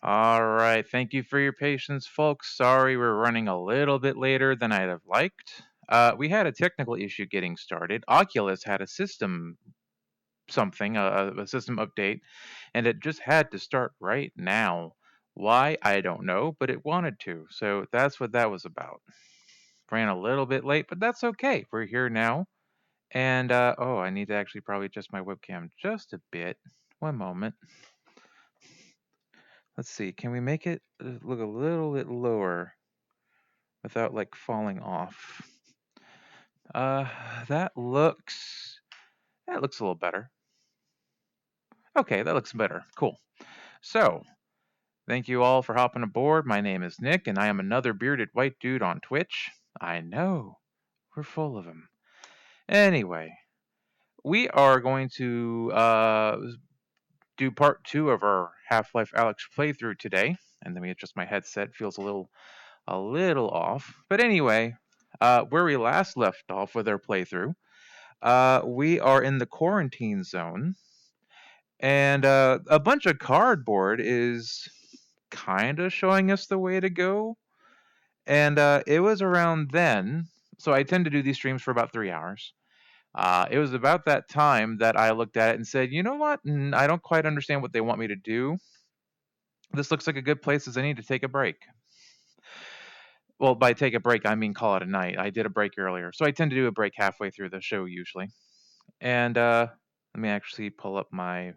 All right. Thank you for your patience, folks. Sorry we're running a little bit later than I'd have liked. We had a technical issue getting started. Oculus had a system something, a system update, and it just had to start right now. Why? I don't know, but it wanted to. So that's what that was about. Ran a little bit late, but that's okay. We're here now. And, oh, I need to actually probably adjust my webcam just a bit. One moment. Let's see. Can we make it look a little bit lower without like falling off? That looks a little better. Okay, that looks better. Cool. So, thank you all for hopping aboard. My name is Nick, and I am another bearded white dude on Twitch. I know, we're full of them. Anyway, we are going to do part 2 of our Half-Life Alyx playthrough today. And let me adjust my headset. Feels a little off. But anyway, where we last left off with our playthrough, we are in the quarantine zone, and a bunch of cardboard is kind of showing us the way to go. And it was around then, so I tend to do these streams for about 3 hours. It was about that time that I looked at it and said, you know what? I don't quite understand what they want me to do. This looks like a good place as any to take a break. Well, by take a break, I mean call it a night. I did a break earlier, so I tend to do a break halfway through the show usually. And let me actually pull up my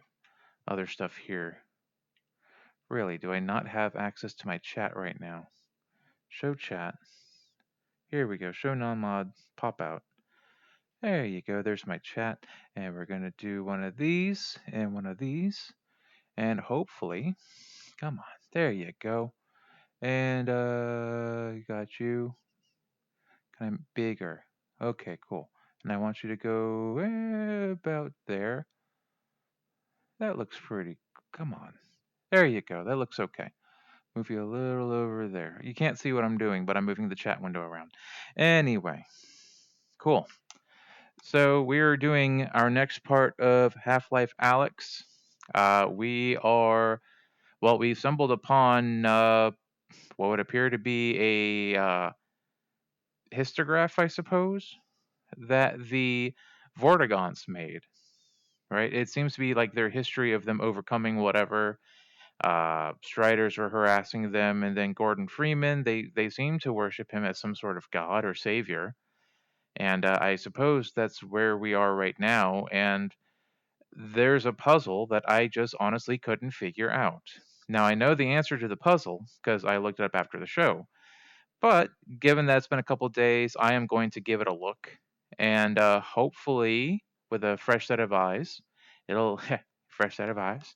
other stuff here. Really, do I not have access to my chat right now? Show chat. Here we go. Show non-mod pop out. There you go. There's my chat. And we're going to do one of these and one of these. And hopefully, come on. There you go. And got you. Kind of bigger. Okay, cool. And I want you to go about there. That looks pretty. Come on. There you go. That looks okay. Move you a little over there. You can't see what I'm doing, but I'm moving the chat window around. Anyway, cool. So we're doing our next part of Half-Life Alyx. We stumbled upon what would appear to be a histograph, I suppose, that the Vortigons made. Right? It seems to be like their history of them overcoming whatever Striders were harassing them, and then Gordon Freeman. They seem to worship him as some sort of god or savior, and I suppose that's where we are right now. And there's a puzzle that I just honestly couldn't figure out. Now I know the answer to the puzzle because I looked it up after the show, but given that it's been a couple days, I am going to give it a look, and hopefully with a fresh set of eyes, it'll fresh set of eyes.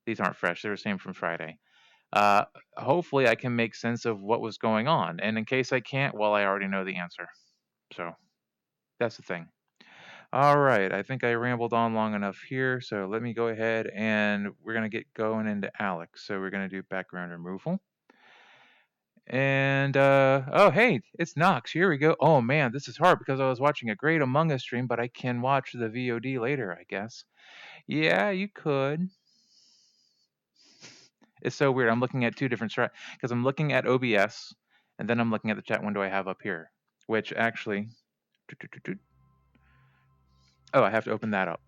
These aren't fresh; they're the same from Friday. Uh, Hopefully, I can make sense of what was going on. And in case I can't, well, I already know the answer. So that's the thing. All right, I think I rambled on long enough here. So let me go ahead and we're going to get going into Alyx. So we're going to do background removal. And oh, hey, it's Nox. Here we go. Oh man, this is hard because I was watching a Great Among Us stream, but I can watch the VOD later, I guess. Yeah, you could. It's so weird. I'm looking at two different because I'm looking at OBS and then I'm looking at the chat window I have up here, which actually, oh, I have to open that up.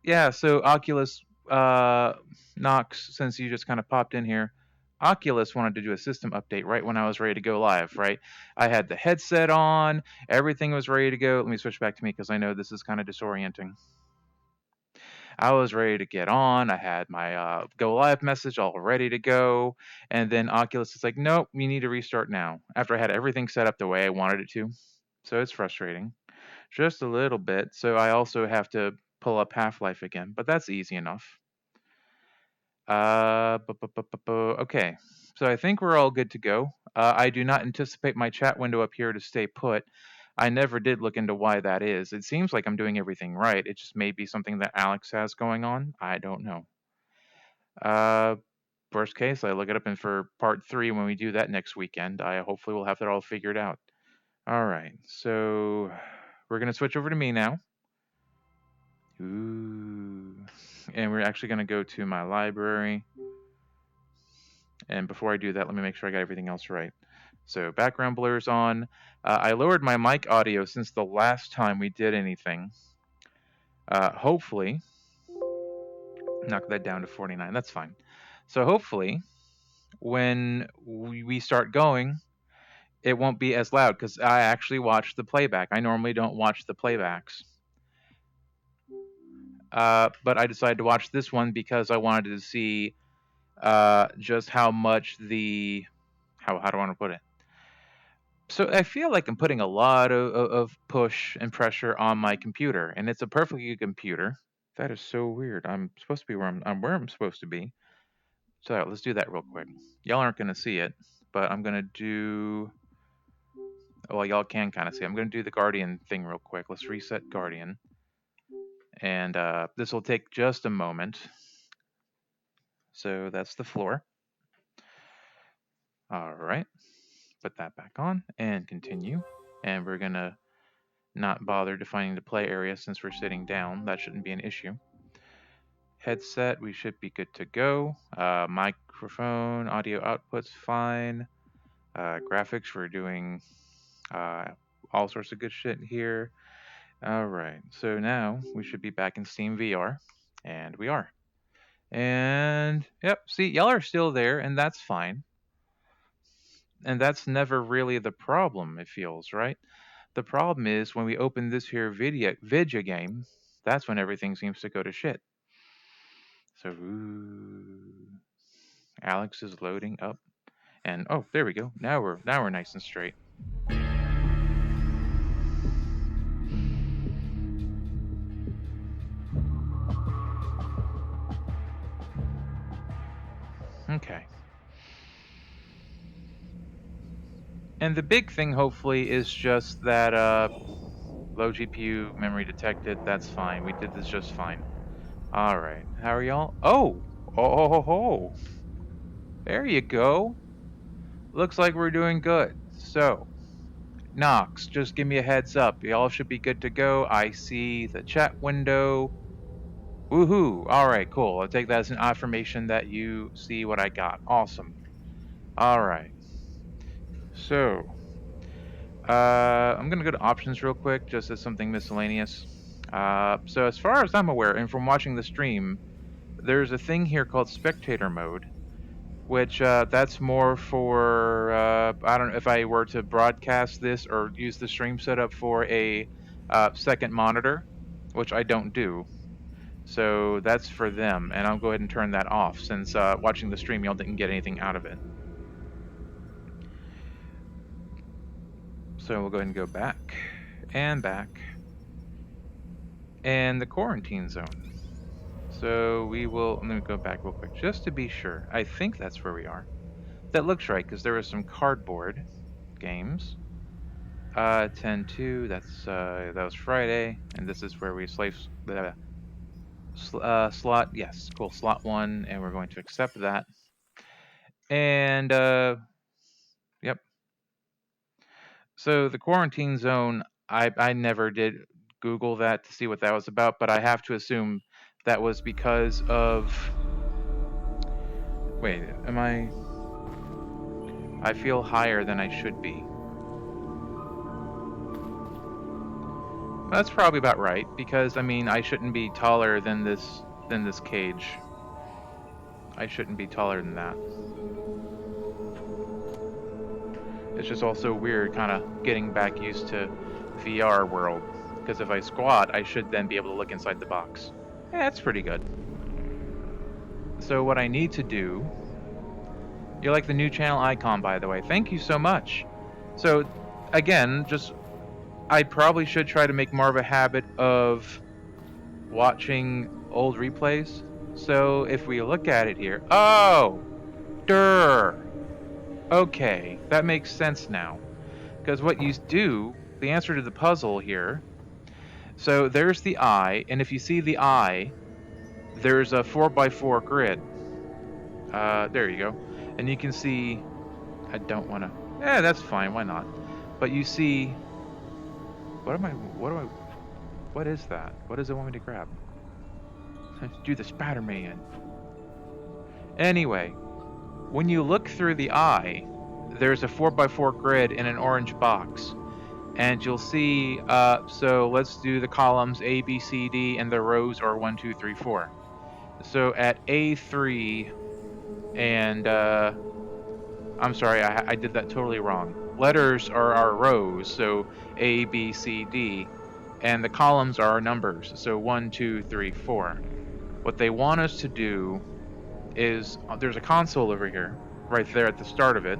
Yeah, so Oculus, Knox, since you just kind of popped in here, Oculus wanted to do a system update right when I was ready to go live, right? I had the headset on, everything was ready to go. Let me switch back to me because I know this is kind of disorienting. I was ready to get on. I had my go live message all ready to go. And then Oculus is like, nope, you need to restart now. After I had everything set up the way I wanted it to. So it's frustrating. Just a little bit. So I also have to pull up Half-Life again, but that's easy enough. Okay. So I think we're all good to go. I do not anticipate my chat window up here to stay put. I never did look into why that is. It seems like I'm doing everything right. It just may be something that Alyx has going on. I don't know. Uh, Worst case, I look it up in for part 3 when we do that next weekend. I hopefully will have that all figured out. All right, so we're gonna switch over to me now. Ooh, and we're actually gonna go to my library. And before I do that, let me make sure I got everything else right. So background blur's on. I lowered my mic audio since the last time we did anything. Hopefully, knock that down to 49. That's fine. So hopefully, when we start going, it won't be as loud because I actually watched the playback. I normally don't watch the playbacks. But I decided to watch this one because I wanted to see just how much the how do I want to put it? So I feel like I'm putting a lot of push and pressure on my computer, and it's a perfectly good computer. That is so weird. I'm supposed to be where I'm supposed to be. So let's do that real quick. Y'all aren't gonna see it, but I'm gonna do. Well, y'all can kind of see. I'm gonna do the Guardian thing real quick. Let's reset Guardian, and this will take just a moment. So that's the floor. All right, put that back on and continue. And we're gonna not bother defining the play area since we're sitting down. That shouldn't be an issue. Headset, we should be good to go. Microphone, audio output's fine. Graphics, we're doing all sorts of good shit here. All right, so now we should be back in Steam VR, and we are. And yep, see, y'all are still there, and that's fine. And that's never really the problem, it feels, right? The problem is when we open this here video game, that's when everything seems to go to shit. So, Alyx is loading up, and oh, there we go. Now we're nice and straight. Okay. And the big thing, hopefully, is just that low GPU memory detected. That's fine. We did this just fine. All right. How are y'all? Oh, oh. There you go. Looks like we're doing good. So, Knox, just give me a heads up. Y'all should be good to go. I see the chat window. Woohoo! All right, cool. I'll take that as an affirmation that you see what I got. Awesome. All right. So, I'm gonna go to options real quick, just as something miscellaneous. So as far as I'm aware, and from watching the stream, there's a thing here called spectator mode, which that's more for I don't know if I were to broadcast this or use the stream setup for a second monitor, which I don't do. So that's for them, and I'll go ahead and turn that off since watching the stream y'all didn't get anything out of it. So we'll go ahead and go back and back. And the quarantine zone. So we will, let me go back real quick just to be sure. I think that's where we are. That looks right because there was some cardboard games. 10-2, that was Friday, and this is where we slot, yes, cool, slot 1, and we're going to accept that. And, yep. So the quarantine zone, I never did Google that to see what that was about, but I have to assume that was because of, wait, I feel higher than I should be. That's probably about right, because I mean I shouldn't be taller than this cage. I shouldn't be taller than that. It's just also weird kind of getting back used to VR world, because if I squat, I should then be able to look inside the box. Yeah, that's pretty good. So what I need to do, you like the new channel icon, by the way. Thank you so much. So again, just I probably should try to make more of a habit of watching old replays. So if we look at it here, oh, okay, that makes sense now. Because what you do, the answer to the puzzle here, so there's the eye, and if you see the eye, there's a 4x4 grid. There you go. And you can see, I don't want to, that's fine, why not? But you see, what is that? What does it want me to grab? Let's do the Spider-Man. Anyway, when you look through the eye, there's a 4x4 grid in an orange box. And you'll see, so let's do the columns A, B, C, D, and the rows are 1, 2, 3, 4. So at A3, and I'm sorry, I did that totally wrong. Letters are our rows, so A, B, C, D, and the columns are our numbers, so 1, 2, 3, 4. What they want us to do is, there's a console over here, right there at the start of it,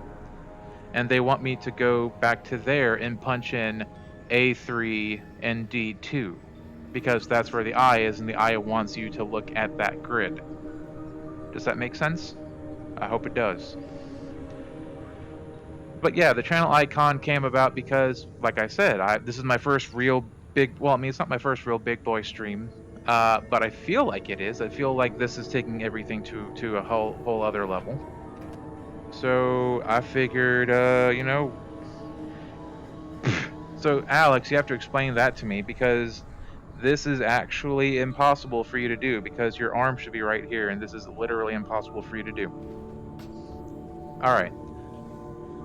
and they want me to go back to there and punch in A3 and D2, because that's where the eye is, and the eye wants you to look at that grid. Does that make sense? I hope it does. But yeah, the channel icon came about because, like I said, this is my first real big, well, I mean, it's not my first real big boy stream, but I feel like it is. I feel like this is taking everything to a whole other level. So I figured, you know, so Alyx, you have to explain that to me, because this is actually impossible for you to do, because your arm should be right here, and this is literally impossible for you to do. All right.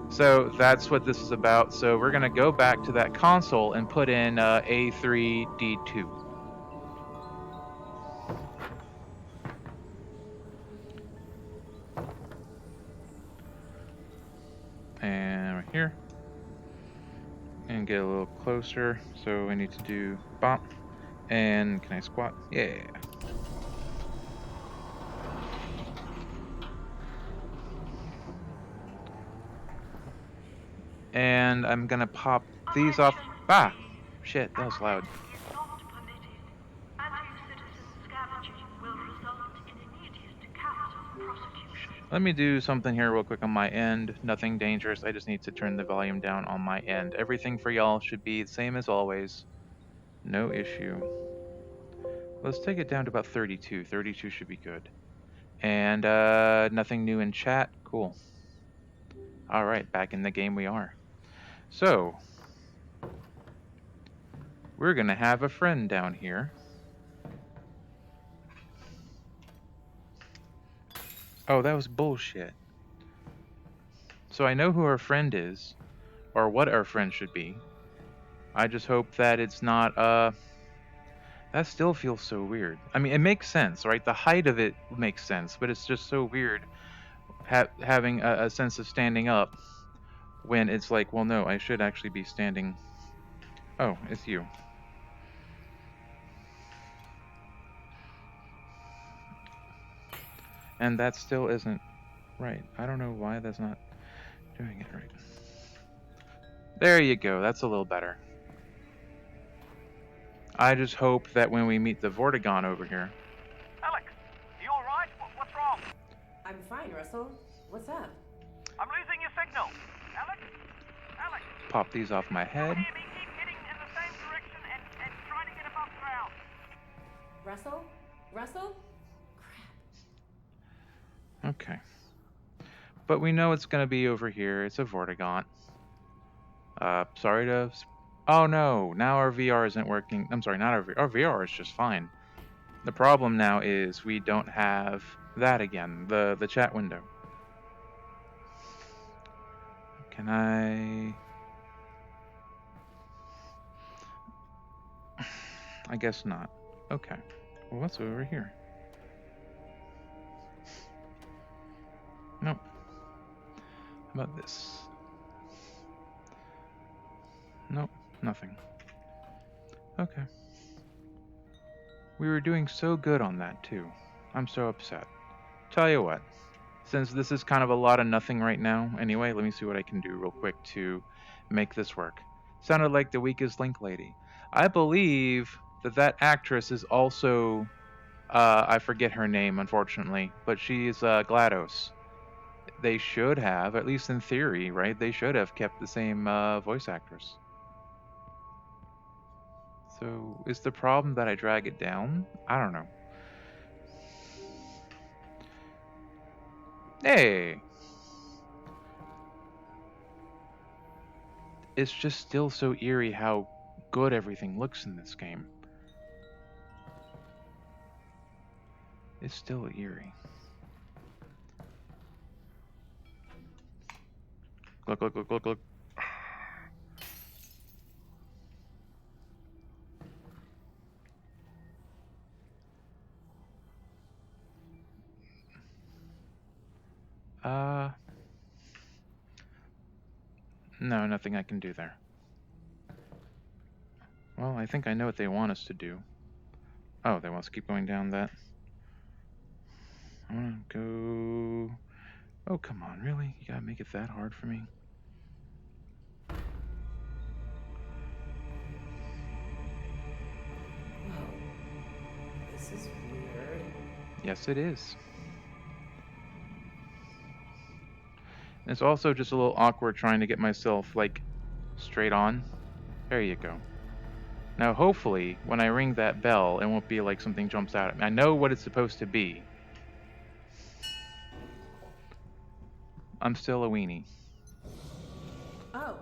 So that's what this is about. So we're going to go back to that console and put in A3D2. And right here. And get a little closer. So we need to do bop. And can I squat? Yeah. And I'm going to pop these off. Ah! Shit, that was loud. Let me do something here real quick on my end. Nothing dangerous. I just need to turn the volume down on my end. Everything for y'all should be the same as always. No issue. Let's take it down to about 32. 32 should be good. And nothing new in chat. Cool. All right, back in the game we are. So, we're going to have a friend down here. Oh, that was bullshit. So I know who our friend is, or what our friend should be. I just hope that it's not, that still feels so weird. I mean, it makes sense, right? The height of it makes sense, but it's just so weird having a sense of standing up when it's like, well, no, I should actually be standing. Oh, it's you. And that still isn't right. I don't know why that's not doing it right. There you go. That's a little better. I just hope that when we meet the Vortigaunt over here. Alyx, you all right? What's wrong? I'm fine, Russell. What's up? I'm losing your signal. Alyx? Alyx? Pop these off my head. Hear me? Keep heading in the same direction and trying to get above ground. Russell? Russell? Crap. Okay. But we know it's going to be over here. It's a Vortigaunt. Sorry to... Oh no, now our VR isn't working. I'm sorry, not our VR. Our VR is just fine. The problem now is we don't have that again, the chat window. Can I guess not. Okay. Well, what's over here? Nope. How about this? Nope, nothing. Okay. We were doing so good on that too. I'm so upset. Tell you what, since this is kind of a lot of nothing right now, anyway, let me see what I can do real quick to make this work. Sounded like the weakest link lady. I believe that actress is also, I forget her name, unfortunately, but she's GLaDOS. They should have, at least in theory, right? They should have kept the same voice actress. So, is the problem that I drag it down? I don't know. Hey! It's just still so eerie how good everything looks in this game. It's still eerie. Look, look, look, look, look. No, nothing I can do there. Well, I think I know what they want us to do. Oh, they want us to keep going down that. I want to go... Oh, come on, really? You gotta make it that hard for me? Whoa. This is weird. Yes, it is. And it's also just a little awkward trying to get myself, like, straight on. There you go. Now, hopefully, when I ring that bell, it won't be like something jumps out at me. I know what it's supposed to be. I'm still a weenie. Oh.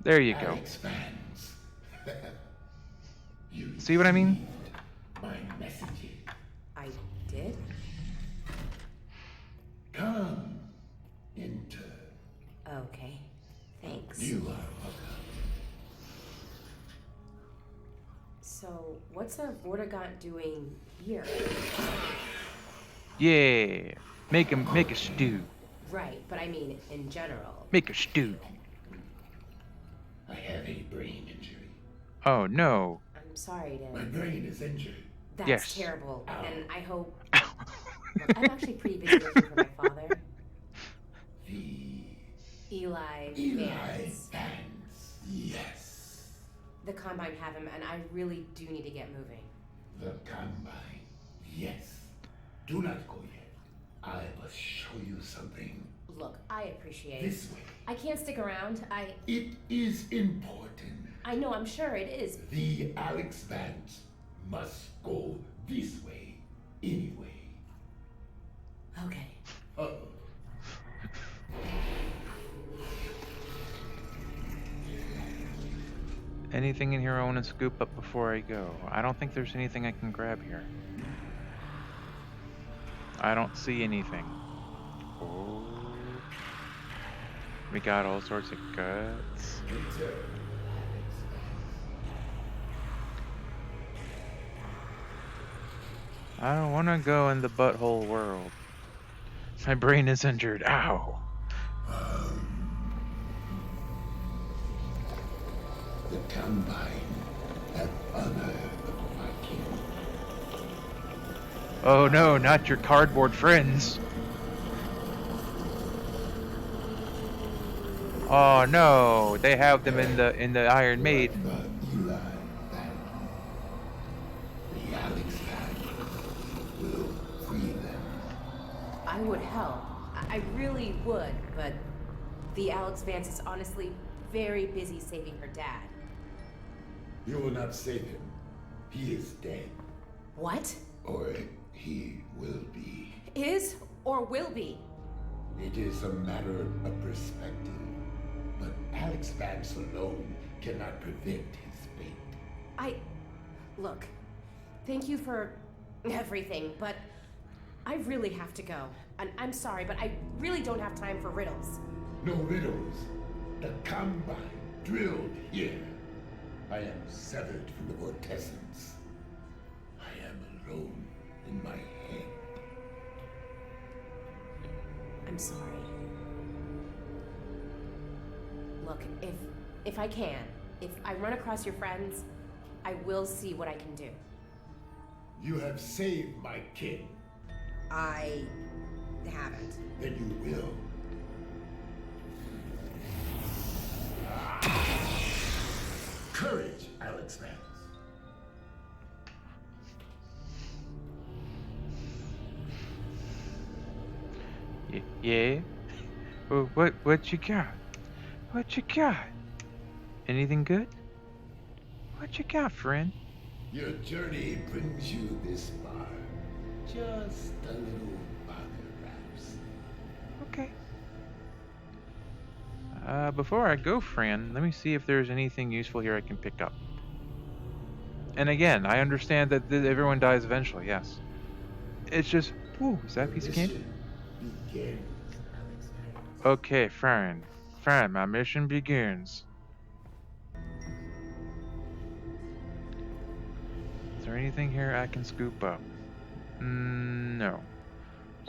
There you go. Alyx fans. You See what I mean? my messages. I did? Come, enter. Okay. Thanks. You are welcome. So, what's a Vortigaunt doing here? Yeah. Make a stew. Right, but I mean in general. Make a stew. I have a brain injury. Oh, no. I'm sorry My to... brain is injured. That's Yes. terrible, Ow. and I hope... Look, I'm actually pretty busy working for my father, The Eli Eli Vance. fans. Yes. The Combine have him, and I really do need to get moving. The Combine. Yes. Do not go yet. I must show you something. Look, I appreciate it. This way. I can't stick around. It is important. I know, I'm sure it is. The Alyx fans must go this way anyway. Okay. Uh-oh. Anything in here I want to scoop up before I go? I don't think there's anything I can grab here. I don't see anything. Oh. We got all sorts of guts. Enter. I don't want to go in the butthole world. My brain is injured. Ow. The Combine have honor of my king. Oh no, not your cardboard friends. Oh no, they have them in the Iron Maiden. The Eli family. The Alyx family will free them. I would help. I really would, but the Alyx Vance is honestly very busy saving her dad. You will not save him. He is dead. What? Or he will be. Is or will be? It is a matter of perspective. But Alyx Vance alone cannot prevent his fate. Look, thank you for everything, but I really have to go. And I'm sorry, but I really don't have time for riddles. No riddles. The Combine drilled here. I am severed from the vortessence. I am alone in my head. I'm sorry. Look, if I can, if I run across your friends, I will see what I can do. You have saved my kin. I haven't. Then you will. Courage, Alyx Vance. Yeah? Well, what you got? What you got? Anything good? What you got, friend? Your journey brings you this far. Just a little farther, perhaps. Okay. Before I go, Fran, let me see if there's anything useful here I can pick up. And again, I understand that everyone dies eventually, yes. It's just, ooh, is that a piece of candy? Mission begins, Alyx Vance. Okay, fine. Fine, my mission begins. Is there anything here I can scoop up? No.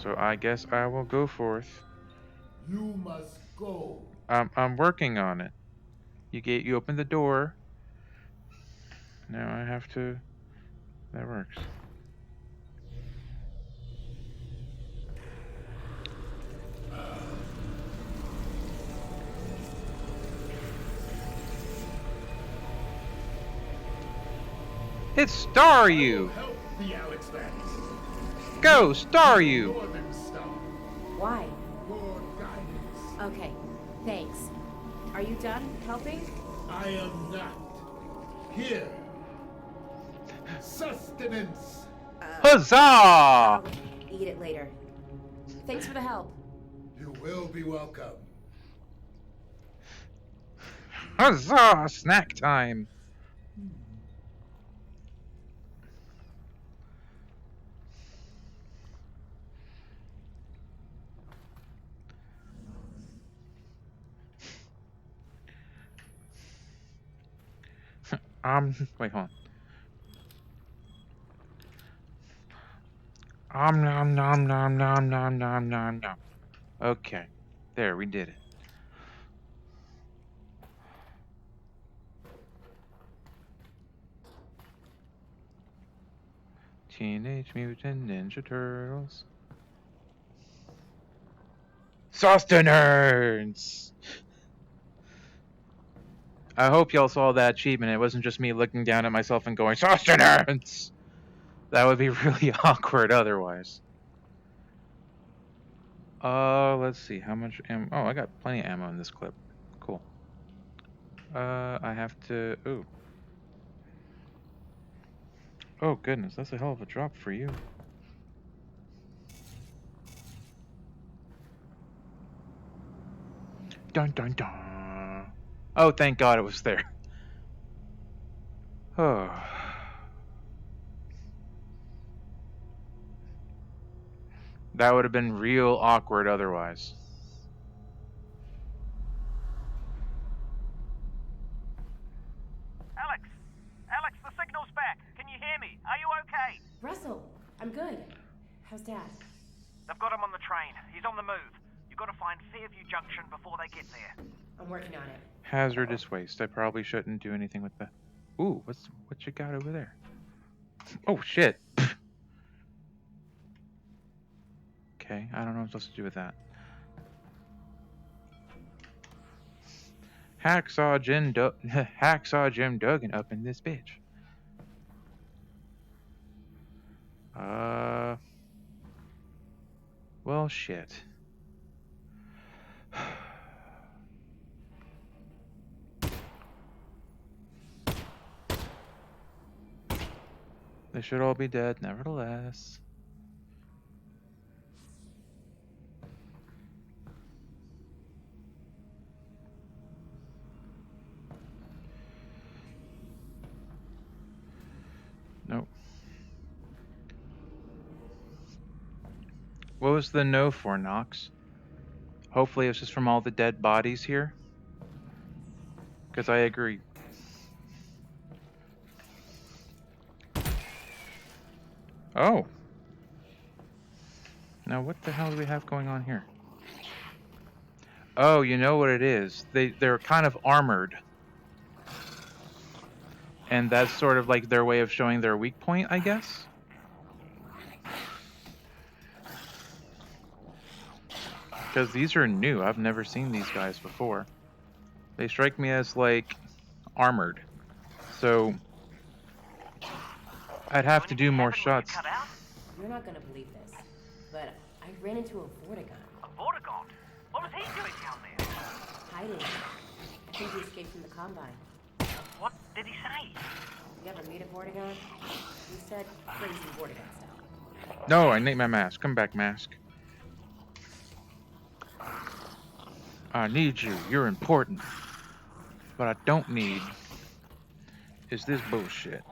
So I guess I will go forth. You must go. I'm working on it. You opened the door. Now I have to. That works. It's Star You! Help the Alyx lads. Go, Star You! Northern Star. Why? Your guidance. Okay, thanks. Are you done helping? I am not. Here. Sustenance. Huzzah! I'll eat it later. Thanks for the help. You will be welcome. Huzzah! Snack time! Wait, hold on. Nom nom nom nom nom nom nom nom. Okay. There, we did it. Teenage Mutant Ninja Turtles. Sustenance! I hope y'all saw that achievement. It wasn't just me looking down at myself and going, Sustenance! That would be really awkward otherwise. Let's see. How much ammo? Oh, I got plenty of ammo in this clip. Cool. I have to... Ooh. Oh, goodness. That's a hell of a drop for you. Dun dun dun. Oh, thank God it was there. Oh. That would have been real awkward otherwise. Alyx! Alyx, the signal's back. Can you hear me? Are you okay? Russell, I'm good. How's Dad? They've got him on the train. He's on the move. You've got to find Fairview Junction before they get there. I'm working on it. Hazardous waste. I probably shouldn't do anything with that. Ooh, what you got over there? Oh, shit. Okay, I don't know what I'm supposed to do with that. Hacksaw Jim Duggan up in this bitch. Well, shit. They should all be dead, nevertheless. Nope. What was the no for, Nox? Hopefully it's just from all the dead bodies here. Because I agree. Oh. Now what the hell do we have going on here? Oh, you know what it is. They're kind of armored. And that's sort of like their way of showing their weak point, I guess. Because these are new. I've never seen these guys before. They strike me as, like, armored. So, I'd have to do more shots. Cut out? You're not gonna believe this, but I ran into a Vortigaunt. A Vortigaunt? What was he doing down there? Hiding. I think he escaped from the Combine. What did he say? You ever meet a Vortigaunt? He said crazy Vortigaunt style. No, I need my mask. Come back, mask. I need you. You're important. What I don't need is this bullshit.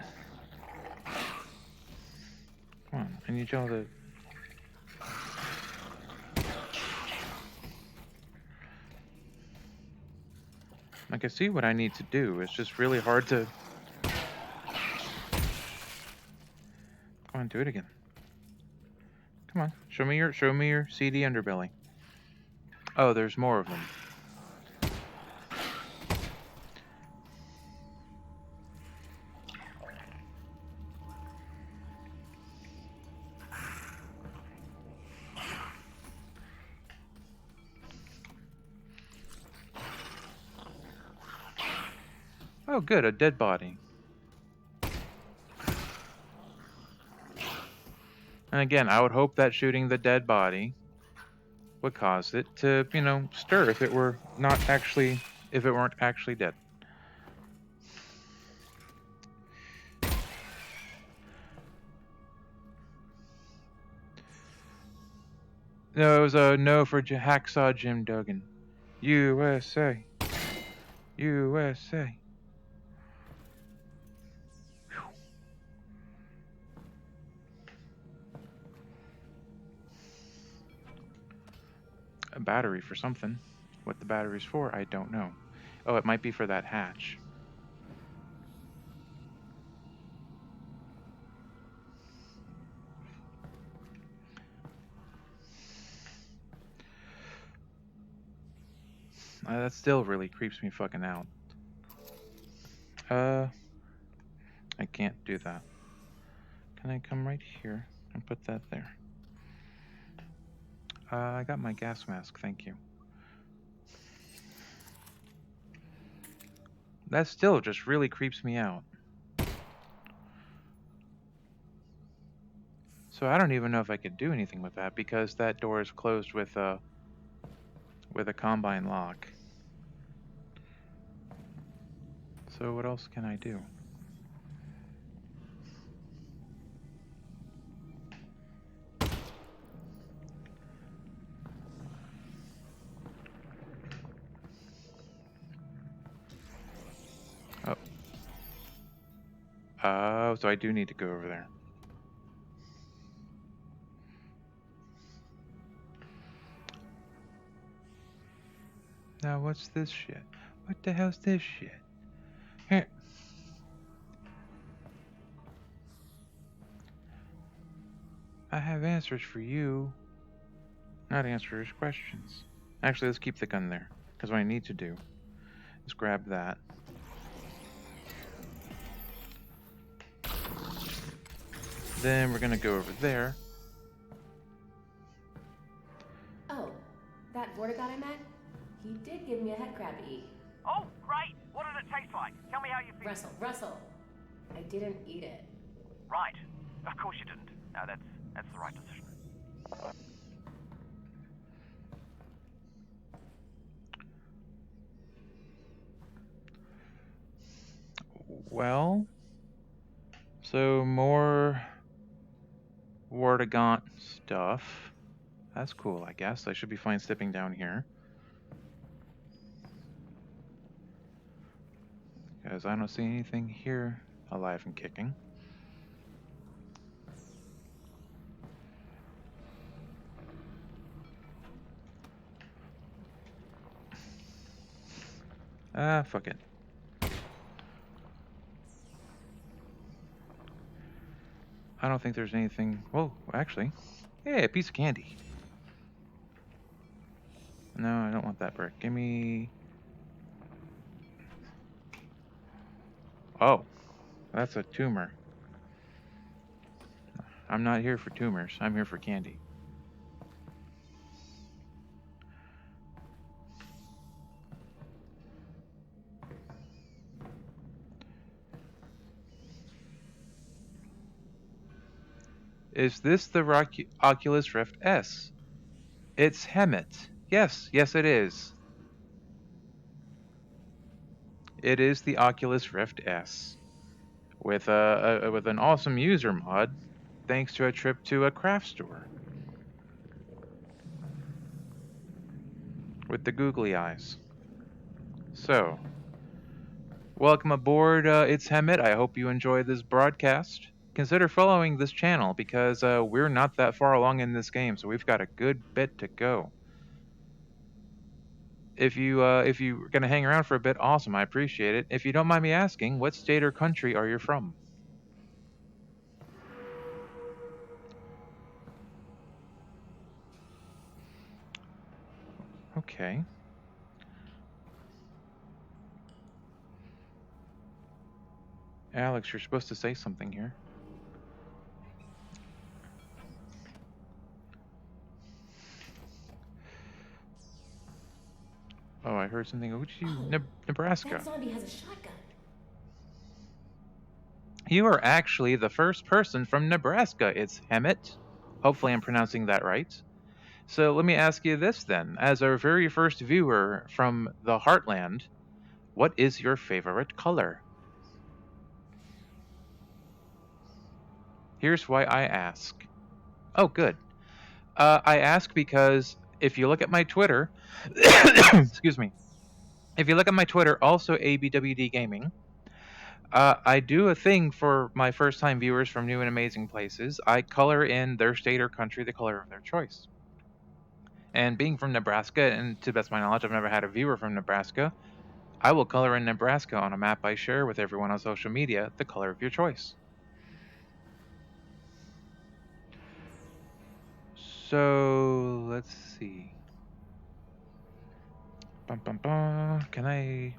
Come on, I need y'all to... I can see what I need to do. It's just really hard to... Come on, do it again. Come on, show me your seedy underbelly. Oh, there's more of them. Oh, good, a dead body. And again, I would hope that shooting the dead body would cause it to, stir if it weren't actually dead. No, it was a no for Hacksaw Jim Duggan. USA. USA. A battery for something. What the battery's for, I don't know. Oh, it might be for that hatch. That still really creeps me fucking out. I can't do that. Can I come right here and put that there? I got my gas mask, thank you. That still just really creeps me out. So I don't even know if I could do anything with that because that door is closed with a combine lock. So what else can I do? Oh. Oh, so I do need to go over there. Now what's this shit? What the hell's this shit? Here. I have answers for you. Not answers, questions. Actually, let's keep the gun there. Because what I need to do is grab that. Then we're gonna go over there. Oh, that border guy I met? He did give me a head crab to eat. Oh, great! What did it taste like? Tell me how you feel. Russell, I didn't eat it. Right. Of course you didn't. No, that's the right decision. Well, so more Wardigant stuff. That's cool, I guess. I should be fine stepping down here. Because I don't see anything here alive and kicking. Ah, fuck it. I don't think there's anything... Whoa, actually. Hey, a piece of candy. No, I don't want that brick. Give me... Oh, that's a tumor. I'm not here for tumors. I'm here for candy. Is this the Oculus Rift S? It's Hemet. Yes, it is. It is the Oculus Rift S. With an awesome user mod, thanks to a trip to a craft store. With the googly eyes. So, welcome aboard, it's Hemet. I hope you enjoy this broadcast. Consider following this channel because we're not that far along in this game, so we've got a good bit to go. If you're gonna hang around for a bit, awesome. I appreciate it. If you don't mind me asking, what state or country are you from? Okay. Alex, you're supposed to say something here. Oh, I heard something. Would you Nebraska? That zombie has a shotgun. You are actually the first person from Nebraska. It's Hemet. Hopefully, I'm pronouncing that right. So let me ask you this then. As our very first viewer from the Heartland, what is your favorite color? Here's why I ask. Oh, good. I ask because if you look at my Twitter, excuse me, if you look at my Twitter, also ABWD Gaming, I do a thing for my first time viewers from new and amazing places. I color in their state or country the color of their choice. And being from Nebraska, and to the best of my knowledge, I've never had a viewer from Nebraska, I will color in Nebraska on a map I share with everyone on social media the color of your choice. So let's see. Bum, bum, bum. Can I?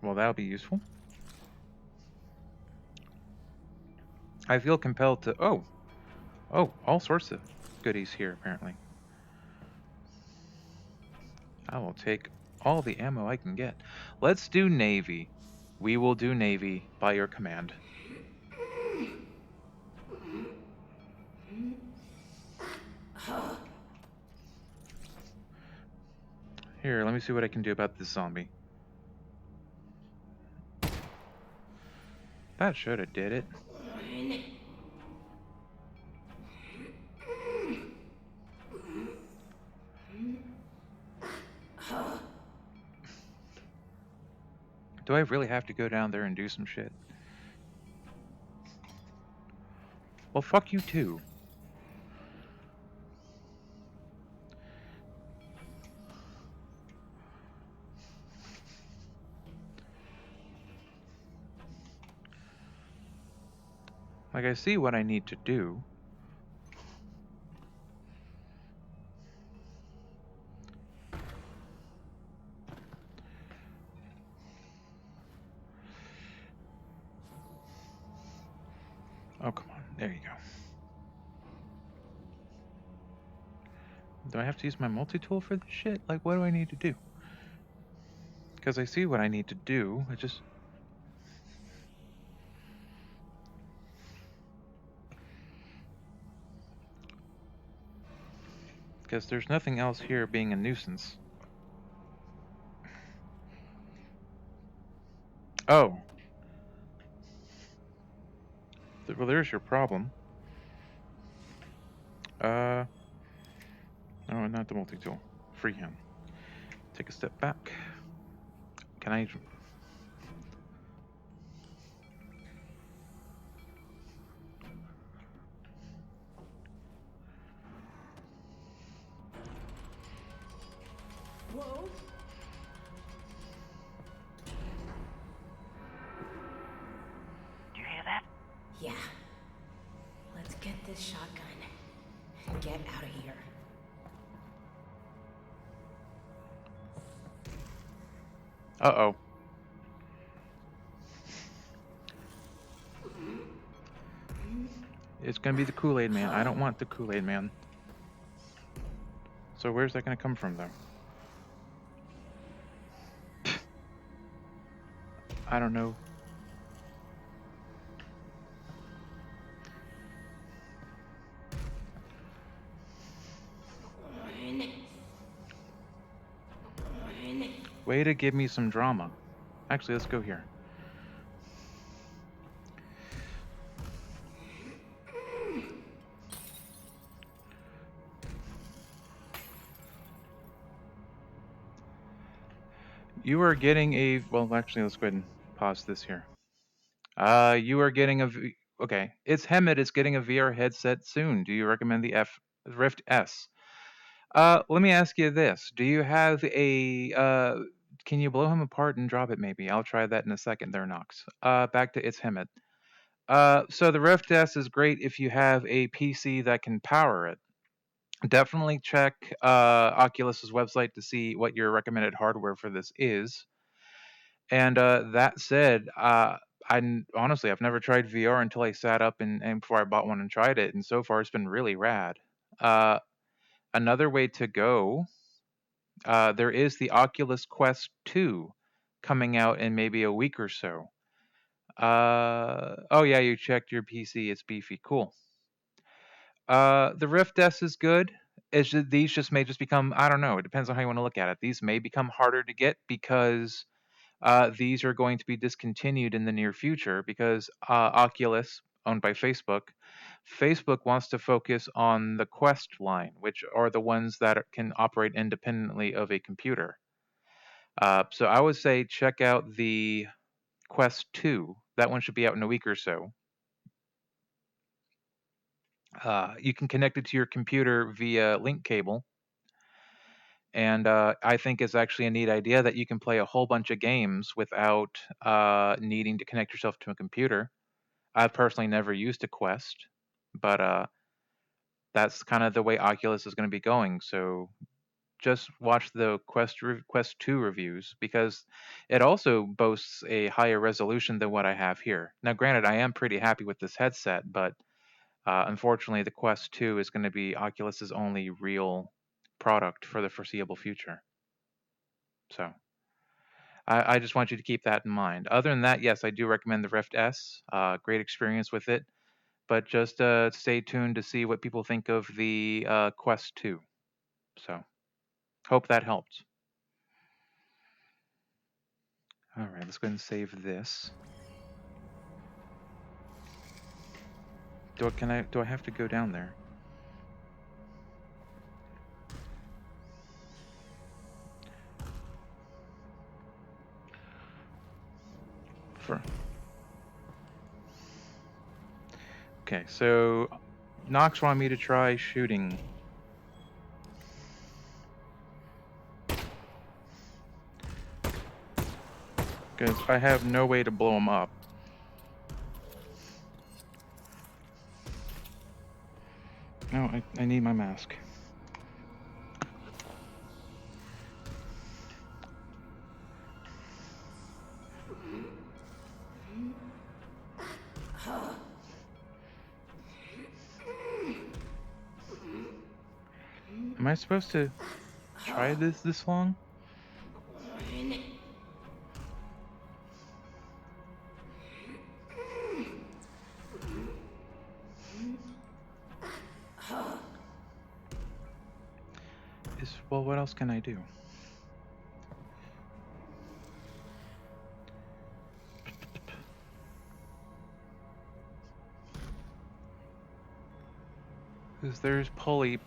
Well, that'll be useful. I feel compelled to. Oh, all sorts of goodies here apparently. I will take all the ammo I can get. Let's do Navy. We will do Navy by your command. Here, let me see what I can do about this zombie. That should have did it. Do I really have to go down there and do some shit? Well, fuck you too. Like, I see what I need to do. Oh, come on. There you go. Do I have to use my multi-tool for this shit? Like, what do I need to do? Because I see what I need to do. I just... Because there's nothing else here being a nuisance. Oh. Well, there's your problem. No, not the multi-tool. Freehand. Take a step back. Can I... Whoa. Do you hear that? Yeah. Let's get this shotgun and get out of here. Uh-oh. It's gonna be the Kool-Aid Man. I don't want the Kool-Aid Man. So where's that gonna come from, though? I don't know. Way to give me some drama. Actually, let's go here. You are getting a... Well, actually, let's go ahead and pause this here. You are getting a... okay. It's Hemet is getting a VR headset soon. Do you recommend the Rift S? Let me ask you this. Do you have a can you blow him apart and drop it maybe? I'll try that in a second there, Nox. Back to It's Hemet. So the Rift S is great if you have a PC that can power it. Definitely check Oculus's website to see what your recommended hardware for this is. And that said, honestly I've never tried VR until I sat up and before I bought one and tried it, and so far it's been really rad. Uh, Another way to go, there is the Oculus Quest 2 coming out in maybe a week or so. Oh yeah, you checked your PC. It's beefy. Cool. The Rift S is good. These just may just become, I don't know. It depends on how you want to look at it. These may become harder to get because these are going to be discontinued in the near future because Oculus, owned by Facebook wants to focus on the Quest line, which are the ones that can operate independently of a computer. So I would say check out the Quest 2. That one should be out in a week or so. You can connect it to your computer via link cable. And I think it's actually a neat idea that you can play a whole bunch of games without needing to connect yourself to a computer. I've personally never used a Quest, but that's kind of the way Oculus is going to be going. So just watch the Quest 2 reviews because it also boasts a higher resolution than what I have here. Now, granted, I am pretty happy with this headset, but unfortunately, the Quest 2 is going to be Oculus's only real product for the foreseeable future. So I just want you to keep that in mind. Other than that, yes, I do recommend the Rift S. Great experience with it, but just stay tuned to see what people think of the Quest 2. So hope that helped. All right, let's go ahead and save this. Do I have to go down there? Okay, so Nox wanted me to try shooting. Because I have no way to blow him up. No, I need my mask. Am I supposed to try this long? Well, what else can I do? Because there's pulley.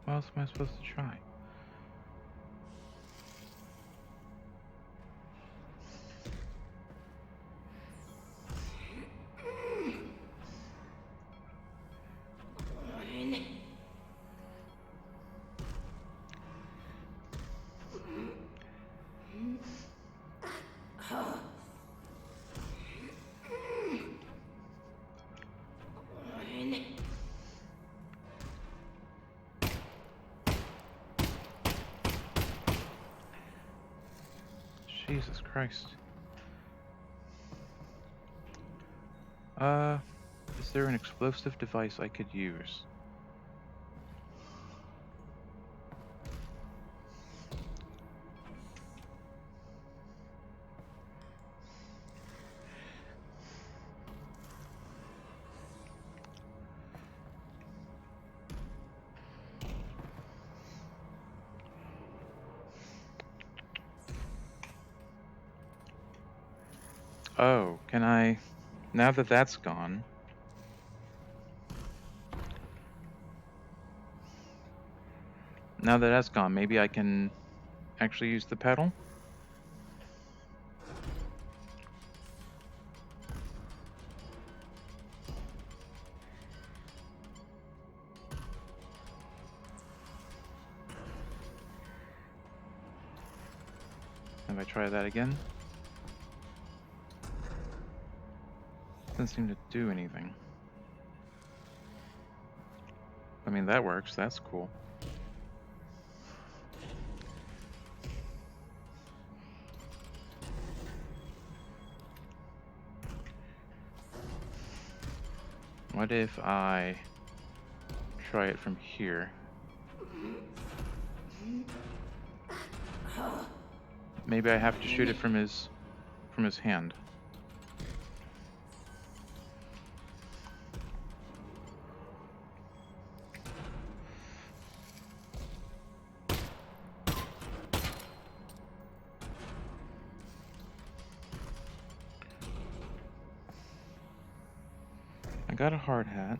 What else am I supposed to try? Jesus Christ. Is there an explosive device I could use? Oh, can I... Now that that's gone... Now that that's gone, maybe I can actually use the pedal. If I try that again. Doesn't seem to do anything. I mean, that works. That's cool. What if I try it from here? Maybe I have to shoot it from his hand. I got a hard hat.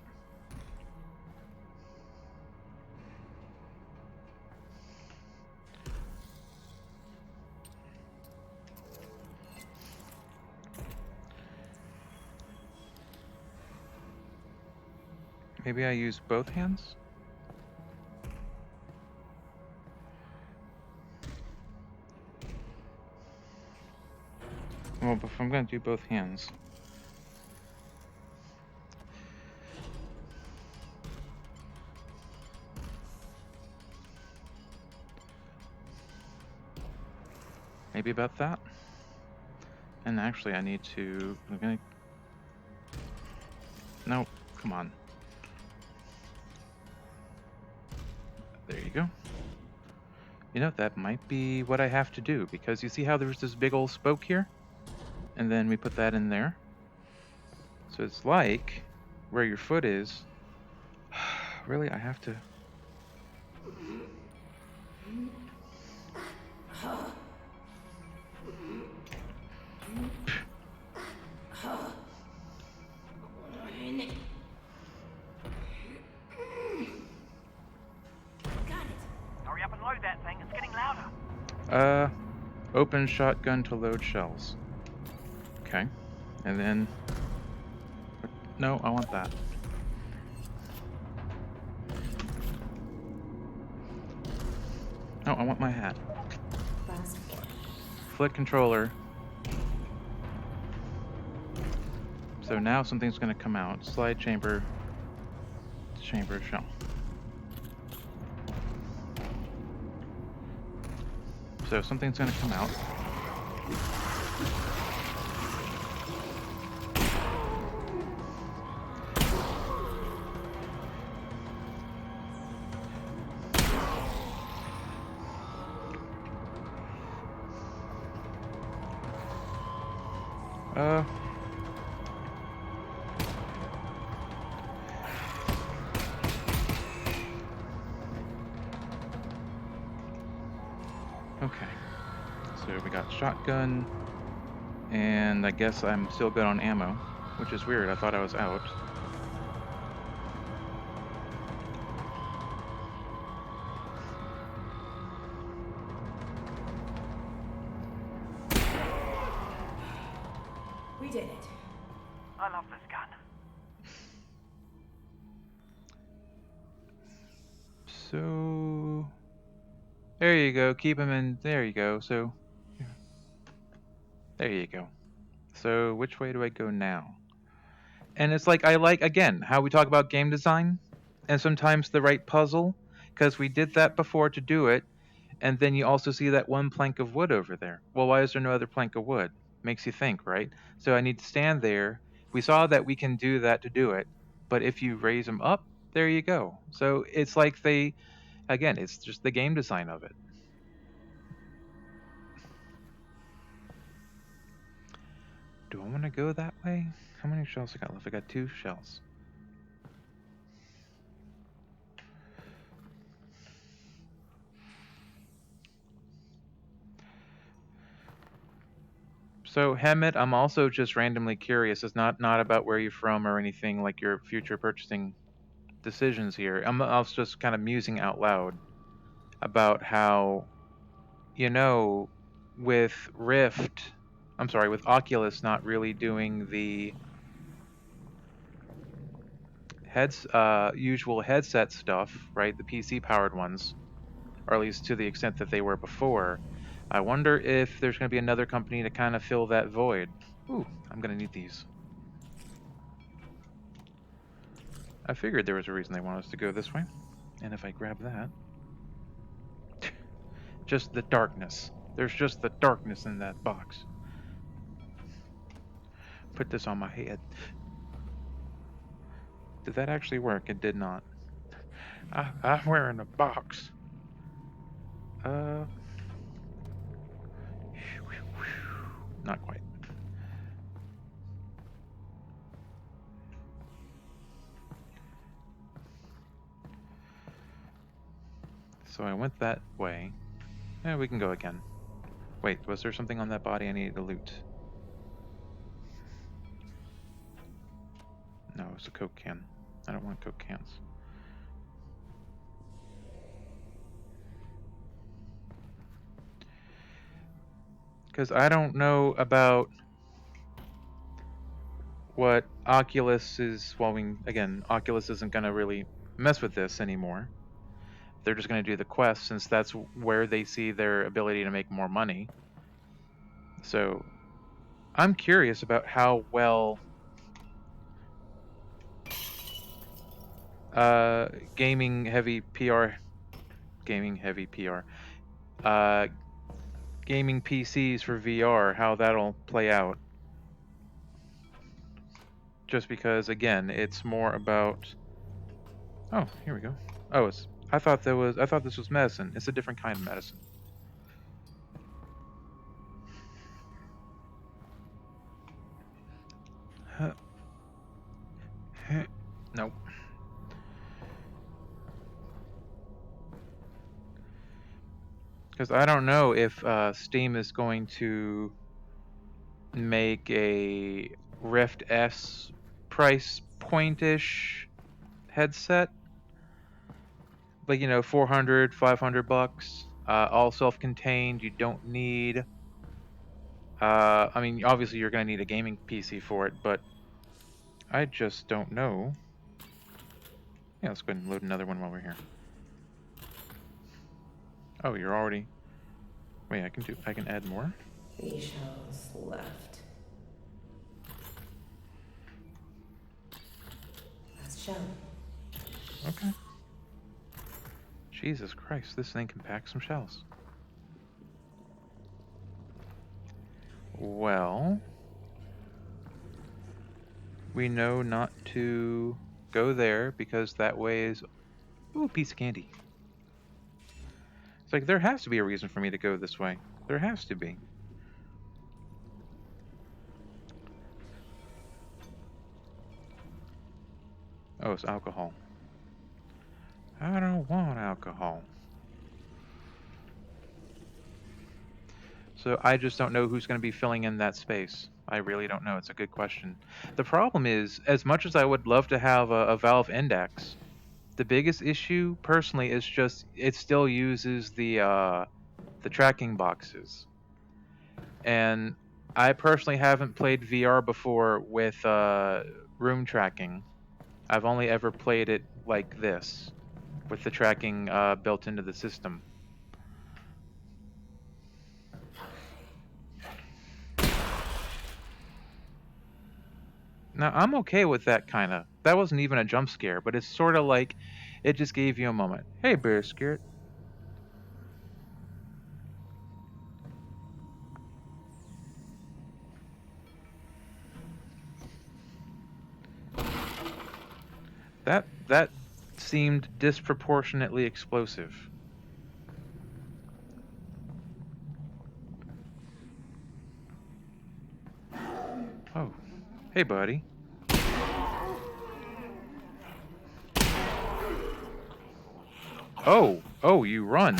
Maybe I use both hands? Well, if I'm gonna do both hands. Maybe about that? And actually I need to... No, come on. There you go. You know, that might be what I have to do, because you see how there's this big old spoke here? And then we put that in there. So it's like where your foot is. Really, I have to... Hurry up and load that thing. It's getting louder. Open shotgun to load shells. Okay. And then... No, I want that. No, I want my hat. Flick controller. So now something's gonna come out. Slide chamber shell. So something's gonna come out. Okay. So we got shotgun, and I guess I'm still good on ammo, which is weird. I thought I was out. We did it. I love this gun. So there you go. Keep him in. There you go. So there you go. So which way do I go now? And it's like, I like, again, how we talk about game design and sometimes the right puzzle, because we did that before to do it. And then you also see that one plank of wood over there. Well, why is there no other plank of wood? Makes you think, right? So I need to stand there. We saw that we can do that to do it. But if you raise them up, there you go. So it's like again, it's just the game design of it. Do I want to go that way? How many shells I got left? I got 2 shells. So Hemet, I'm also just randomly curious. It's not about where you're from or anything like your future purchasing decisions here. I was just kind of musing out loud. about how, you know, with with Oculus not really doing the usual headset stuff, right? The PC powered ones, or at least to the extent that they were before. I wonder if there's going to be another company to kind of fill that void. Ooh, I'm going to need these. I figured there was a reason they want us to go this way. And if I grab that... just the darkness. There's just the darkness in that box. Put this on my head. Did that actually work? It did not. I'm wearing a box. Not quite. So I went that way. Yeah, we can go again. Wait, was there something on that body I needed to loot? No, it's a Coke can. I don't want Coke cans. Because I don't know about what Oculus is... Well, again, Oculus isn't going to really mess with this anymore. They're just going to do the Quest, since that's where they see their ability to make more money. So I'm curious about how well gaming heavy PCs for VR, how that'll play out. Just because, again, it's more about... Oh, here we go. Oh, I thought this was medicine. It's a different kind of medicine. Nope. Because I don't know if Steam is going to make a Rift S price point-ish headset. But, you know, $400, $500, all self-contained. You don't need... I mean, obviously you're going to need a gaming PC for it, but I just don't know. Yeah, let's go ahead and load another one while we're here. Oh, you're already... Wait, I can add more? 3 shells left. Last shell. Okay. Jesus Christ, this thing can pack some shells. Well... we know not to go there, because that way is... Ooh, a piece of candy. It's like, there has to be a reason for me to go this way. There has to be. Oh, it's alcohol. I don't want alcohol. So I just don't know who's going to be filling in that space. I really don't know. It's a good question. The problem is, as much as I would love to have a Valve Index, the biggest issue, personally, is just it still uses the tracking boxes. And I personally haven't played VR before with room tracking. I've only ever played it like this, with the tracking built into the system. Now, I'm okay with that kind of... That wasn't even a jump scare, but it's sort of like it just gave you a moment. Hey, Bear Scared. That seemed disproportionately explosive. Oh. Hey, buddy. Oh, you run.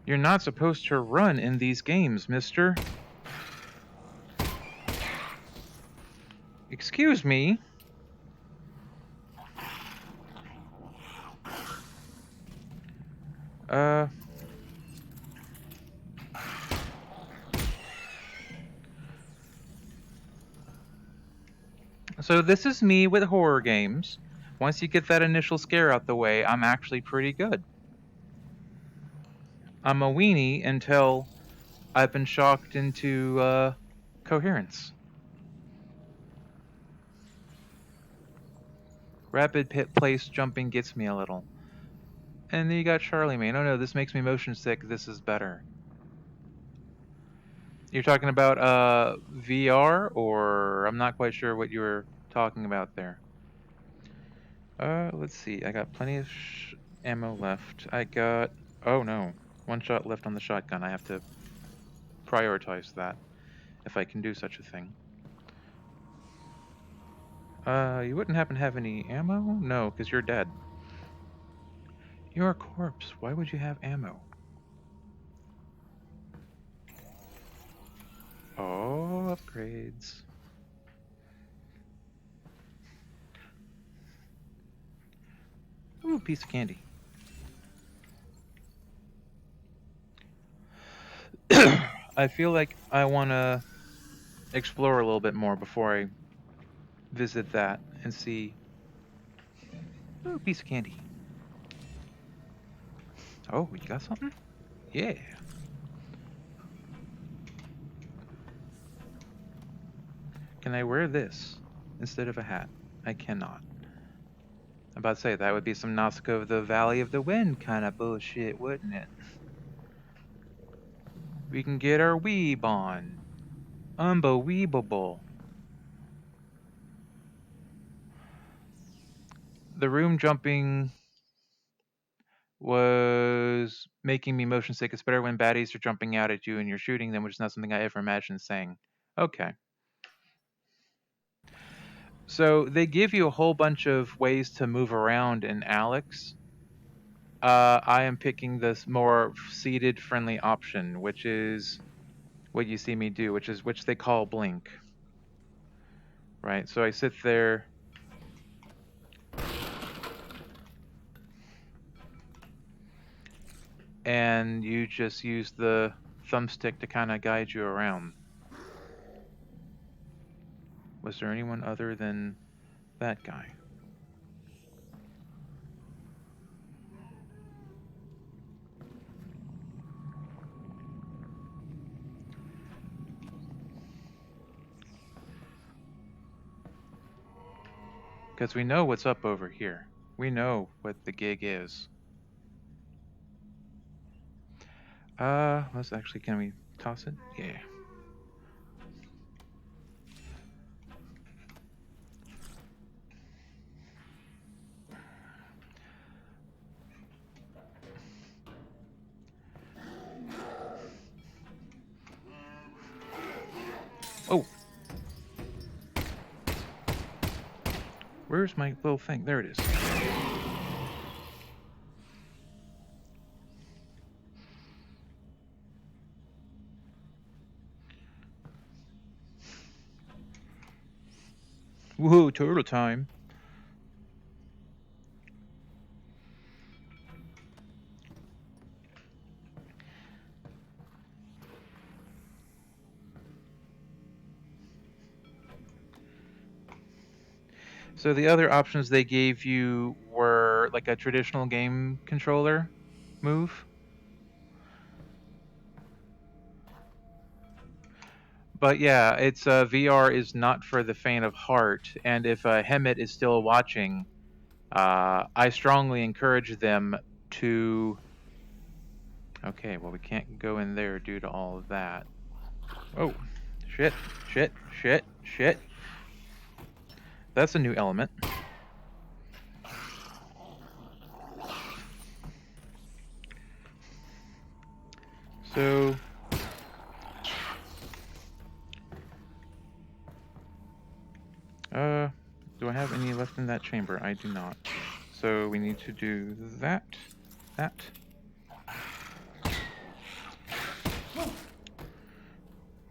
You're not supposed to run in these games, mister. Excuse me. So this is me with horror games. Once you get that initial scare out the way, I'm actually pretty good. I'm a weenie until I've been shocked into coherence. Rapid pit place jumping gets me a little. And then you got Charlemagne. Oh no, this makes me motion sick. This is better. You're talking about VR, or I'm not quite sure what you were talking about there. Let's see. I got plenty of ammo left. I got, oh no, one shot left on the shotgun. I have to prioritize that if I can do such a thing. You wouldn't happen to have any ammo? No, because you're dead. You're a corpse. Why would you have ammo? Oh, upgrades. Ooh, piece of candy. I feel like I want to explore a little bit more before I visit that and see. Ooh, piece of candy. Oh, you got something? Yeah. Can I wear this instead of a hat? I cannot. I'm about to say, that would be some Nausicaa of the Valley of the Wind kind of bullshit, wouldn't it? We can get our weeb on. Unbelievable. The room jumping was making me motion sick. It's better when baddies are jumping out at you and you're shooting them, which is not something I ever imagined saying. Okay. So they give you a whole bunch of ways to move around in Alyx. I am picking this more seated friendly option, which is what you see me do, which they call blink. Right? So I sit there and you just use the thumbstick to kind of guide you around. Was there anyone other than that guy? Because we know what's up over here. We know what the gig is. Let's actually, can we toss it? Yeah. Oh! Where's my little thing? There it is. Woohoo, turtle time. So the other options they gave you were like a traditional game controller move. But yeah, it's VR is not for the faint of heart, and if Hemet is still watching, I strongly encourage them to. Okay, well we can't go in there due to all of that. Oh, shit, shit, shit, shit. That's a new element. So do I have any left in that chamber? I do not. So we need to do that.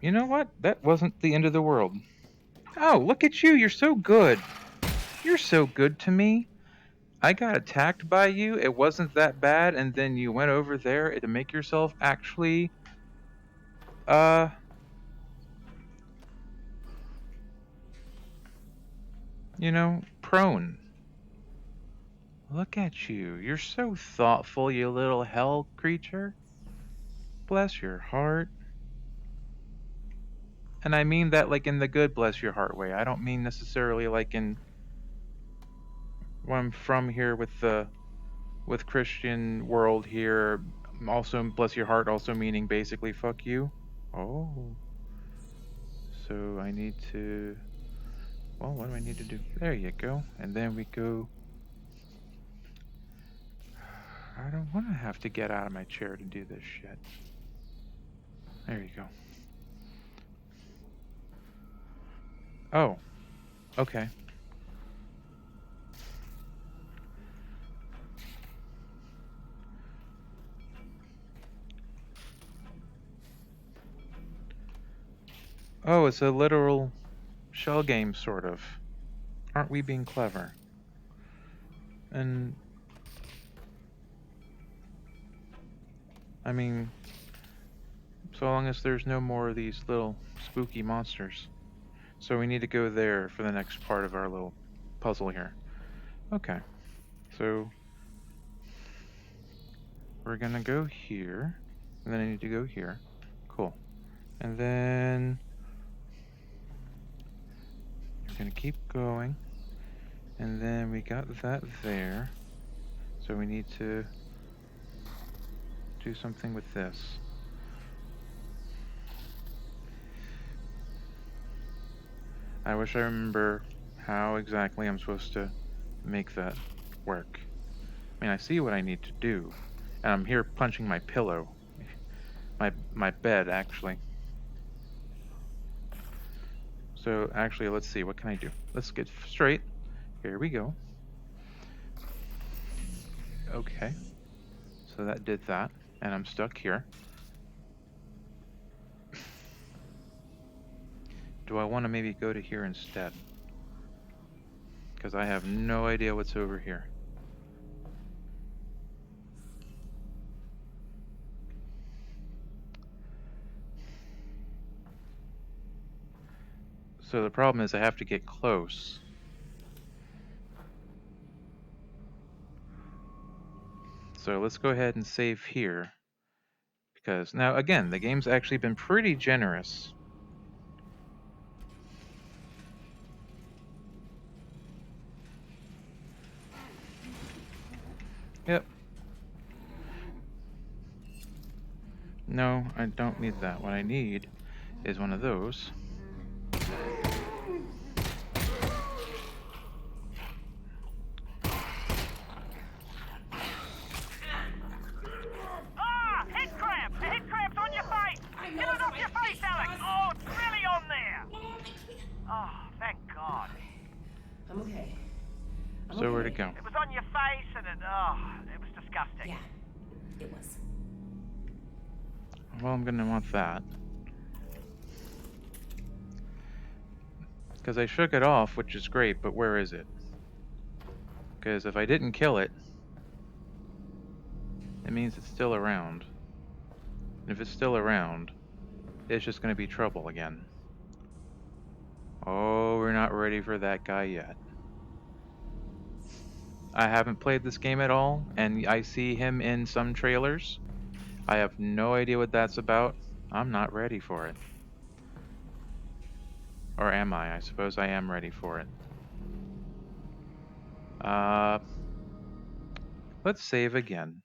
You know what? That wasn't the end of the world. Oh, look at you. You're so good. You're so good to me. I got attacked by you. It wasn't that bad, and then you went over there to make yourself actually, uh, prone. Look at you. You're so thoughtful, you little hell creature. Bless your heart. And I mean that like in the good bless your heart way. I don't mean necessarily like in where I'm from here with Christian world here. Also bless your heart also meaning basically fuck you. Oh. So I need to, well, what do I need to do? There you go. And then we go. I don't want to have to get out of my chair to do this shit. There you go. Oh, okay. Oh, it's a literal shell game, sort of. Aren't we being clever? And I mean, so long as there's no more of these little spooky monsters. So we need to go there for the next part of our little puzzle here. Okay, so we're gonna go here, and then I need to go here. Cool. And then we're gonna keep going. And then we got that there. So we need to do something with this. I wish I remember how exactly I'm supposed to make that work. I mean, I see what I need to do, and I'm here punching my pillow. My bed, actually. So, actually, let's see. What can I do? Let's get straight. Here we go. Okay. So that did that, and I'm stuck here. Do I want to maybe go to here instead? Because I have no idea what's over here. So the problem is I have to get close. So let's go ahead and save here. Because now, again, the game's actually been pretty generous. Yep. No, I don't need that. What I need is one of those. Ah! Head crab! The head crab's on your face! Get it off your face, Alyx! Oh, it's really on there! Oh, thank God. I'm okay. So where to go? It was on your face and it was disgusting. Yeah, it was. Well, I'm gonna want that. Because I shook it off, which is great, but where is it? Because if I didn't kill it, it means it's still around. And if it's still around, it's just gonna be trouble again. Oh, we're not ready for that guy yet. I haven't played this game at all, and I see him in some trailers. I have no idea what that's about. I'm not ready for it. Or am I? I suppose I am ready for it. Let's save again.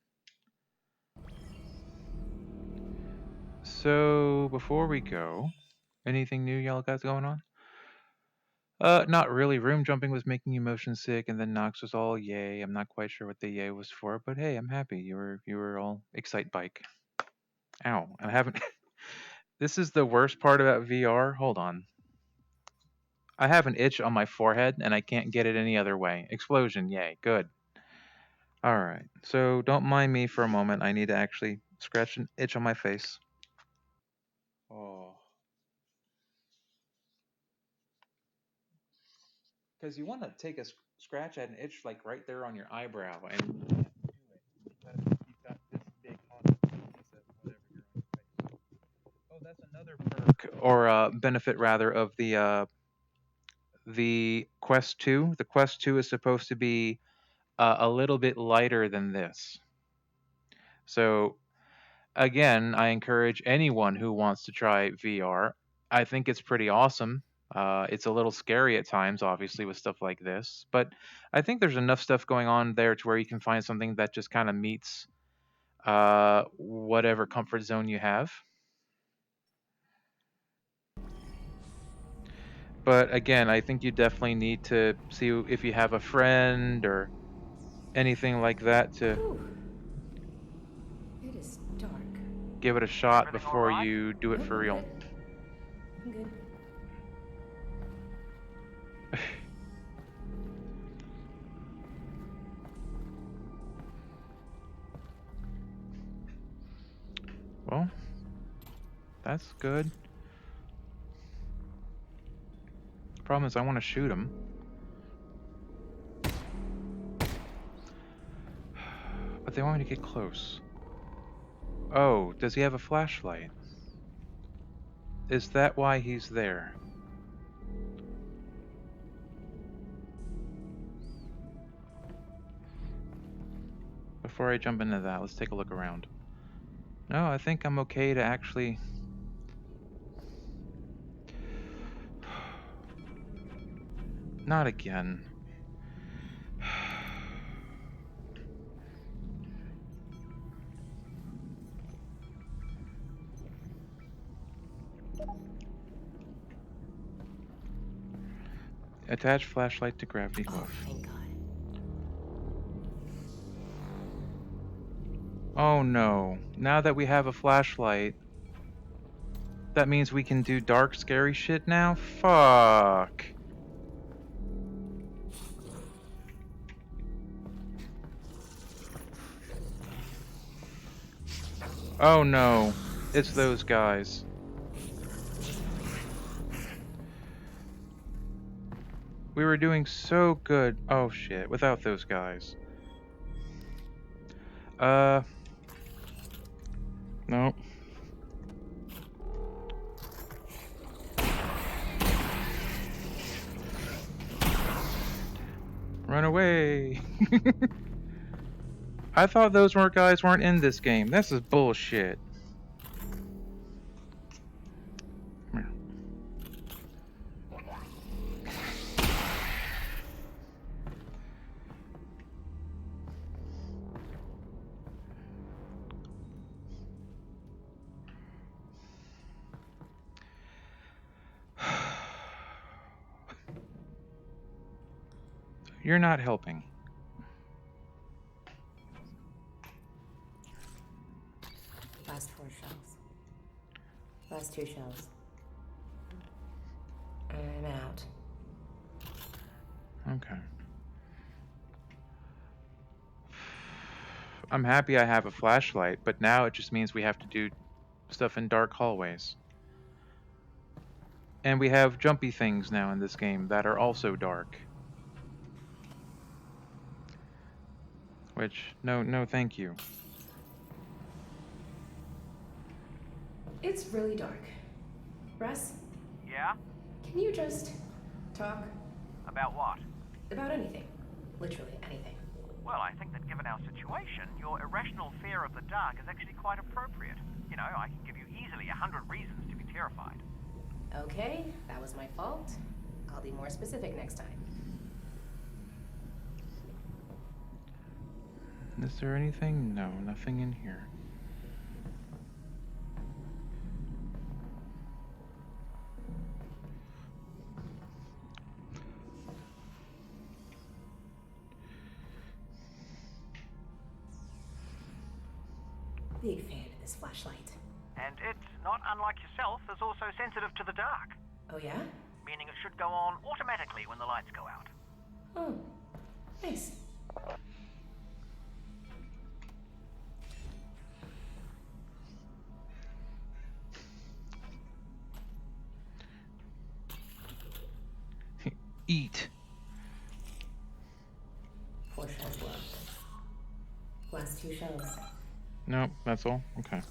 So, before we go, anything new y'all got going on? Not really. Room jumping was making you motion sick, and then Knox was all yay. I'm not quite sure what the yay was for, but hey, I'm happy. You were all excite bike. Ow! I haven't. This is the worst part about VR. Hold on. I have an itch on my forehead, and I can't get it any other way. Explosion! Yay! Good. All right. So don't mind me for a moment. I need to actually scratch an itch on my face. Oh. Because you want to take a scratch at an itch like right there on your eyebrow, and you can't do it because you've got this big haunted piece of whatever you're on your face. Oh, that's another perk or benefit rather of the Quest 2. The Quest 2 is supposed to be a little bit lighter than this. So again, I encourage anyone who wants to try VR. I think it's pretty awesome. It's a little scary at times, obviously, with stuff like this, but I think there's enough stuff going on there to where you can find something that just kind of meets whatever comfort zone you have. But again, I think you definitely need to see if you have a friend or anything like that to Whew. It is dark. give it a shot Everything all before right? you do it Nope, for I'm real. good. I'm good. Well, that's good. Problem is, I want to shoot him. But they want me to get close. Oh, does he have a flashlight? Is that why he's there? Before I jump into that, let's take a look around. No, I think I'm okay to actually... Not again. Attach flashlight to gravity Oh, hoof. thank God. Oh no. Now that we have a flashlight, that means we can do dark, scary shit now? Fuck. Oh no. It's those guys. We were doing so good. Oh shit, without those guys. No. Run away. I thought those guys weren't in this game. This is bullshit. Come here. You're not helping. Last 4 shells. Last 2 shells. I'm out. Okay. I'm happy I have a flashlight, but now it just means we have to do stuff in dark hallways. And we have jumpy things now in this game that are also dark. Which, no thank you. It's really dark. Russ, Yeah? can you just talk About what? about anything? Literally anything. Well, I think that given our situation, your irrational fear of the dark is actually quite appropriate. You know, I can give you easily 100 reasons to be terrified. Okay, that was my fault. I'll be more specific next time. Is there anything? No, nothing in here. Big fan of this flashlight. And it, not unlike yourself, is also sensitive to the dark, Oh yeah? meaning it should go on automatically when the lights go out. Oh, nice. Eat. Last 2 shells. Nope, that's all? Okay.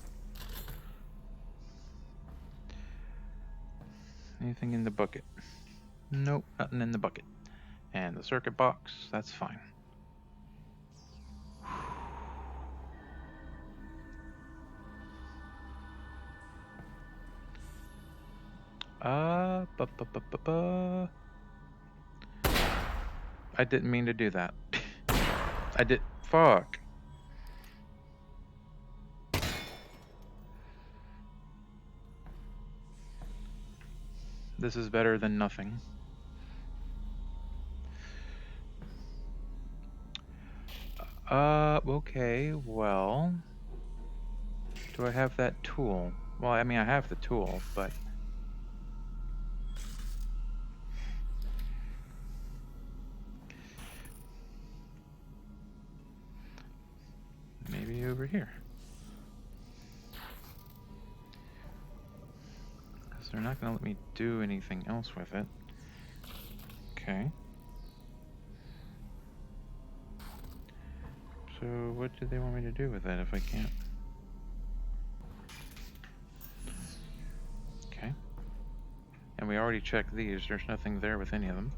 Anything in the bucket? Nope, nothing in the bucket. And the circuit box, that's fine. I didn't mean to do that. I did. Fuck. This is better than nothing. Okay, well. Do I have that tool? Well, I mean, I have the tool, but. Maybe over here. Because they're not going to let me do anything else with it. Okay. So, what do they want me to do with that if I can't? Okay. And we already checked these. There's nothing there with any of them.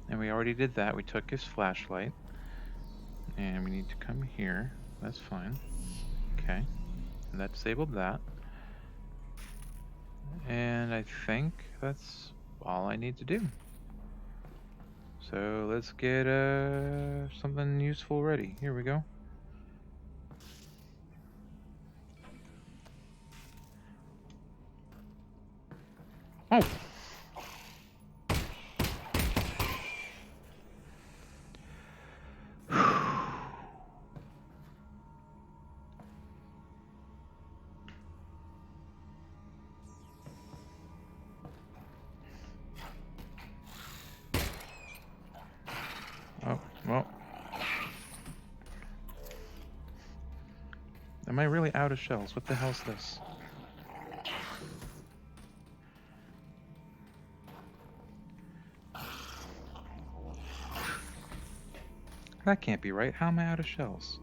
And we already did that. We took his flashlight. And we need to come here. That's fine. Okay. And that disabled that. And I think that's all I need to do. So let's get something useful ready. Here we go. Oh! Oh, well. Am I really out of shells? What the hell's this? That can't be right. How am I out of shells?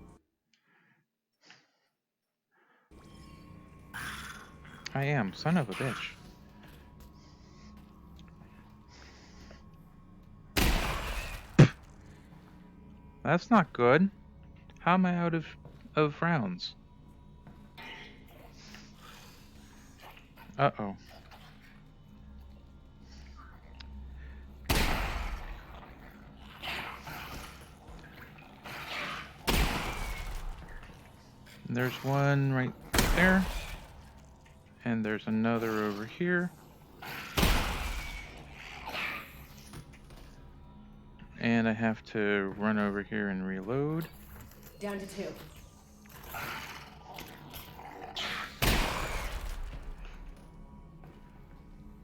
I am. Son of a bitch. That's not good. How am I out of rounds? Uh-oh. There's one right there. And there's another over here. And I have to run over here and reload. Down to 2.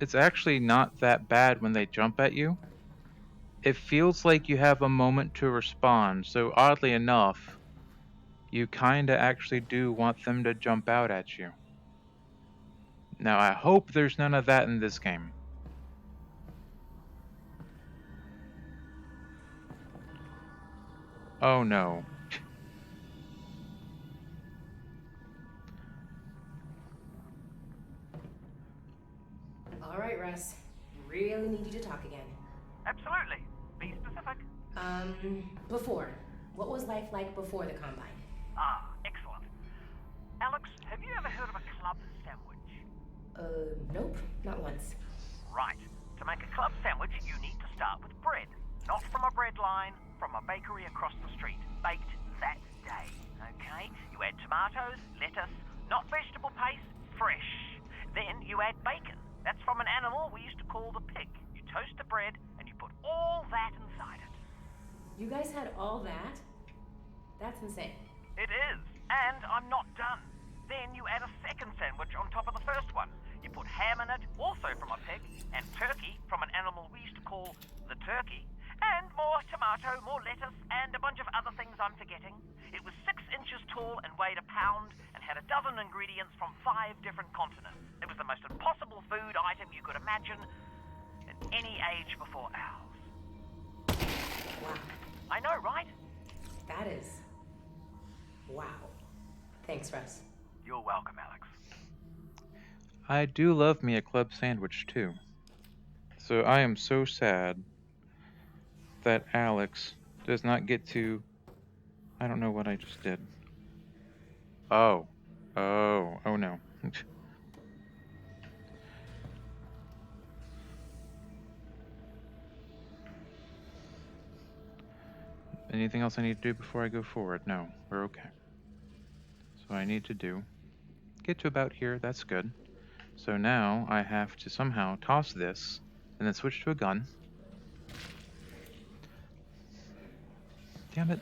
It's actually not that bad when they jump at you. It feels like you have a moment to respond, so oddly enough, you kinda actually do want them to jump out at you. Now, I hope there's none of that in this game. Oh no. Alright, Russ. Really need you to talk again. Absolutely. Be specific. Before. What was life like before the Combine? Ah, excellent. Alyx, have you ever heard of a club sandwich? Nope. Not once. Right. To make a club sandwich, you need to start with bread. Not from a bread line, from a bakery across the street. Baked that day, okay? You add tomatoes, lettuce, not vegetable paste, fresh. Then you add bacon. That's from an animal we used to call the pig. You toast the bread, and you put all that inside it. You guys had all that? That's insane. It is, and I'm not done. Then you add a second sandwich on top of the first one. You put ham in it, also from a pig, and turkey from an animal we used to call the turkey. And more tomato, more lettuce, and a bunch of other things I'm forgetting. It was 6 inches tall and weighed a pound, and had a dozen ingredients from 5 different continents. It was the most impossible food item you could imagine in any age before ours. Wow. I know, right? That is. Wow. Thanks, Russ. You're welcome, Alyx. I do love me a club sandwich too. So I am so sad that Alyx does not get to. I don't know what I just did. Oh. Oh no. Anything else I need to do before I go forward? No, we're okay. So I need to do. Get to about here, that's good. So now I have to somehow toss this and then switch to a gun. Damn it.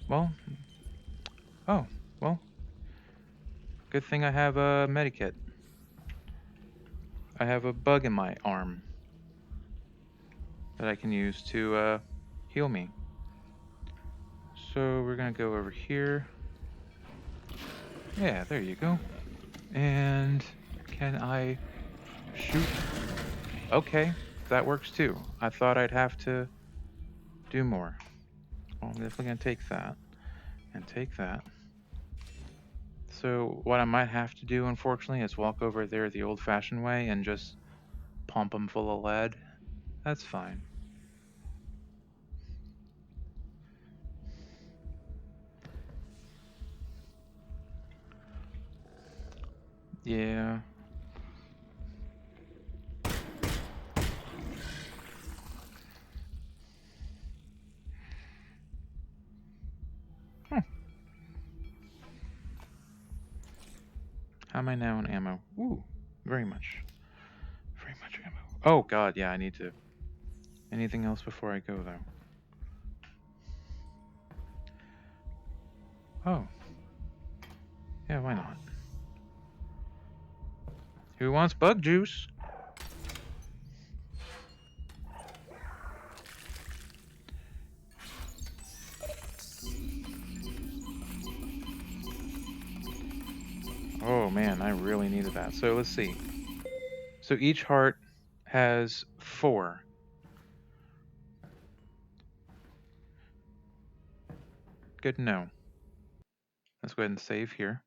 Well. Oh, well. Good thing I have a medikit. I have a bug in my arm that I can use to heal me. So we're gonna go over here. Yeah, there you go. And can I shoot? Okay, that works too. I thought I'd have to do more. Well, I'm definitely gonna take that and take that. So what I might have to do, unfortunately, is walk over there the old-fashioned way and just pump them full of lead. That's fine. Yeah. How am I now in ammo? Ooh, very much. Very much ammo. Oh god, yeah, I need to. Anything else before I go, though? Oh. Yeah, why not? Who wants bug juice? Oh man, I really needed that. So let's see. So each heart has 4. Good to know. Let's go ahead and save here.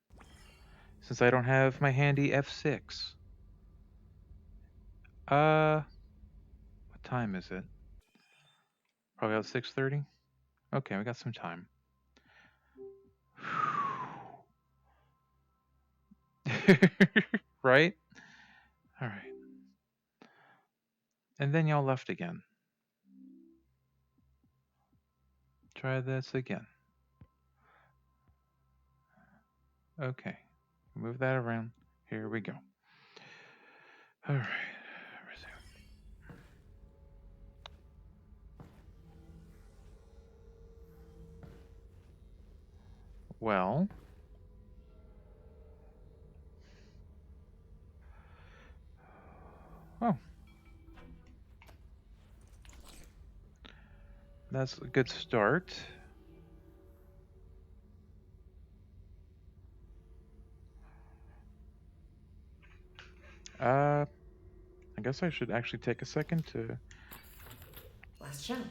Since I don't have my handy F6. What time is it? Probably about 6:30? Okay, we got some time. Right? Alright. And then y'all left again. Try this again. Okay. Move that around. Here we go. Alright. Resume. Well. Oh. That's a good start. I guess I should actually take a second to... Last jump.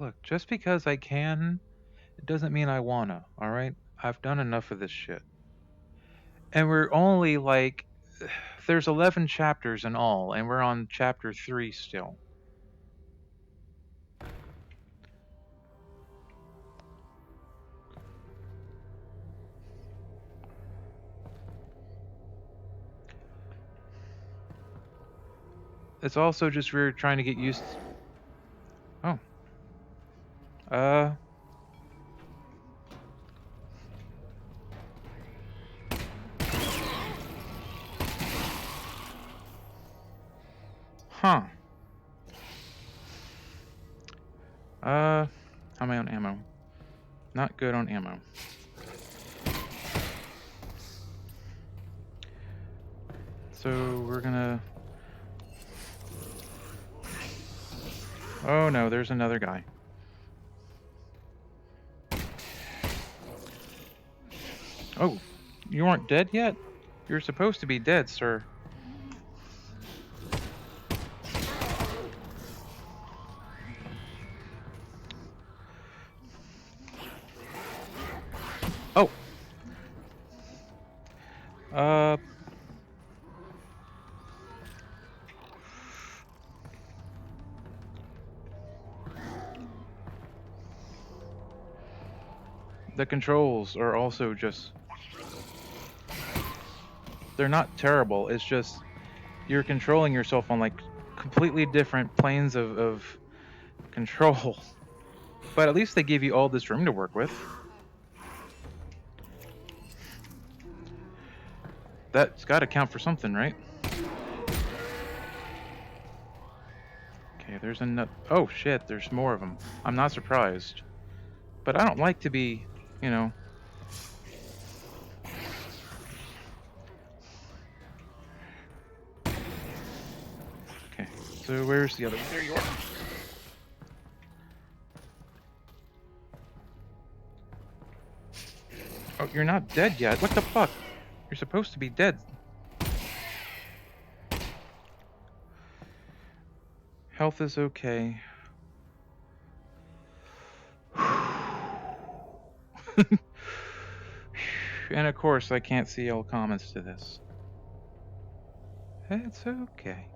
Look, just because I can, it doesn't mean I wanna, alright? I've done enough of this shit. And we're only like... There's 11 chapters in all, and we're on chapter 3 still. It's also just we're trying to get used to... Oh. Huh. How am I on ammo? Not good on ammo. So we're gonna... Oh no, there's another guy. Oh, you aren't dead yet? You're supposed to be dead, sir. Oh. Uh. The controls are also just... They're not terrible. It's just you're controlling yourself on like completely different planes of control. But at least they give you all this room to work with. That's got to count for something, right? Okay, there's another... Oh shit, there's more of them. I'm not surprised. But I don't like to be, you know... Okay, so where's the other one? There you are. Oh, you're not dead yet. What the fuck? You're supposed to be dead. Health is okay. And of course, I can't see all comments to this. It's okay.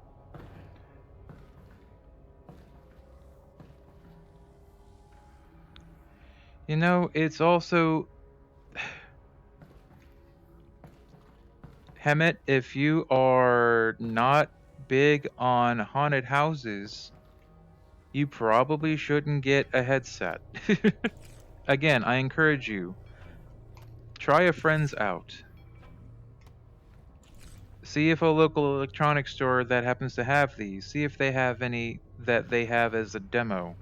You know, it's also... Hemet, if you are not big on haunted houses, you probably shouldn't get a headset. Again, I encourage you, try a friend's out. See if a local electronics store that happens to have these, see if they have any that they have as a demo.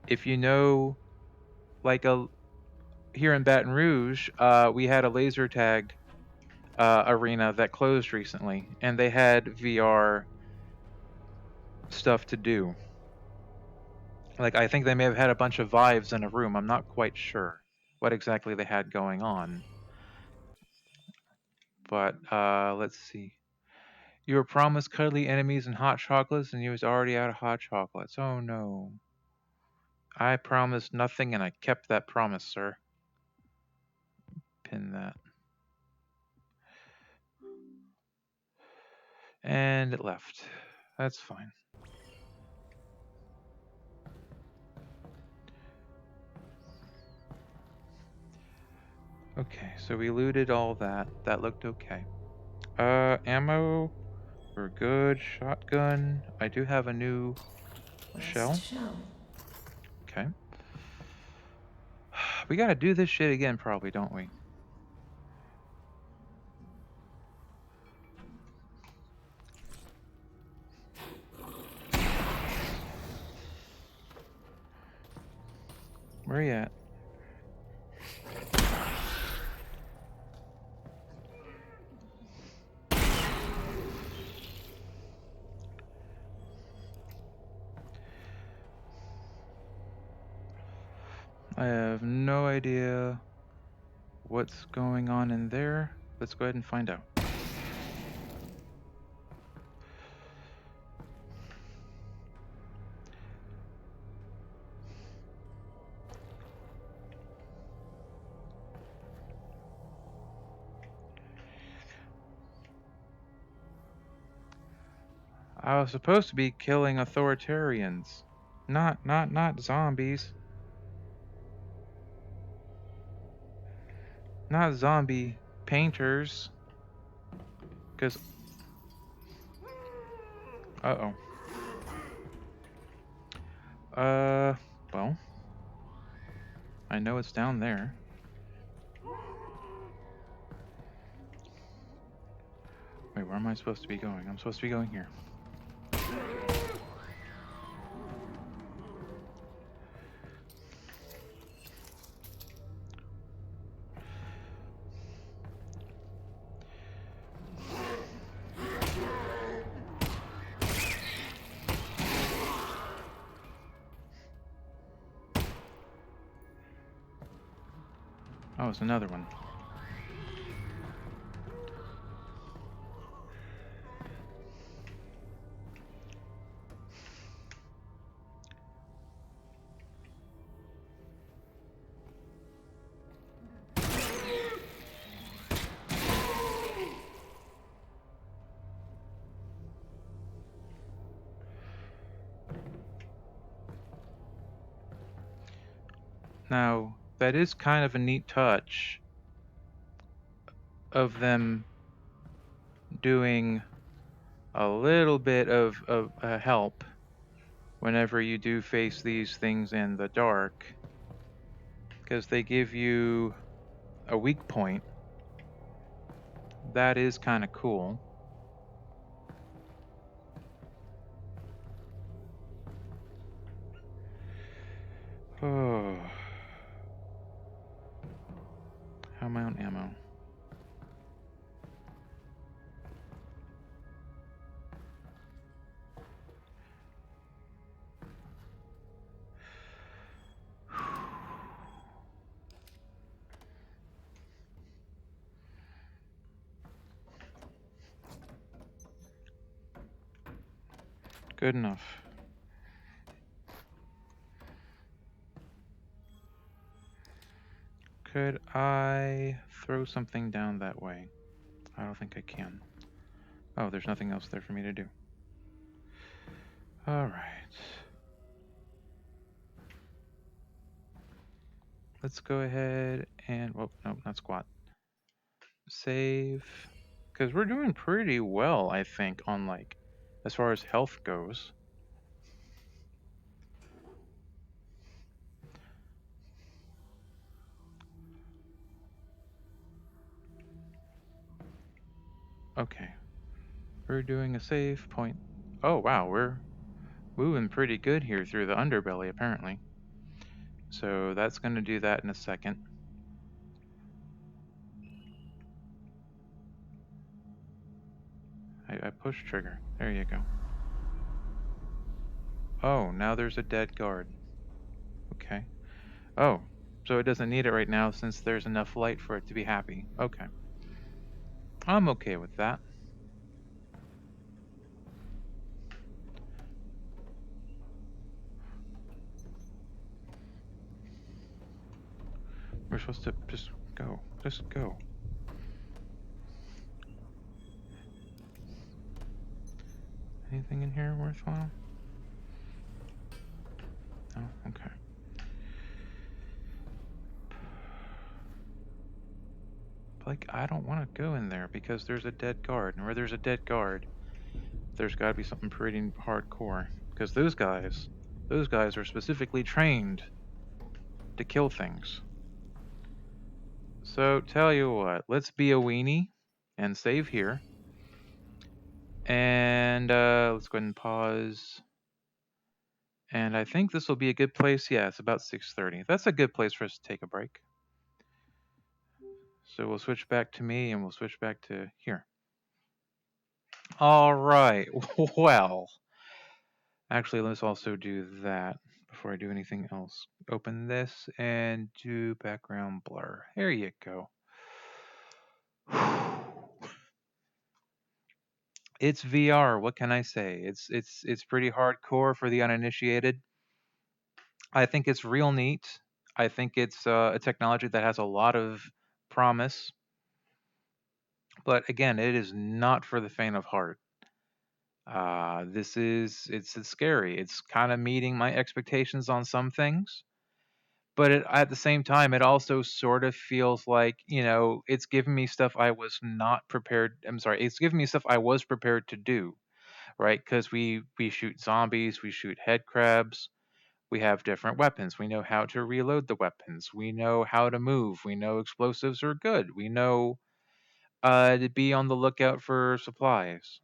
If you know, like here in Baton Rouge, we had a laser tag arena that closed recently, and they had VR stuff to do. Like, I think they may have had a bunch of Vives in a room. I'm not quite sure what exactly they had going on. But, let's see. You were promised cuddly enemies and hot chocolates, and you was already out of hot chocolates. Oh, no. I promised nothing, and I kept that promise, sir. Pin that. And it left. That's fine. Okay, so we looted all that. That looked okay. Ammo. We're good. Shotgun. I do have a new shell. Okay. We gotta do this shit again, probably, don't we? Where you at? I have no idea what's going on in there. Let's go ahead and find out. I was supposed to be killing authoritarians, not zombies. Not zombie painters. Cause well, I know it's down there. Wait, where am I supposed to be going? I'm supposed to be going here. Oh, it's another one. Now, that is kind of a neat touch of them doing a little bit of help whenever you do face these things in the dark, because they give you a weak point. That is kind of cool. Oh. How am I on ammo? Good enough. Could I throw something down that way? I don't think I can. Oh, there's nothing else there for me to do. All right. Let's go ahead and, well, no, not squat. Save. Because we're doing pretty well, I think, on like, as far as health goes. Okay. We're doing a save point. Oh, wow, we're moving pretty good here through the underbelly, apparently. So that's going to do that in a second. I push trigger. There you go. Oh, now there's a dead guard. Okay. Oh, so it doesn't need it right now since there's enough light for it to be happy. Okay. I'm okay with that. We're supposed to just go. Just go. Anything in here worthwhile? No? Okay. Like, I don't want to go in there because there's a dead guard. And where there's a dead guard, there's got to be something pretty hardcore. Because those guys are specifically trained to kill things. So, tell you what, let's be a weenie and save here. And let's go ahead and pause. And I think this will be a good place. Yeah, it's about 6:30. That's a good place for us to take a break. So we'll switch back to me and we'll switch back to here. All right. Well, actually, let's also do that before I do anything else. Open this and do background blur. There you go. It's VR. What can I say? It's pretty hardcore for the uninitiated. I think it's real neat. I think it's a technology that has a lot of promise. But again, it is not for the faint of heart. It's scary. It's kind of meeting my expectations on some things, but at the same time, it also sort of feels like, it's giving me stuff I was not prepared. I'm sorry, it's giving me stuff I was prepared to do, right? Because we shoot zombies, we shoot head crabs, we have different weapons. We know how to reload the weapons. We know how to move. We know explosives are good. We know to be on the lookout for supplies.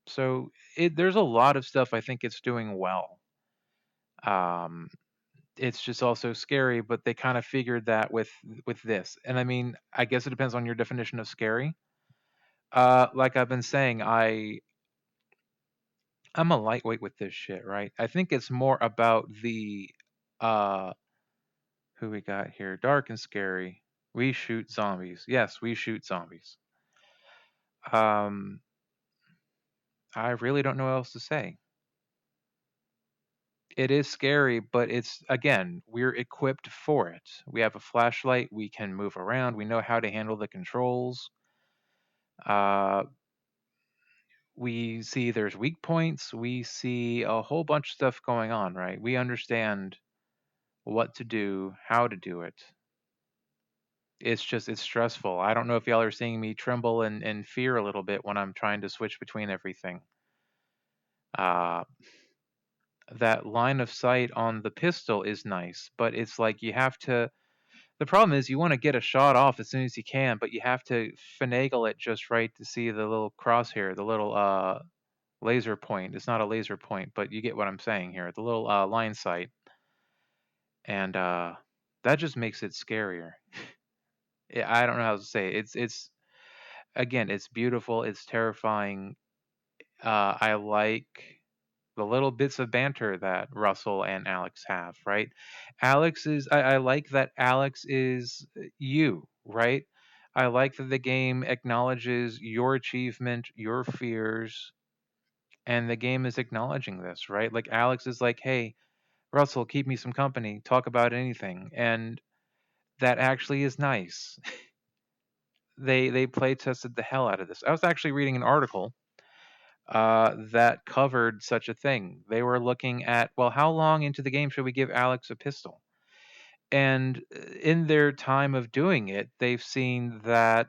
So there's a lot of stuff I think it's doing well. Um, it's just also scary, but they kind of figured that with this. And I mean, I guess it depends on your definition of scary. Like I've been saying, I'm a lightweight with this shit, right? I think it's more about the uh who we got here, dark and scary. We shoot zombies. Yes, we shoot zombies. Um, I really don't know what else to say. It is scary, but it's again, we're equipped for it. We have a flashlight, we can move around, we know how to handle the controls. Uh, we see there's weak points, we see a whole bunch of stuff going on, right? We understand what to do, how to do it. It's just it's stressful. I don't know if y'all are seeing me tremble and fear a little bit when I'm trying to switch between everything. Uh, that line of sight on the pistol is nice, but it's like you have to. The problem is you want to get a shot off as soon as you can, but you have to finagle it just right to see the little crosshair, the little laser point. It's not a laser point, but you get what I'm saying here. The little line sight, and that just makes it scarier. I don't know how to say it. It's again, it's beautiful. It's terrifying. I like the little bits of banter that Russell and Alyx have, right? I like that Alyx is you, right? I like that the game acknowledges your achievement, your fears, and the game is acknowledging this, right? Like Alyx is like, hey, Russell, keep me some company, talk about anything. And that actually is nice. They play tested the hell out of this. I was actually reading an article that covered such a thing. They were looking at, well, how long into the game should we give Alyx a pistol? And in their time of doing it, they've seen that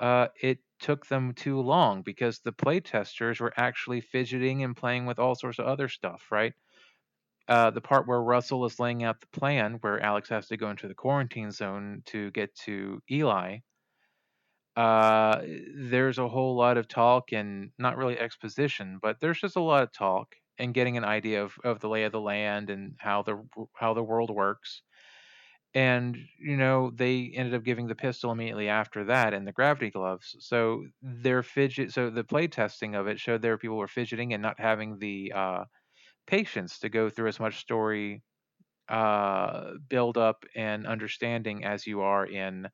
it took them too long because the playtesters were actually fidgeting and playing with all sorts of other stuff, right? The part where Russell is laying out the plan, where Alyx has to go into the quarantine zone to get to Eli, there's a whole lot of talk and not really exposition, but there's just a lot of talk and getting an idea of the lay of the land and how the world works. And they ended up giving the pistol immediately after that and the gravity gloves. So the play testing of it showed there people were fidgeting and not having the patience to go through as much story build up and understanding as you are in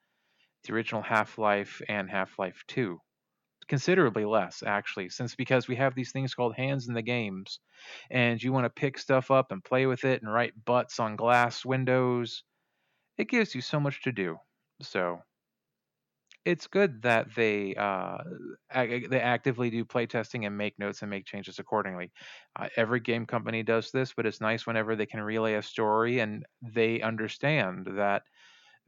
the original Half-Life and Half-Life 2. Considerably less, actually, since because we have these things called hands in the games, and you want to pick stuff up and play with it and write butts on glass windows. It gives you so much to do. So it's good that they actively do playtesting and make notes and make changes accordingly. Every game company does this, but it's nice whenever they can relay a story and they understand that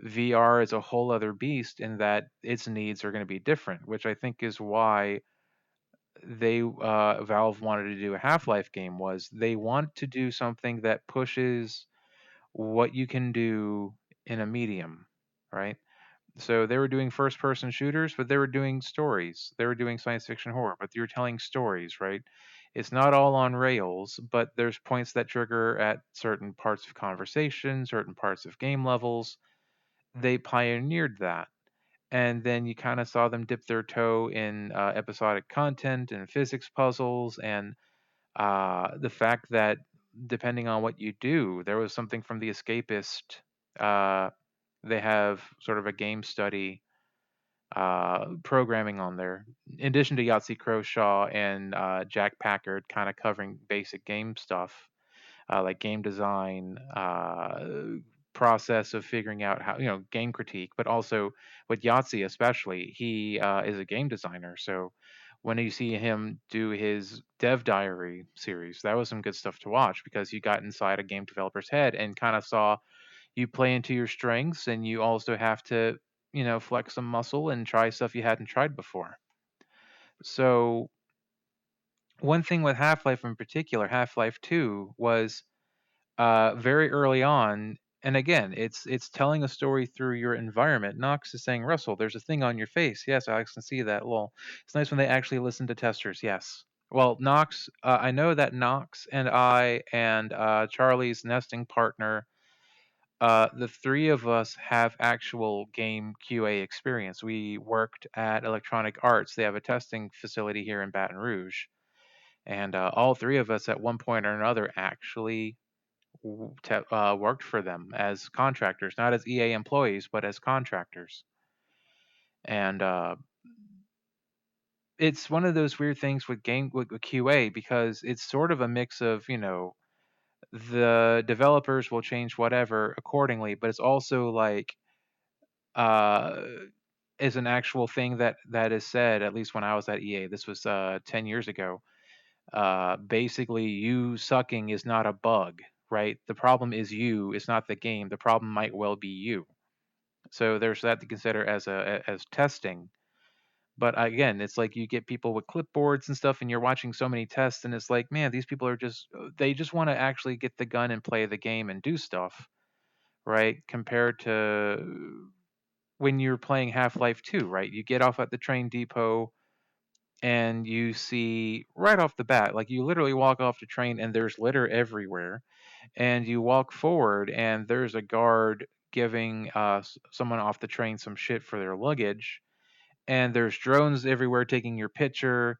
VR is a whole other beast and that its needs are going to be different, which I think is why Valve wanted to do a Half-Life game. Was they want to do something that pushes what you can do in a medium, right? So they were doing first-person shooters, but they were doing stories. They were doing science fiction horror, but you're telling stories, right? It's not all on rails, but there's points that trigger at certain parts of conversation, certain parts of game levels. They pioneered that. And then you kind of saw them dip their toe in episodic content and physics puzzles, and the fact that depending on what you do, there was something from The Escapist. Uh, they have sort of a game study programming on there, in addition to Yahtzee Croshaw and Jack Packard, kind of covering basic game stuff like game design, process of figuring out how game critique, but also with Yahtzee especially, he is a game designer. So when you see him do his dev diary series, that was some good stuff to watch because you got inside a game developer's head and kind of saw you play into your strengths, and you also have to flex some muscle and try stuff you hadn't tried before. So one thing with Half-Life in particular, Half-Life 2, was very early on. And again, it's telling a story through your environment. Knox is saying, Russell, there's a thing on your face. Yes, Alex can see that. Lol. It's nice when they actually listen to testers. Yes. Well, Knox, I know that Knox and I and Charlie's nesting partner, the three of us have actual game QA experience. We worked at Electronic Arts. They have a testing facility here in Baton Rouge. And all three of us at one point or another actually worked for them as contractors, not as EA employees, but as contractors. And it's one of those weird things with with QA because it's sort of a mix of, the developers will change whatever accordingly, but it's also like uh is an actual thing that is said, at least when I was at EA. This was 10 years ago. Basically, you sucking is not a bug, right? The problem is you, it's not the game. The problem might well be you. So there's that to consider as as testing. But again, it's like you get people with clipboards and stuff, and you're watching so many tests, and it's like, man, these people are just they just want to actually get the gun and play the game and do stuff, right? Compared to when you're playing Half-Life 2, right? You get off at the train depot and you see right off the bat, like you literally walk off the train and there's litter everywhere, and you walk forward and there's a guard giving someone off the train some shit for their luggage, and there's drones everywhere taking your picture.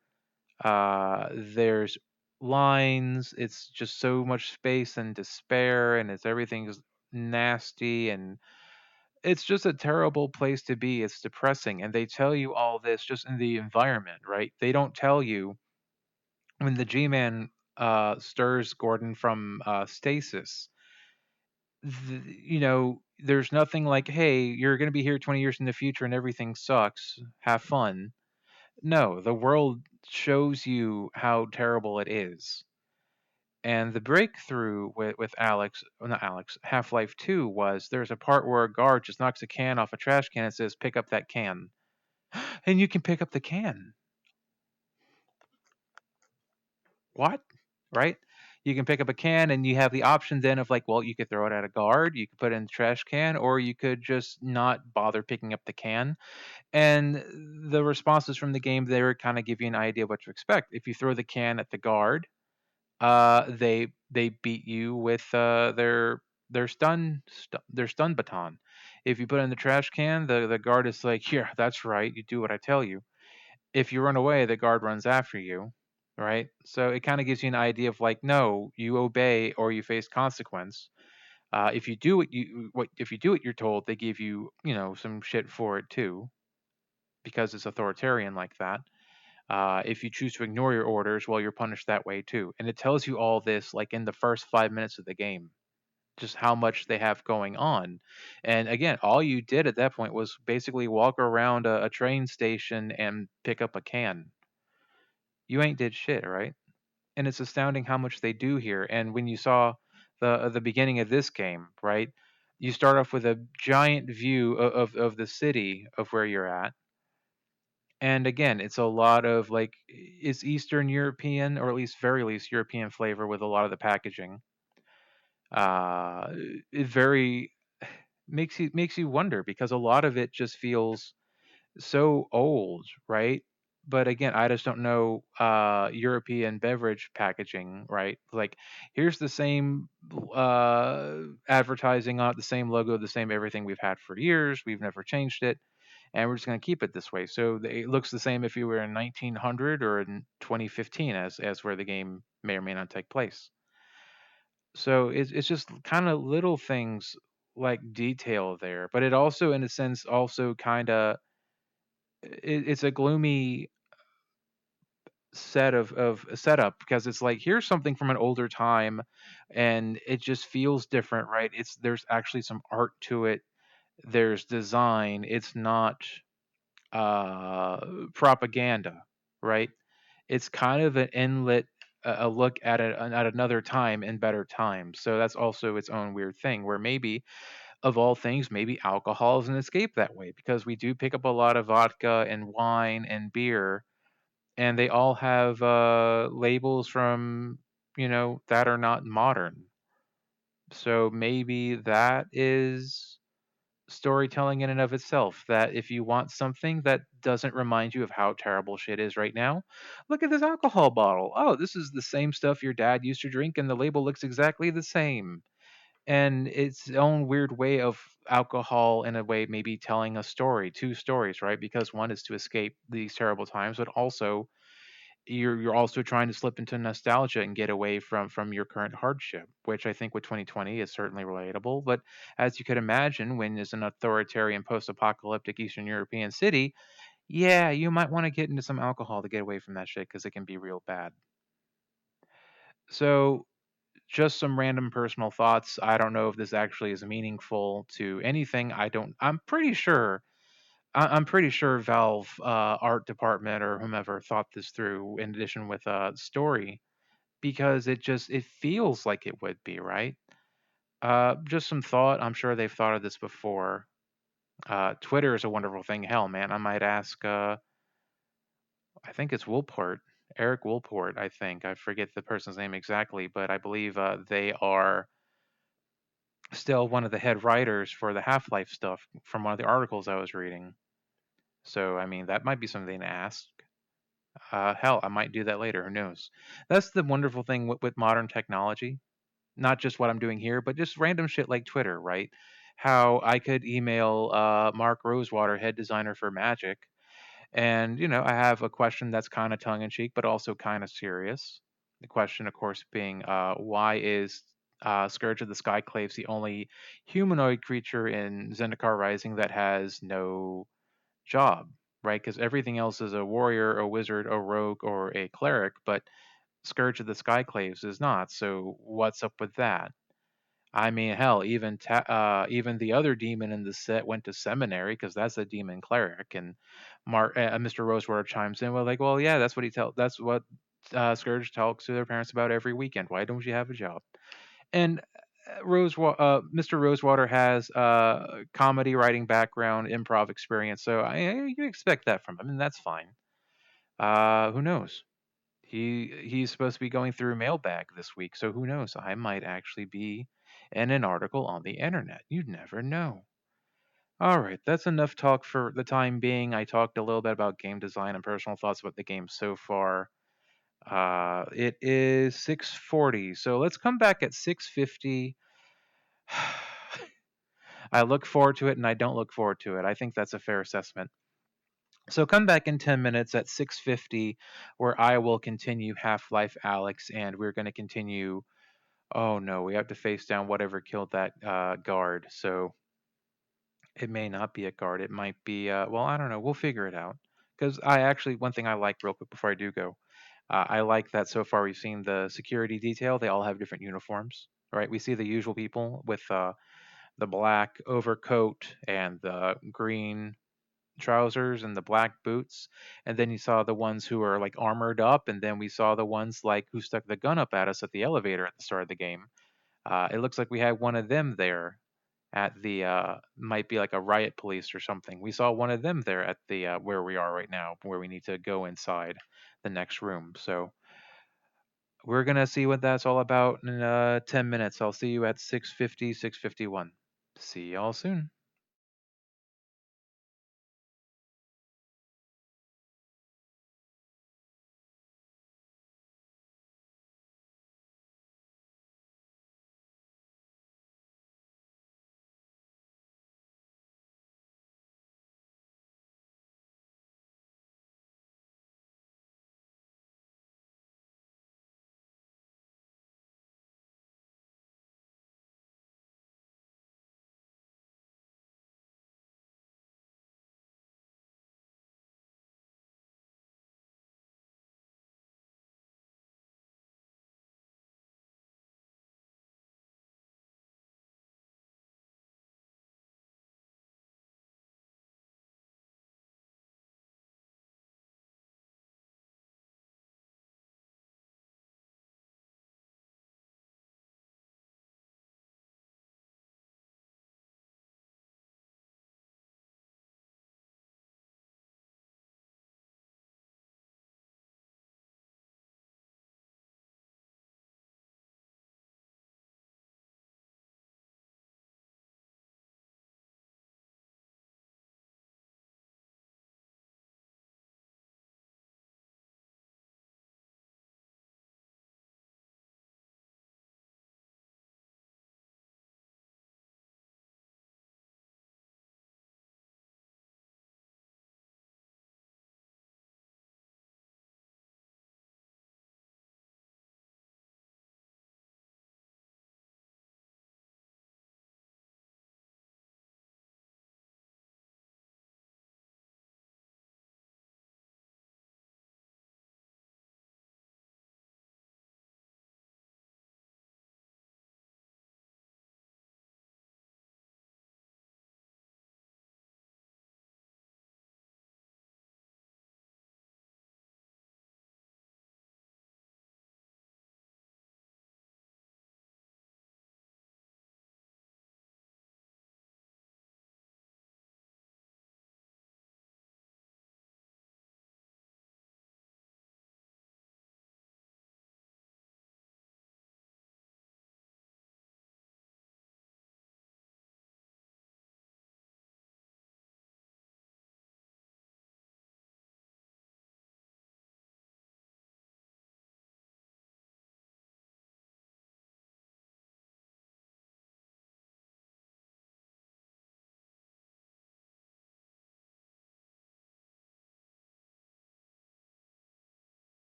There's lines. It's just so much space and despair, and it's everything's nasty, and it's just a terrible place to be. It's depressing, and they tell you all this just in the environment, right? They don't tell you when the G-Man stirs Gordon from stasis. There's nothing like, hey, you're going to be here 20 years in the future and everything sucks. Have fun. No, the world shows you how terrible it is. And the breakthrough with Alyx, well, not Alyx, Half-Life 2 was there's a part where a guard just knocks a can off a trash can and says, pick up that can. And you can pick up the can. What? Right? You can pick up a can and you have the option then of like, well, you could throw it at a guard, you could put it in the trash can, or you could just not bother picking up the can. And the responses from the game there kind of give you an idea of what to expect. If you throw the can at the guard, they beat you with their stun baton. If you put it in the trash can, the guard is like, "Yeah, that's right. You do what I tell you." If you run away, the guard runs after you, right? So it kind of gives you an idea of like, no, you obey or you face consequence. If you do what if you do what you're told, they give you some shit for it too, because it's authoritarian like that. If you choose to ignore your orders, well, you're punished that way too. And it tells you all this like in the first 5 minutes of the game, just how much they have going on. And again, all you did at that point was basically walk around a train station and pick up a can. You ain't did shit, right? And it's astounding how much they do here. And when you saw the beginning of this game, right? You start off with a giant view of the city of where you're at. And again, it's a lot of like it's Eastern European, or at least very least European flavor with a lot of the packaging. Uh, it very makes you wonder because a lot of it just feels so old, right? But again, I just don't know European beverage packaging, right? Like here's the same advertising on it, the same logo, the same everything we've had for years. We've never changed it, and we're just going to keep it this way. So it looks the same if you were in 1900 or in 2015, as where the game may or may not take place. So it's just kind of little things like detail there, but it also, in a sense, also kind of it's a gloomy of a setup because it's like here's something from an older time, and it just feels different, right? There's actually some art to it. There's design. It's not uh, propaganda, right? It's kind of an inlet, a look at it at another time in better times. So that's also its own weird thing where maybe, of all things, maybe alcohol is an escape that way because we do pick up a lot of vodka and wine and beer, and they all have labels from that are not modern. So maybe that is storytelling in and of itself, that if you want something that doesn't remind you of how terrible shit is right now, look at this alcohol bottle. Oh, this is the same stuff your dad used to drink and the label looks exactly the same. And its own weird way of alcohol, in a way, maybe telling a story, two stories, right? Because one is to escape these terrible times, but also you're also trying to slip into nostalgia and get away from your current hardship, which I think with 2020 is certainly relatable. But as you could imagine, when there's an authoritarian post-apocalyptic Eastern European city, yeah, you might want to get into some alcohol to get away from that shit because it can be real bad. So, just some random personal thoughts. I don't know if this actually is meaningful to anything. I don't. I'm pretty sure. I'm pretty sure Valve art department or whomever thought this through in addition with a story because it feels like it would be right. Just some thought. I'm sure they've thought of this before. Twitter is a wonderful thing. Hell, man, I might ask. I think it's Woolport, Eric Woolport. I think I forget the person's name exactly, but I believe they are still one of the head writers for the Half Life stuff from one of the articles I was reading. So I mean, that might be something to ask. Hell, I might do that later. Who knows? That's the wonderful thing with modern technology. Not just what I'm doing here, but just random shit like Twitter, right? How I could email Mark Rosewater, head designer for Magic, and I have a question that's kind of tongue in cheek, but also kind of serious. The question, of course, being why is Scourge of the Skyclaves the only humanoid creature in Zendikar Rising that has no job, right? Because everything else is a warrior, a wizard, a rogue, or a cleric, but Scourge of the Skyclaves is not. So what's up with that? I mean, hell, even the other demon in the set went to seminary because that's a demon cleric. And Mr. Rosewater chimes in, well, like, well, yeah, that's what Scourge talks to their parents about every weekend. Why don't you have a job? And Mr. Rosewater has comedy writing background, improv experience, so you expect that from him, and that's fine. Who knows? He's supposed to be going through mailbag this week, so who knows? I might actually be in an article on the internet. You'd never know. All right, that's enough talk for the time being. I talked a little bit about game design and personal thoughts about the game so far. It is 6:40, so let's come back at 6:50. I look forward to it and I don't look forward to it. I think that's a fair assessment. So come back in 10 minutes at 6:50 where I will continue Half-Life Alyx and we're going to continue. Oh no, we have to face down whatever killed that guard. So it may not be a guard. It might be well, I don't know. We'll figure it out. Cuz I actually one thing I like real quick before I do go. I like that so far we've seen the security detail. They all have different uniforms, right? We see the usual people with the black overcoat and the green trousers and the black boots. And then you saw the ones who are like armored up, and then we saw the ones like who stuck the gun up at us at the elevator at the start of the game. It looks like we had one of them there at the might be like a riot police or something. We saw one of them there at the where we are right now, where we need to go inside the next room. So we're gonna see what that's all about in 10 minutes. I'll see you at 6:50, 6:51. See y'all soon.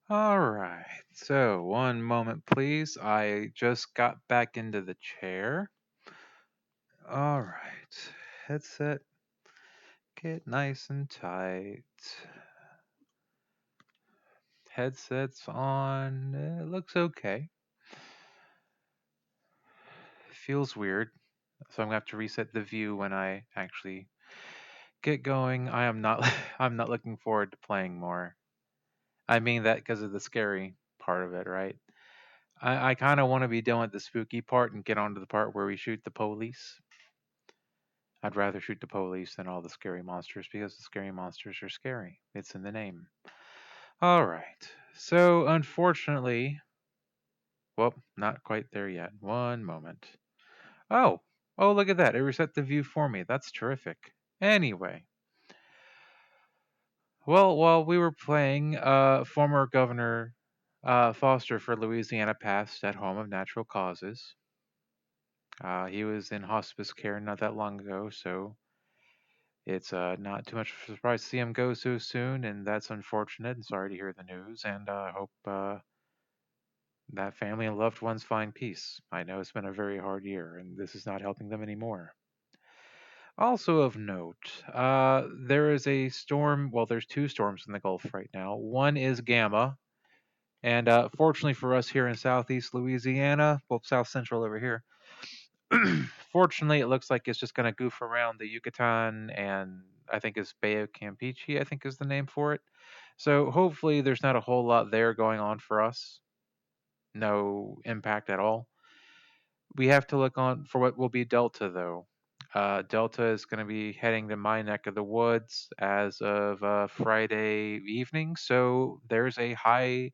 All right. So, one moment, please. I just got back into the chair. All right. Headset. Get nice and tight. Headset's on. It looks okay. Feels weird. So I'm gonna have to reset the view when I actually get going. I am not. I'm not looking forward to playing more. I mean that because of the scary part of it, right? I kind of want to be done with the spooky part and get on to the part where we shoot the police. I'd rather shoot the police than all the scary monsters because the scary monsters are scary. It's in the name. All right. So, unfortunately, well, not quite there yet. One moment. Oh, oh, look at that. It reset the view for me. That's terrific. Anyway, well, while we were playing, former Governor Foster for Louisiana passed at home of natural causes. He was in hospice care not that long ago, so it's not too much of a surprise to see him go so soon, and that's unfortunate. And sorry to hear the news, and I hope that family and loved ones find peace. I know it's been a very hard year, and this is not helping them anymore. Also of note, there is a storm. Well, there's two storms in the Gulf right now. One is Gamma, and fortunately for us here in southeast Louisiana, well, south central over here, fortunately it looks like it's just going to goof around the Yucatan and I think it's Bay of Campeche, I think is the name for it. So hopefully there's not a whole lot there going on for us. No impact at all. We have to look on for what will be Delta, though. Delta is going to be heading to my neck of the woods as of Friday evening. So there's a high.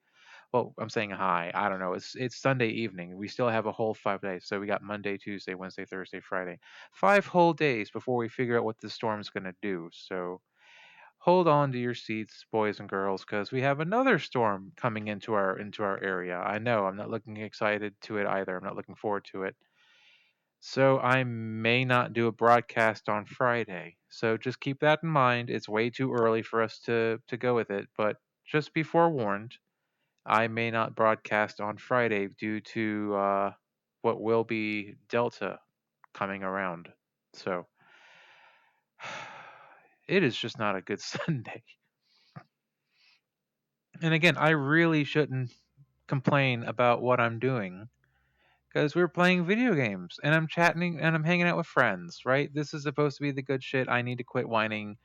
Well, I'm saying high. I don't know. It's Sunday evening. We still have a whole 5 days. So we got Monday, Tuesday, Wednesday, Thursday, Friday. 5 whole days before we figure out what the storm's going to do. So hold on to your seats, boys and girls, because we have another storm coming into our area. I know. I'm not looking excited to it either. I'm not looking forward to it. So I may not do a broadcast on Friday. So just keep that in mind. It's way too early for us to go with it, but just be forewarned. I may not broadcast on Friday due to what will be Delta coming around. So it is just not a good Sunday. And again, I really shouldn't complain about what I'm doing because we're playing video games and I'm chatting and I'm hanging out with friends, right? This is supposed to be the good shit. I need to quit whining.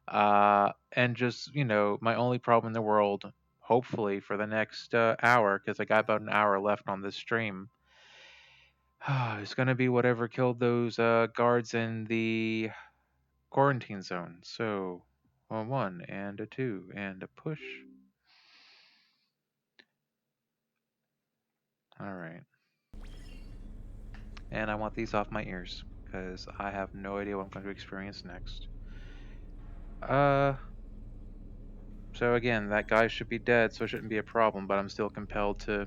And just, my only problem in the world, hopefully for the next hour, because I got about an hour left on this stream, is going to be whatever killed those guards in the quarantine zone. So, a one and a two and a push. All right. And I want these off my ears because I have no idea what I'm going to experience next. So again, that guy should be dead, so it shouldn't be a problem, but I'm still compelled to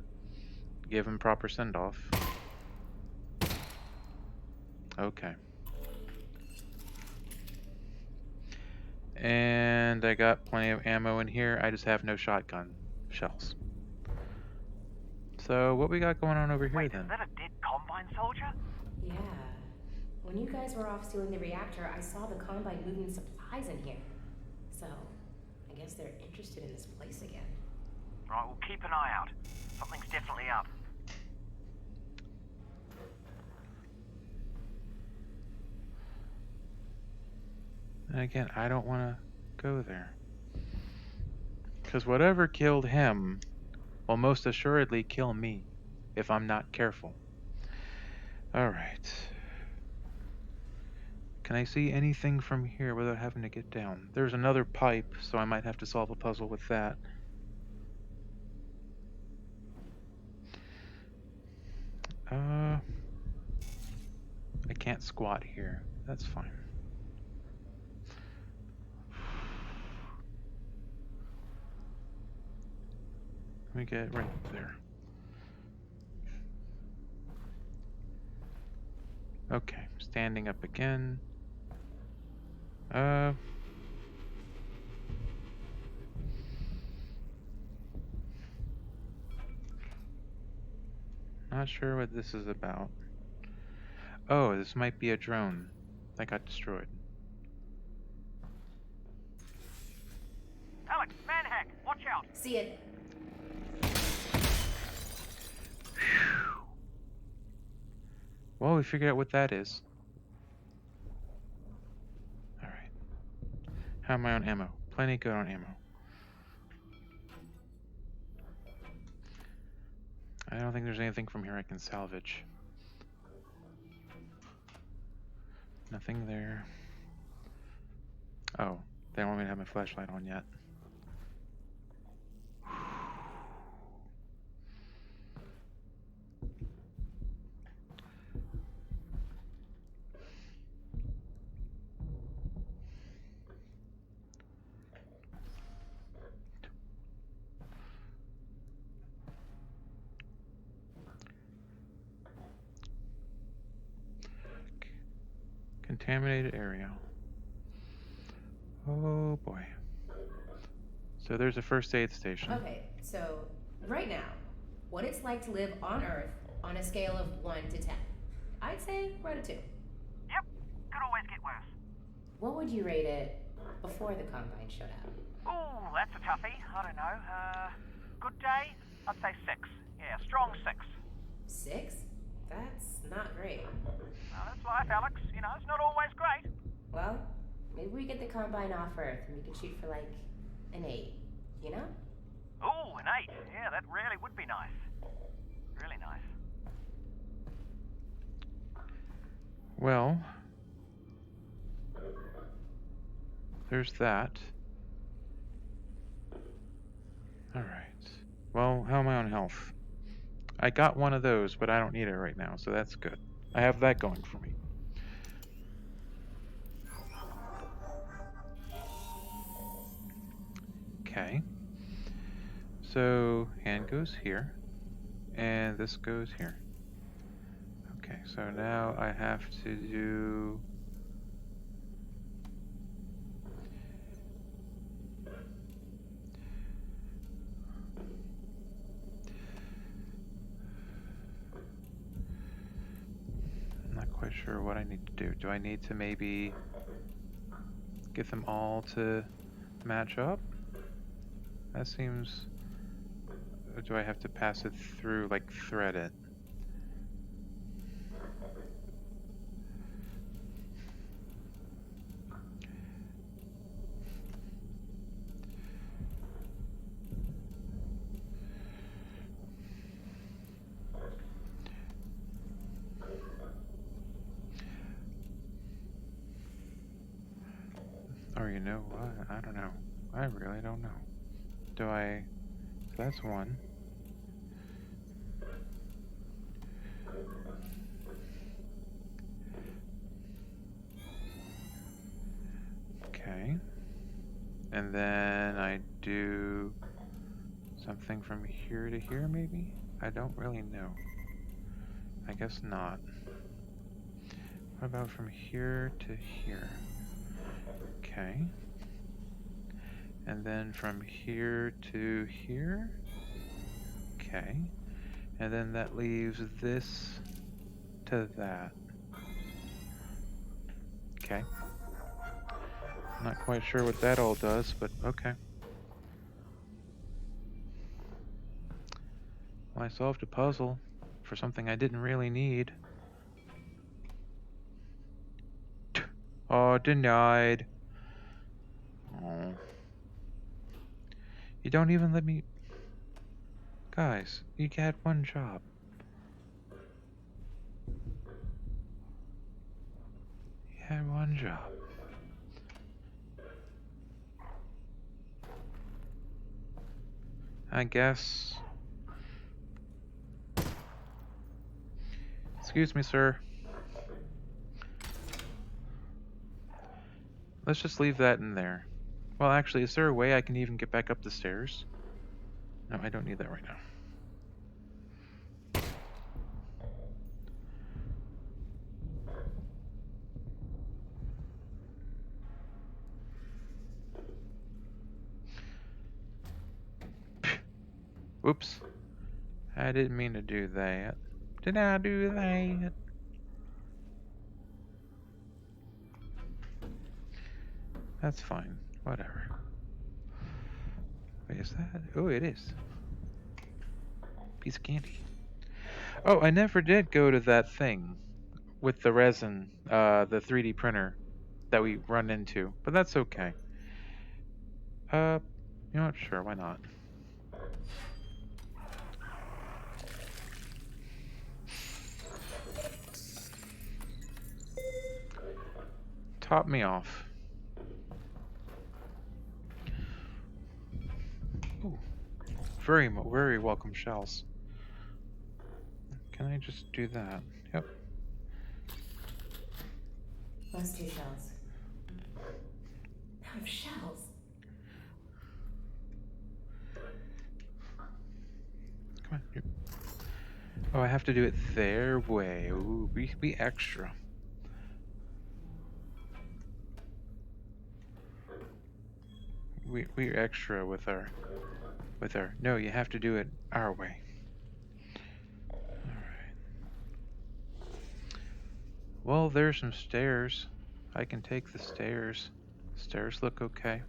give him proper send-off. Okay. And I got plenty of ammo in here. I just have no shotgun shells. So what we got going on over here Wait, then? is that a dead Combine soldier? Yeah. When you guys were off stealing the reactor, I saw the Combine moving supplies in here. So, I guess they're interested in this place again. Right, we'll keep an eye out. Something's definitely up. And again, I don't want to go there. Because whatever killed him will most assuredly kill me if I'm not careful. Alright. Can I see anything from here without having to get down? There's another pipe, so I might have to solve a puzzle with that. I can't squat here. That's fine. Let me get right there. Okay, standing up again. Not sure what this is about. Oh, this might be a drone that got destroyed. Alyx, manhack, watch out. See it. Well, we figured out what that is. Alright. How am I on ammo? Plenty good on ammo. I don't think there's anything from here I can salvage. Nothing there. Oh, they don't want me to have my flashlight on yet. Contaminated area. Oh boy. So there's a first aid station. Okay, so right now, what it's like to live on Earth on a scale of 1 to 10. I'd say right a 2. Yep, could always get worse. What would you rate it before the Combine showed up? Ooh, that's a toughie. I don't know. Good day? I'd say 6. Yeah, strong 6. 6? That's not great. Well, that's life, Alyx. You know, it's not always great. Well, maybe we get the Combine off Earth and we can shoot for like an 8, you know? Ooh, an 8. Yeah, that really would be nice. Really nice. Well, there's that. Alright. Well, how am I on health? I got one of those, but I don't need it right now, so that's good. I have that going for me. Okay. So, hand goes here, and this goes here. Okay, so now I have to do... I'm not quite sure what I need to do. Do I need to maybe get them all to match up? That seems... Or do I have to pass it through, like thread it? Or you know what? I don't know. I really don't know. Do I... So that's one. Okay. And then I do something from here to here, maybe? I don't really know. I guess not. What about from here to here? Okay. And then from here to here? Okay. And then that leaves this to that. Okay. Not quite sure what that all does, but okay. Well, I solved a puzzle for something I didn't really need. Oh, denied. Oh. You don't even let me... Guys, you had one job. You had one job. I guess... Excuse me, sir. Let's just leave that in there. Well, actually, is there a way I can even get back up the stairs? No, I don't need that right now. Whoops. I didn't mean to do that. Did I do that? That's fine. Whatever. Wait, is that? Oh, it is. Piece of candy. Oh, I never did go to that thing with the resin, the 3D printer that we run into, but that's okay. You know what? Sure, why not? Top me off. Ooh, very welcome shells. Can I just do that? Yep. Last 2 shells. Out of shells. Come on. Yep. Oh, I have to do it their way. Ooh, be extra. We're extra with our. No, you have to do it our way. Alright. Well, there's some stairs. I can take the stairs. Stairs look okay.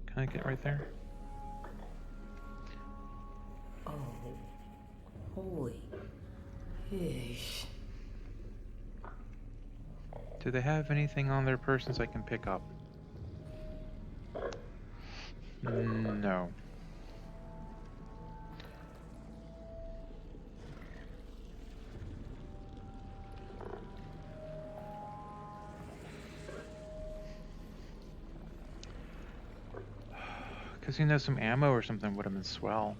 Can I get right there? Oh. Holy. Eesh. Do they have anything on their persons I can pick up? No. Because some ammo or something would have been swell.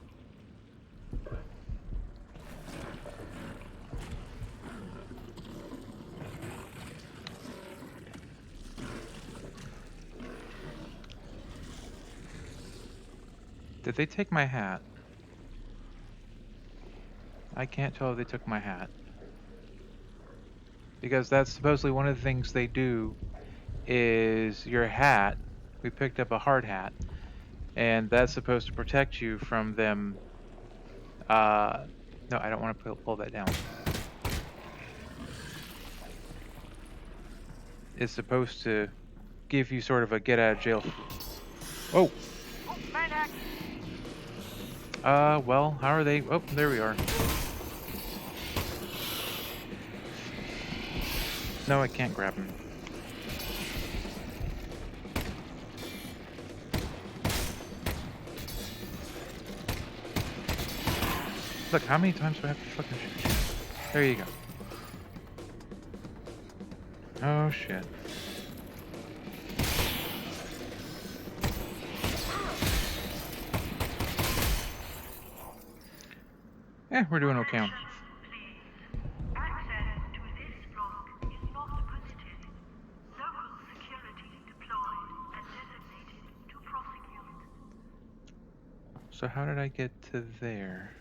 Did they take my hat? I can't tell if they took my hat. Because that's supposedly one of the things they do is your hat. We picked up a hard hat. And that's supposed to protect you from them. No, I don't want to pull that down. It's supposed to give you sort of a get out of jail. Oh! Oh, maniac! Well, how are they? Oh, there we are. No, I can't grab him. Look, how many times do I have to fucking shoot you? There you go. Oh, shit. Yeah, we're doing okay. Access to this block is not permitted. Local security deployed and designated to prosecute. So how did I get to there?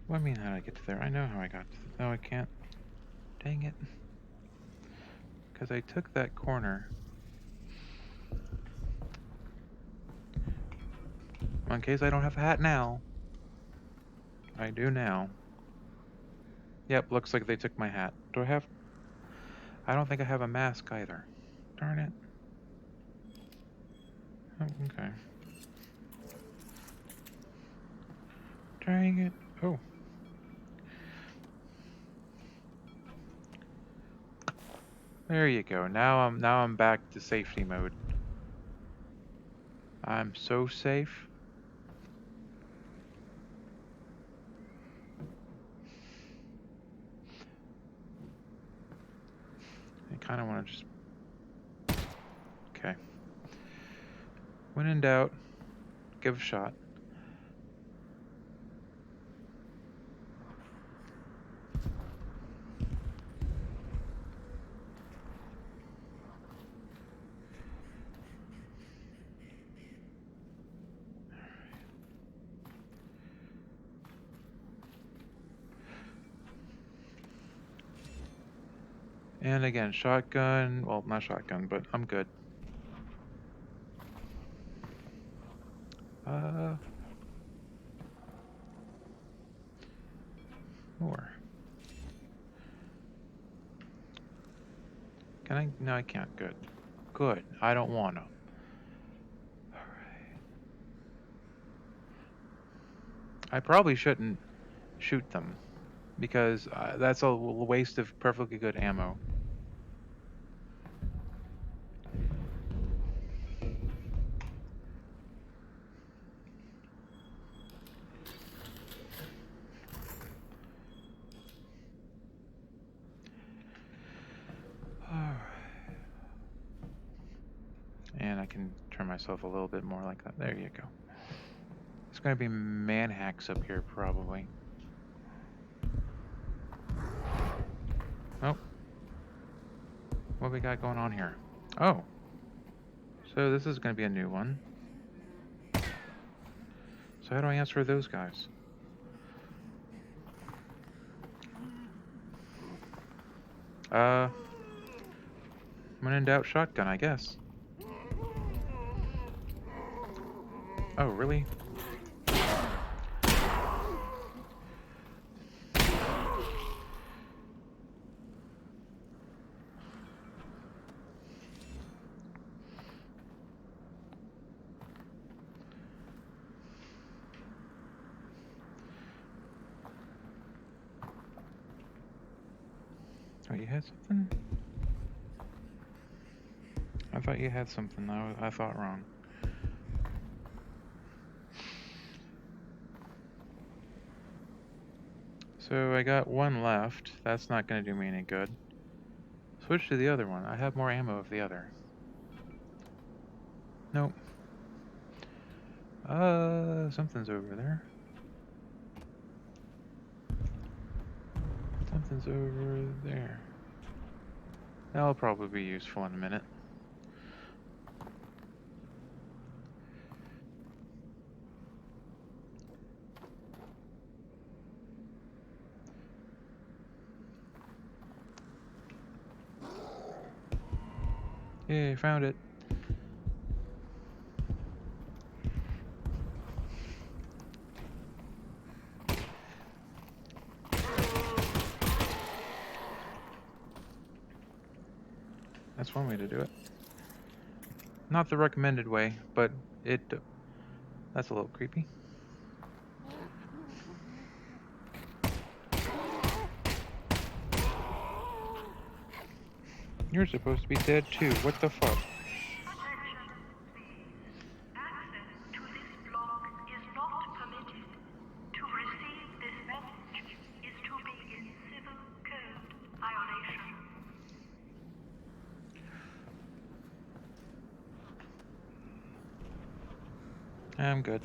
What do I mean, how did I get to there? I know how I got to no, I can't. Dang it. Because I took that corner. In case I don't have a hat now. I do now. Yep, looks like they took my hat. Do I have... I don't think I have a mask either. Darn it. Oh, okay. Dang it. Oh. There you go. Now I'm back to safety mode. I'm so safe. I kind of want to just... Okay. When in doubt, give a shot. And again, shotgun. Well, not shotgun, but I'm good. More. Can I? No, I can't. Good. Good. I don't want to. Alright. I probably shouldn't shoot them because that's a waste of perfectly good ammo. Alright. And I can turn myself a little bit more like that. There you go. There's going to be man hacks up here, probably. Oh. What we got going on here? Oh. So this is going to be a new one. So how do I answer those guys? When in doubt, shotgun, I guess. Oh, really? Oh, you had something? I thought you had something. I thought wrong. So I got one left. That's not going to do me any good. Switch to the other one. I have more ammo of the other. Nope. Something's over there. Something's over there. That'll probably be useful in a minute. Yay, found it. That's one way to do it. Not the recommended way, but that's a little creepy. You're supposed to be dead too. What the fuck? Access to this block is not permitted. To receive this message is to be in civil code violation. I'm good.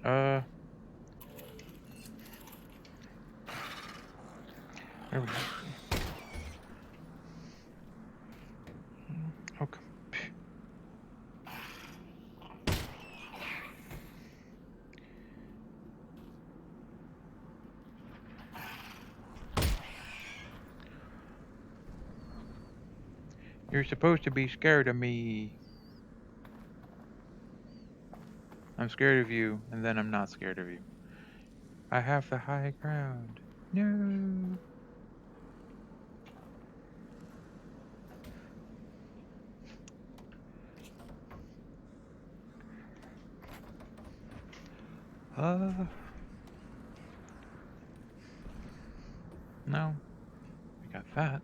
There we go. Oh, come. You're supposed to be scared of me. I'm scared of you, and then I'm not scared of you. I have the high ground. No. No. I got that.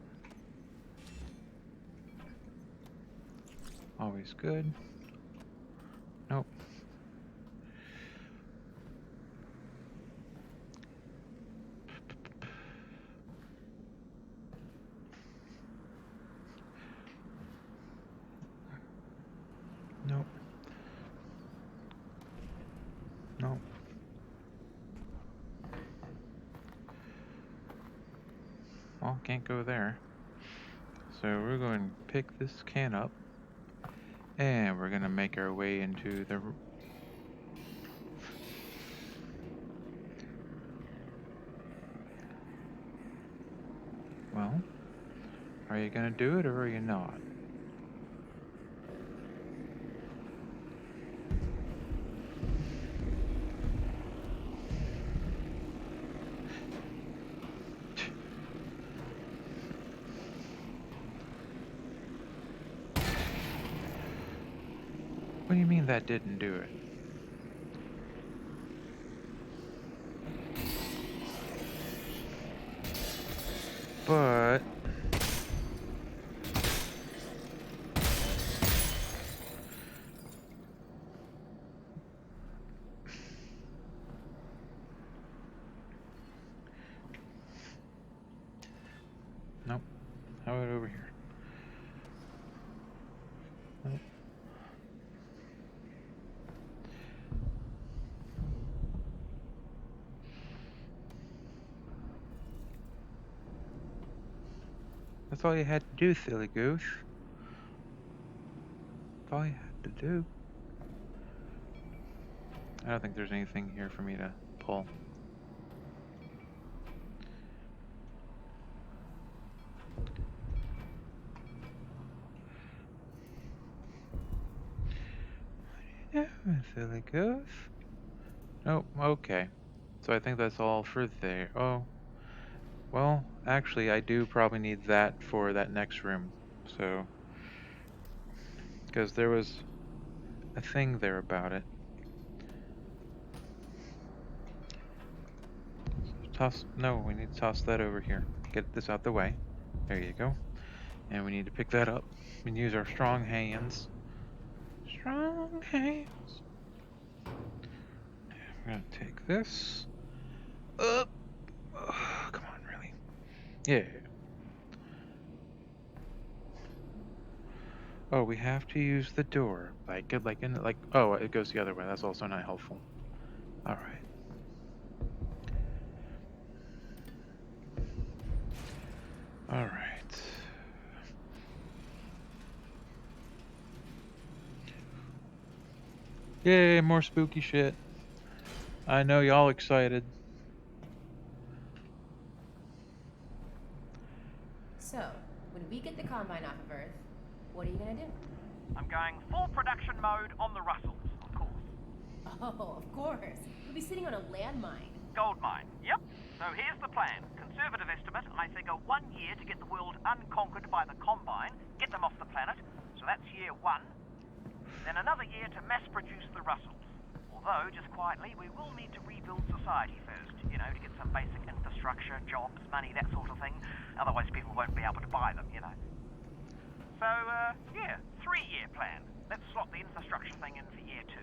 Always good. Nope. Nope. Nope. Well, can't go there. So we're going to pick this can up. And we're going to make our way into the... Well, are you gonna do it or are you not? What do you mean that didn't do it? But nope. How about over here? Nope. That's all you had to do, silly goose. That's all you had to do. I don't think there's anything here for me to pull. Yeah, silly goose. Oh, okay. So I think that's all for there. Oh, well, actually, I do probably need that for that next room. So, because there was a thing there about it. Toss. No, we need to toss that over here. Get this out the way. There you go. And we need to pick that up and use our strong hands. Strong hands. We're gonna take this up. Oh, come on, really? Yeah. Oh, we have to use the door. Oh, it goes the other way. That's also not helpful. All right. All right. Yay, more spooky shit. I know y'all excited. So, when we get the Combine off of Earth, what are you gonna do? I'm going full production mode on the Russells, of course. Oh, of course. You'll be sitting on a landmine. Gold mine, yep. So here's the plan. Conservative estimate, I figure 1 year to get the world unconquered by the Combine, get them off the planet. So that's year 1. Then another year to mass produce the Russells. Although, just quietly, we will need to rebuild society first, to get some basic infrastructure, jobs, money, that sort of thing. Otherwise people won't be able to buy them. So, yeah, 3-year plan. Let's slot the infrastructure thing in for year 2.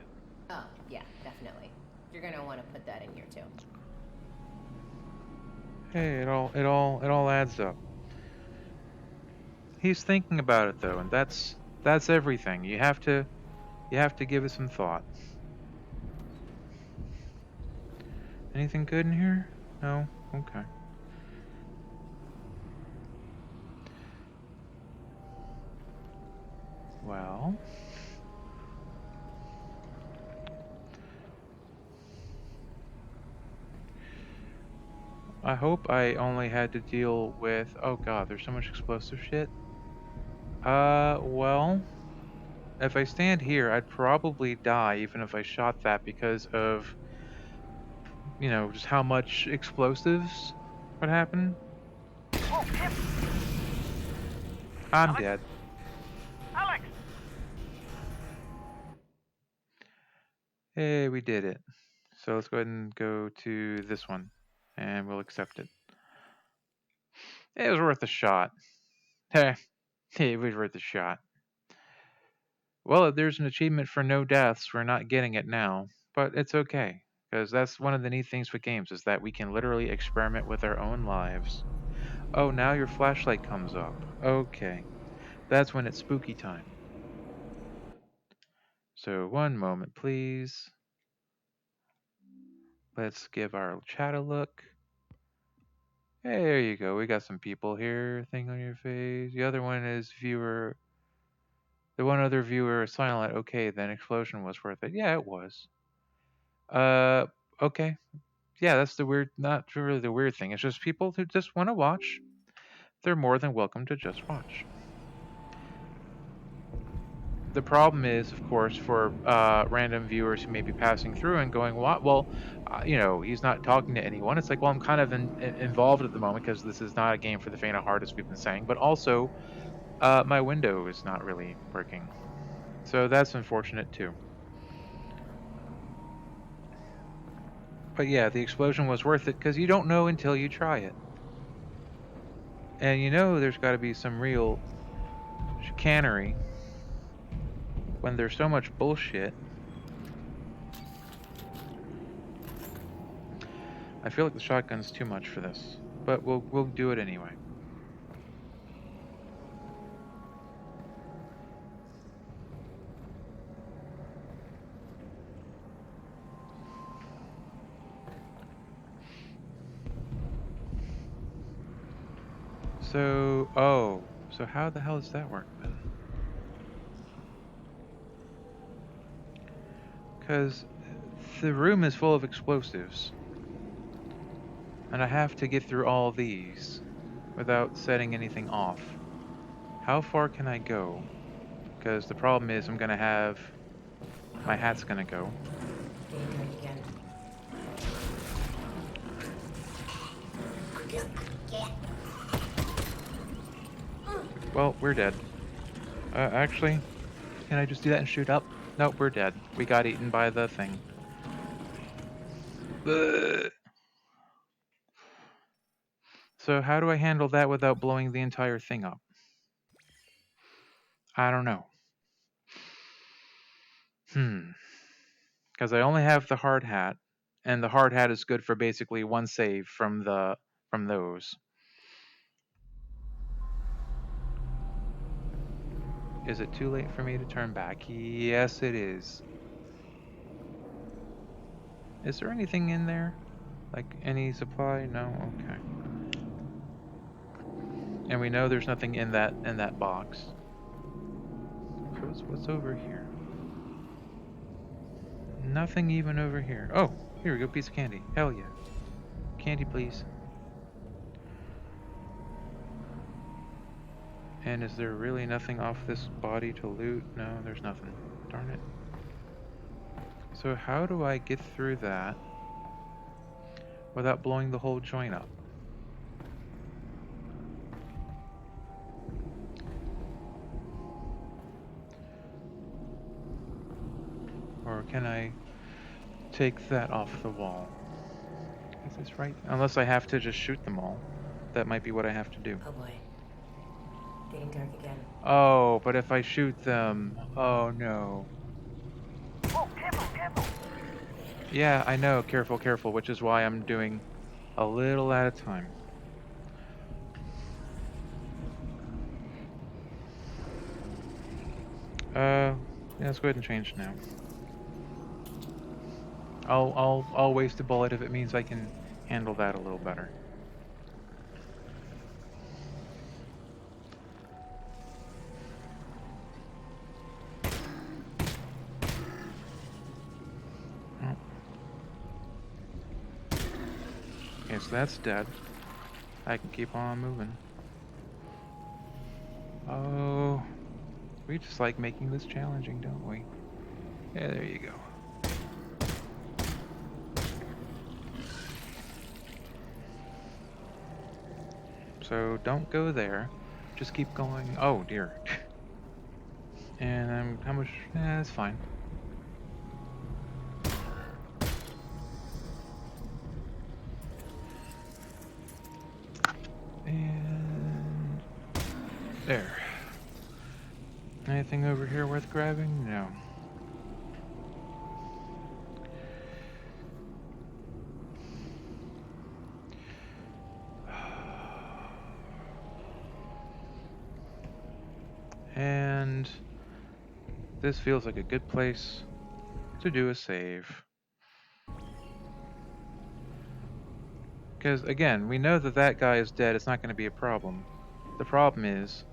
Oh, yeah, definitely. You're gonna want to put that in here too. Hey, it all adds up. He's thinking about it though, and that's everything. You have to give it some thought. Anything good in here? No? Okay. Well, I hope I only had to deal with. Oh god, there's so much explosive shit. Well, if I stand here, I'd probably die even if I shot that because of, just how much explosives would happen. Oh, yep. I'm Alyx? dead. Alyx! Hey, we did it. So let's go ahead and go to this one, and we'll accept it. It was worth a shot. Heh, it was worth a shot. Well, if there's an achievement for no deaths, we're not getting it now, but it's okay, because that's one of the neat things with games, is that we can literally experiment with our own lives. Oh, now your flashlight comes up. Okay, that's when it's spooky time. So one moment, please. Let's give our chat a look. Hey, there you go. We got some people here. Thing on your face. The other one is viewer. The one other viewer is silent. Okay, then explosion was worth it. Yeah, it was. Uh, okay. Yeah, that's the weird. Not really the weird thing. It's just people who just want to watch. they're more than welcome to just watch. The problem is, of course, for random viewers who may be passing through and going, "What? Well, he's not talking to anyone." It's like, well, I'm kind of involved at the moment because this is not a game for the faint of heart, as we've been saying. But also, my window is not really working, so that's unfortunate too. But yeah, the explosion was worth it because you don't know until you try it, and there's got to be some real chicanery when there's so much bullshit. I feel like the shotgun's too much for this, but we'll do it anyway. So how the hell does that work then? Because the room is full of explosives, and I have to get through all these without setting anything off. How far can I go? Because the problem is my hat's gonna go. Getting dark again. Well, we're dead. Actually, can I just do that and shoot up? Nope, we're dead. We got eaten by the thing. Ugh. So how do I handle that without blowing the entire thing up? I don't know. Because I only have the hard hat, and the hard hat is good for basically one save from those. Is it too late for me to turn back? Yes, it is. Is there anything in there? Like any supply? No? Okay. And we know there's nothing in that box. So what's over here? Nothing even over here. Oh, here we go, piece of candy. Hell yeah. Candy, please. And is there really nothing off this body to loot? No, there's nothing. Darn it. So how do I get through that without blowing the whole joint up? Or can I take that off the wall? Is this right? Unless I have to just shoot them all. That might be what I have to do. Oh boy. Getting dark again. Oh, but if I shoot them... Oh no. Whoa, careful, careful. Yeah, I know. Careful, careful. Which is why I'm doing a little at a time. Yeah, let's go ahead and change now. I'll waste a bullet if it means I can handle that a little better. Oh. Okay, so that's dead. I can keep on moving. Oh, we just like making this challenging, don't we? Yeah, there you go. So don't go there. Just keep going. Oh dear. And how much? That's fine. And there. Anything over here worth grabbing? No. And this feels like a good place to do a save. Because again, we know that that guy is dead. It's not going to be a problem. The problem is...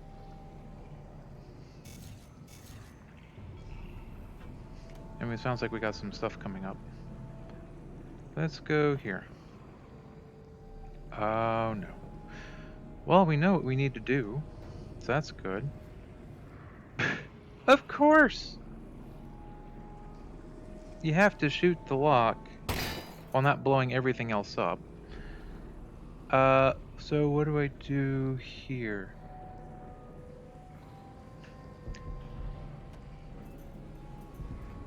I mean, it sounds like we got some stuff coming up. Let's go here. Oh no. Well, we know what we need to do, so that's good. Of course! You have to shoot the lock while not blowing everything else up. So what do I do here?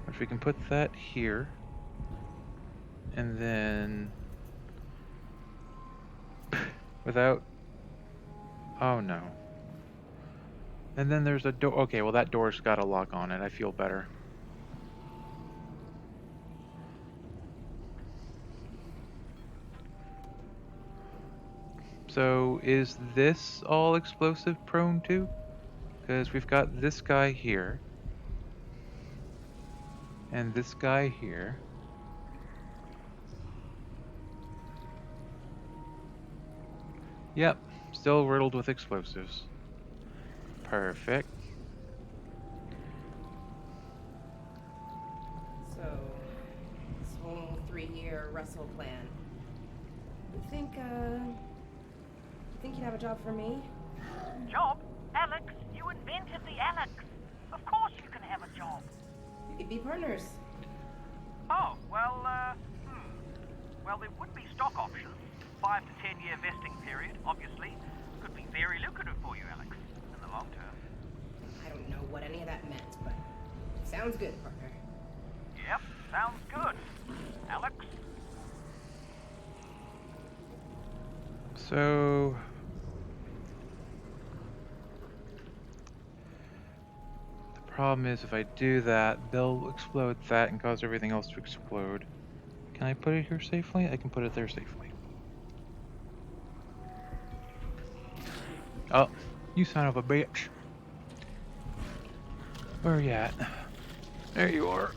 If we can put that here, and then without, oh no. And then there's a door. Okay, well that door's got a lock on it. I feel better. So is this all explosive prone too? Because we've got this guy here. And this guy here. Yep, still riddled with explosives. Perfect. So, this whole 3-year Russell plan. You think you'd have a job for me? Job? Alyx, you invented the Alyx. Of course you can have a job. We could be partners. Oh, well, Well, there would be stock options. 5 to 10 year vesting period, obviously. Could be very lucrative for you, Alyx, in the long term. I don't know what any of that meant, but sounds good, partner. Yep, sounds good. Alyx? So the problem is if I do that, they'll explode that and cause everything else to explode. Can I put it here safely? I can put it there safely. Oh, you son of a bitch. Where are you at? There you are.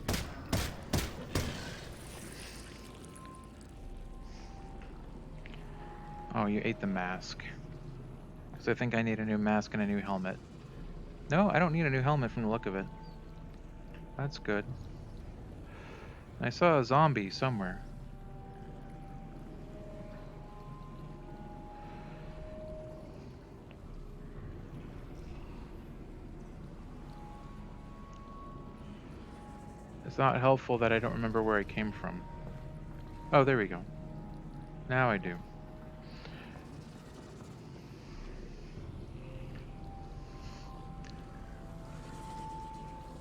Oh, you ate the mask. Because I think I need a new mask and a new helmet. No, I don't need a new helmet from the look of it. That's good. I saw a zombie somewhere. It's not helpful that I don't remember where I came from. Oh, there we go. Now I do.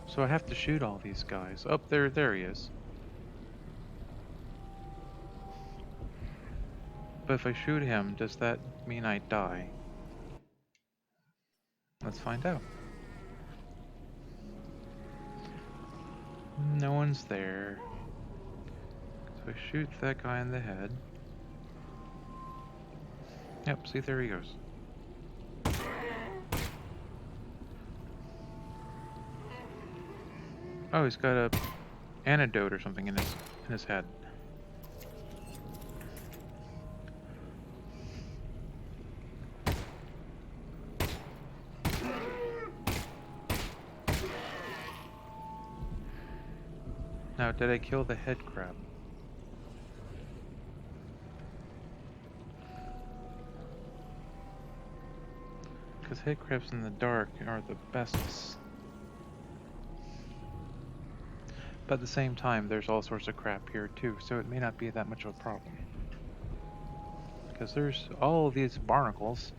So I have to shoot all these guys. Oh, there he is. But if I shoot him, does that mean I die? Let's find out. No one's there. So I shoot that guy in the head. Yep, see, there he goes. Oh, he's got a antidote or something in his head. Now, did I kill the head crab? Because head crabs in the dark are the bestest. But at the same time, there's all sorts of crap here too, so it may not be that much of a problem. Because there's all these barnacles.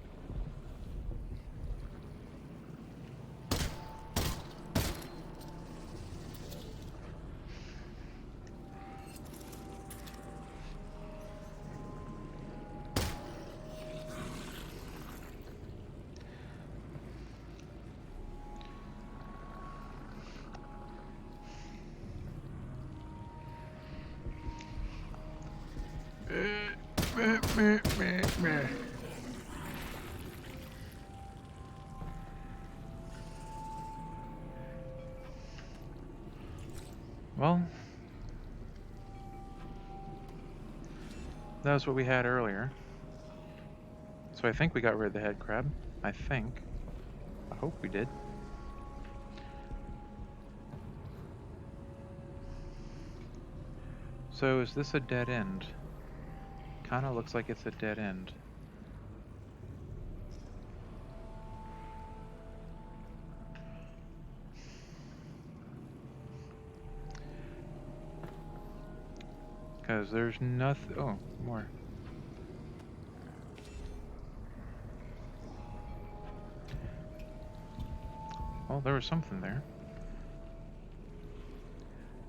Well, that was what we had earlier. So I think we got rid of the head crab. I think. I hope we did. So is this a dead end? Kinda looks like it's a dead end. Because there's nothing. Oh, more. Well, there was something there.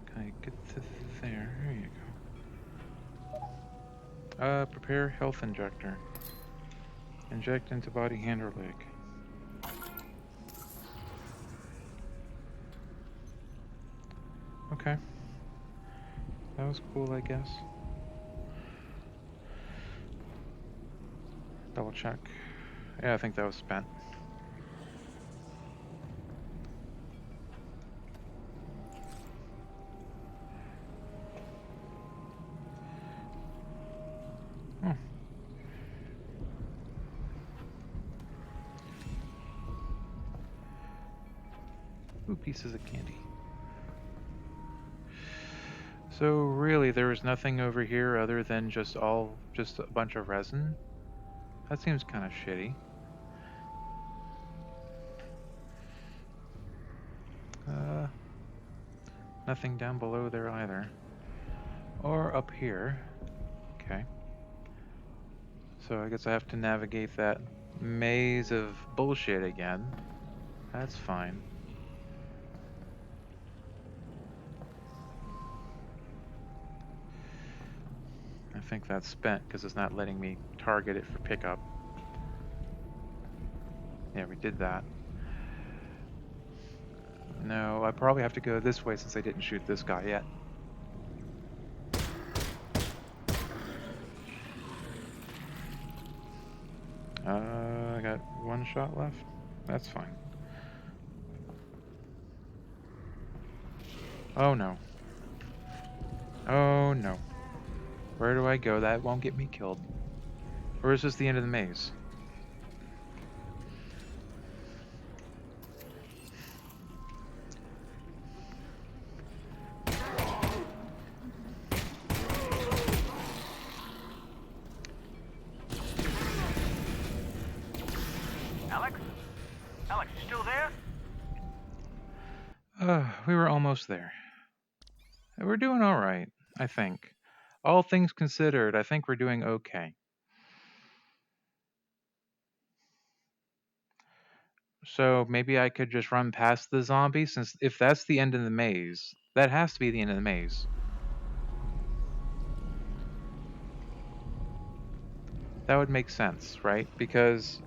Can I get to there? There you go. Prepare health injector. Inject into body, hand, or leg. Okay. That was cool, I guess. Double check. Yeah, I think that was spent. Oh. Ooh, pieces of candy. So really, there was nothing over here other than just a bunch of resin? That seems kind of shitty. Nothing down below there either. Or up here. Okay. So I guess I have to navigate that maze of bullshit again. That's fine. I think that's spent because it's not letting me target it for pickup. Yeah, we did that. No, I probably have to go this way since I didn't shoot this guy yet. I got one shot left. That's fine. Oh no. Oh no. Where do I go? That won't get me killed. Or is this the end of the maze? Alyx? Alyx, you still there? We were almost there. We're doing alright, I think. All things considered, I think we're doing okay. So maybe I could just run past the zombie, since if that's the end of the maze, that has to be the end of the maze. That would make sense, right? Because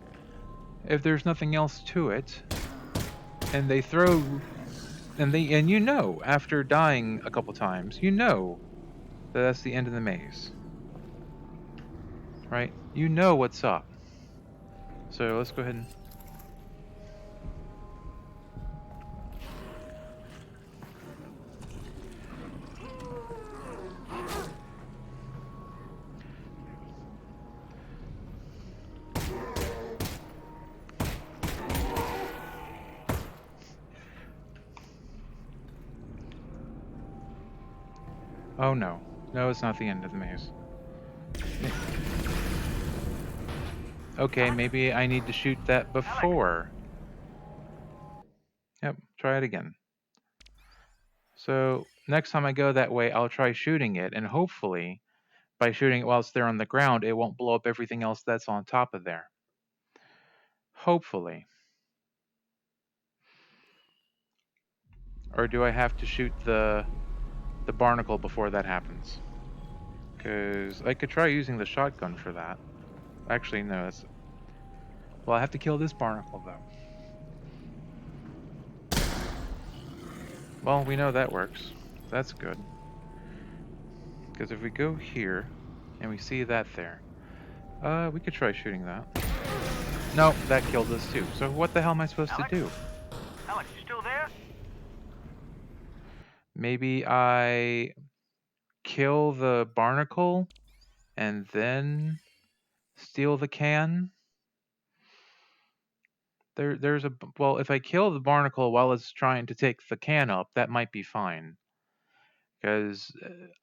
if there's nothing else to it, and they throw, and you know, after dying a couple times, you know that that's the end of the maze, right? You know what's up. So let's go ahead and. Oh no. No, it's not the end of the maze. Okay, maybe I need to shoot that before. Yep, try it again. So next time I go that way, I'll try shooting it, and hopefully, by shooting it while it's there on the ground, it won't blow up everything else that's on top of there. Hopefully. Or do I have to shoot the barnacle before that happens? Because I could try using the shotgun for that. Actually, no, that's... Well, I have to kill this barnacle, though. Well, we know that works. That's good. Because if we go here, and we see that there, we could try shooting that. Nope, that killed us too. So what the hell am I supposed to do? Alyx, you still there? Maybe I kill the barnacle and then steal the can? There's a... Well, if I kill the barnacle while it's trying to take the can up, that might be fine. Because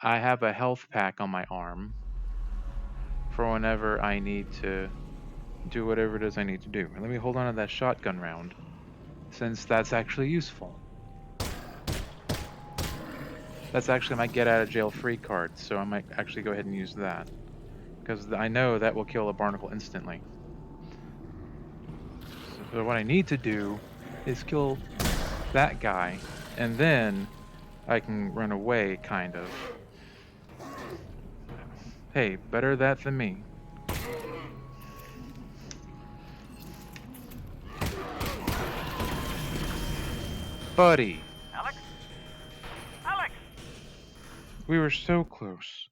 I have a health pack on my arm for whenever I need to do whatever it is I need to do. Let me hold on to that shotgun round, since that's actually useful. That's actually my get out of jail free card, so I might actually go ahead and use that. Because I know that will kill a barnacle instantly. So what I need to do is kill that guy, and then I can run away, kind of. Hey, better that than me. Buddy, Alyx? Alyx! we were so close.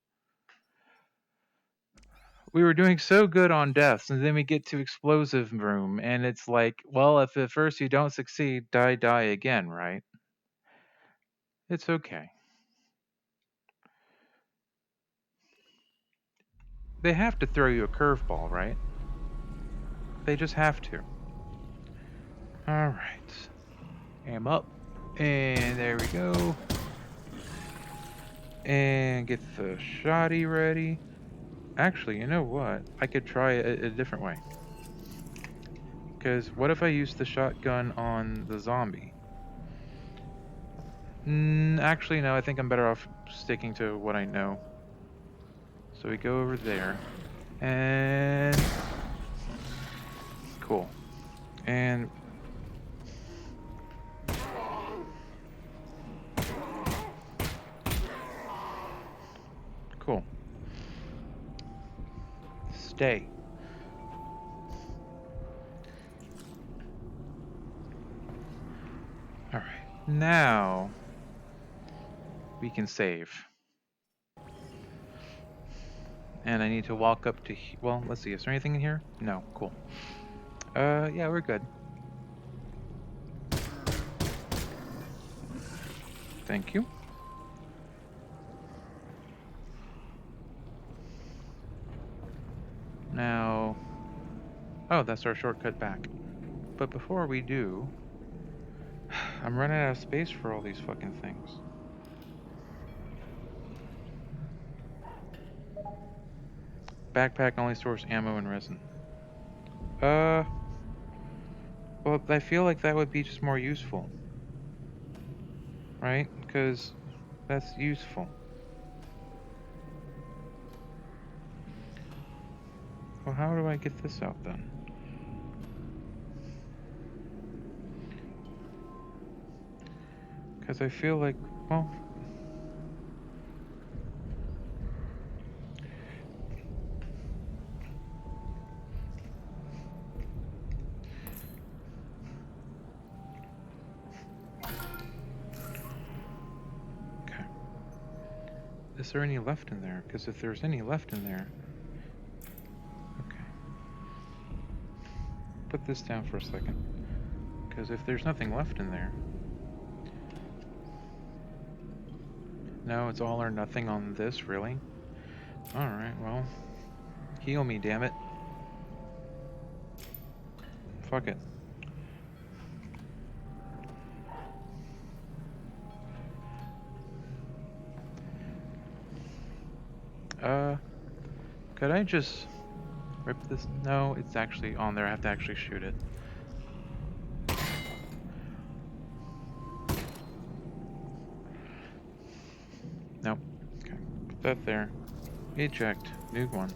We were doing so good on deaths, and then we get to explosive room, and it's like, well, if at first you don't succeed, die again, right? It's okay. They have to throw you a curveball, right? They just have to. Alright. Aim up. And there we go. And get the shotty ready. Actually, you know what? I could try it a different way. Because what if I use the shotgun on the zombie? Actually, no, I think I'm better off sticking to what I know. So we go over there. And... Cool. And... Cool. Stay. Alright. Now... we can save. And I need to walk up to... well, let's see. Is there anything in here? No. Cool. Yeah, we're good. Thank you. Now... oh, that's our shortcut back. But before we do... I'm running out of space for all these fucking things. Backpack only stores ammo and resin. Well, I feel like that would be just more useful. Right? Because that's useful. Well, how do I get this out then? Because I feel like, well... okay. Is there any left in there? Because if there's any left in there... okay. Put this down for a second. Because if there's nothing left in there... no, it's all or nothing on this, really? Alright, well... heal me, damn it. Fuck it. Could I just rip this? No, it's actually on there. I have to actually shoot it. Nope. Okay. Put that there. Eject. New one.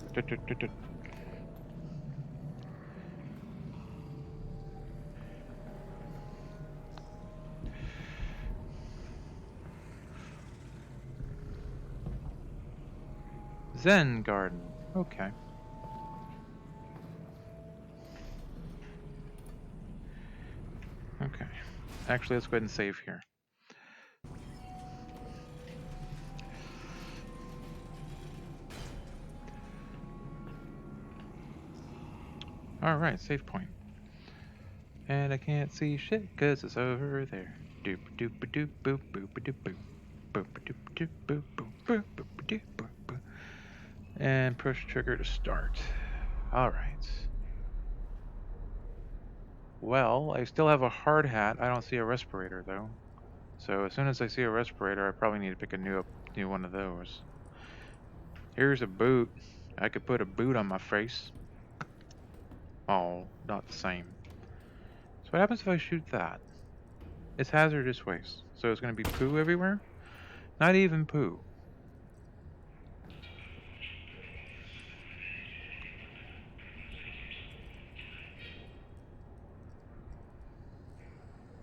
Zen Garden. Okay. Okay. Actually, let's go ahead and save here. Alright, save point. And I can't see shit because it's over there. Doop doop doop boop boop doop boop. Boop doop doop boop boop boop doop boop boop. And push trigger to start. Alright. Well, I still have a hard hat. I don't see a respirator though. So as soon as I see a respirator, I probably need to pick a new one of those. Here's a boot. I could put a boot on my face. Oh, not the same. So what happens if I shoot that? It's hazardous waste. So it's going to be poo everywhere? Not even poo.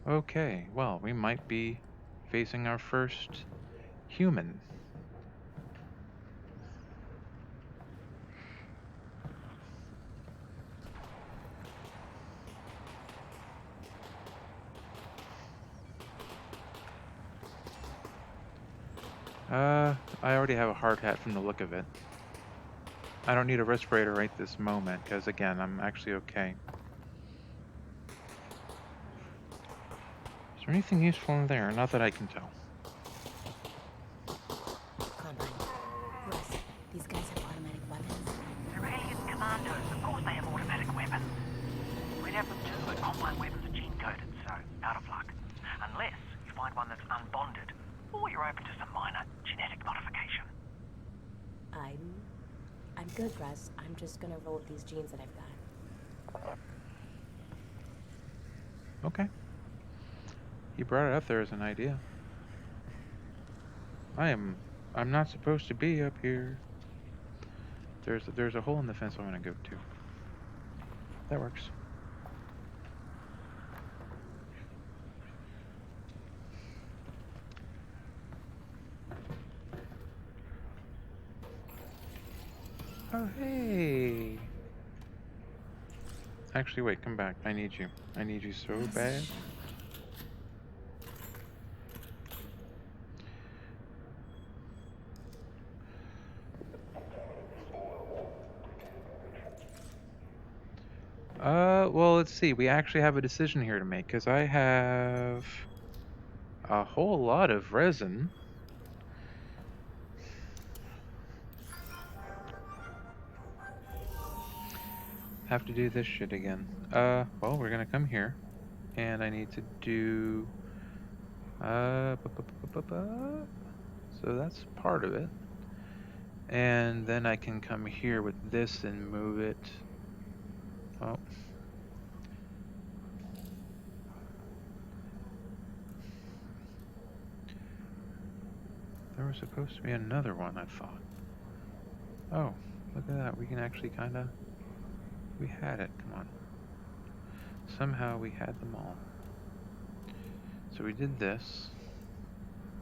Okay, well, we might be facing our first human. I already have a hard hat from the look of it. I don't need a respirator right this moment, because again, I'm actually okay. Is there anything useful in there? Not that I can tell. Combine. Russ, these guys have automatic weapons. They're alien commandos. Of course they have automatic weapons. We'd have them too, but combine weapons are gene-coded, so out of luck. Unless you find one that's unbonded, or you're open to some minor genetic modification. I'm good, Russ. I'm just gonna roll with these genes that I've got. Okay. He brought it up there as an idea. I'm not supposed to be up here. There's a hole in the fence I want to go to. That works. Oh, hey. Actually, wait, come back. I need you. I need you so bad. Well, let's see. We actually have a decision here to make, because I have a whole lot of resin. Have to do this shit again. Well, we're gonna come here, and I need to do, so that's part of it. And then I can come here with this and move it. Oh. There was supposed to be another one, I thought. Oh, look at that. We can actually kind of... We had it. Come on. Somehow we had them all. So we did this.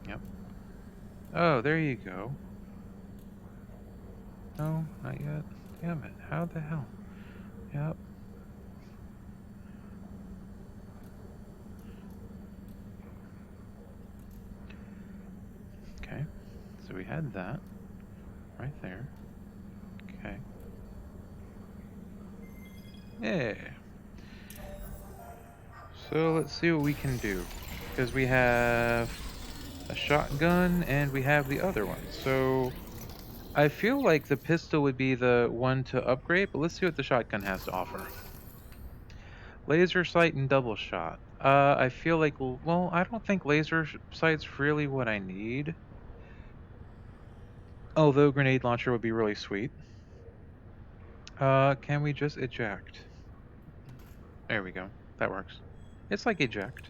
Yep. Oh, there you go. No, not yet. Damn it. How the hell? Yep. Okay. So we had that. Right there. Okay. Yeah. So let's see what we can do. Because we have a shotgun and we have the other one. So I feel like the pistol would be the one to upgrade, but let's see what the shotgun has to offer. Laser sight and double shot. I feel like, well, I don't think laser sight's really what I need. Although grenade launcher would be really sweet. Can we just eject? There we go. That works. It's like eject.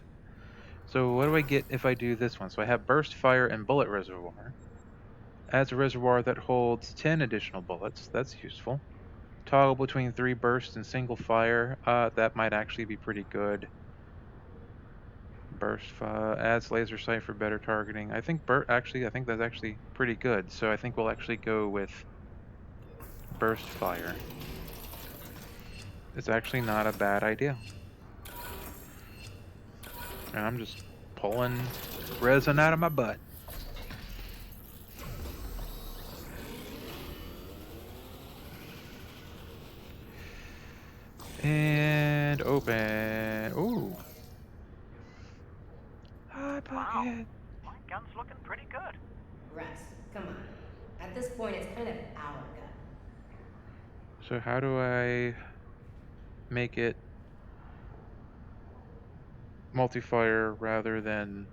So what do I get if I do this one? So I have burst fire and bullet reservoir. Adds a reservoir that holds 10 additional bullets. That's useful. Toggle between 3 bursts and single fire. That might actually be pretty good. Burst fire adds laser sight for better targeting. I think I think that's actually pretty good. So I think we'll actually go with burst fire. It's actually not a bad idea. And I'm just pulling resin out of my butt. And open. Ooh. Hi, Pocket. Wow, my gun's looking pretty good. Russ, come on. At this point, it's kind of our gun. So how do I make it multi-fire rather than...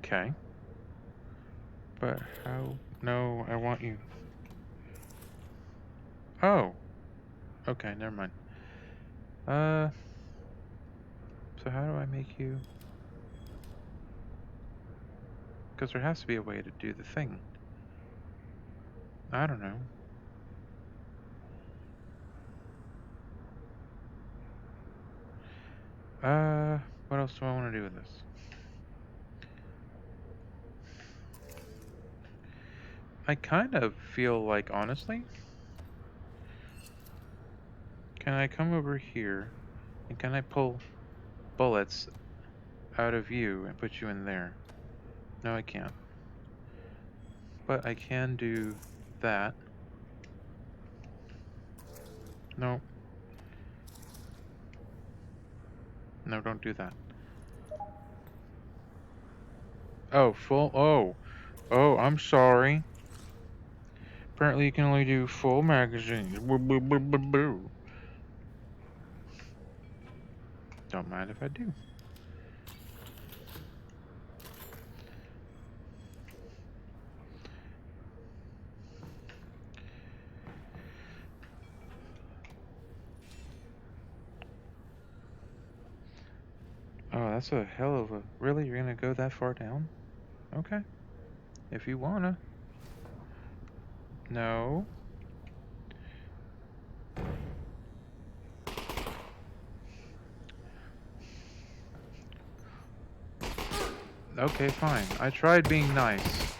Okay. But how... No, I want you... Oh. Okay, never mind. So how do I make you... Because there has to be a way to do the thing. I don't know. What else do I want to do with this? I kind of feel like, honestly, can I come over here and can I pull bullets out of you and put you in there? No, I can't. But I can do that. No. No, don't do that. Oh, full. Oh, I'm sorry. Apparently you can only do full magazines. Boo, boo, boo, boo, boo. Don't mind if I do. Oh, that's a hell of a... Really? You're gonna go that far down? Okay. If you wanna. No. Okay, fine. I tried being nice.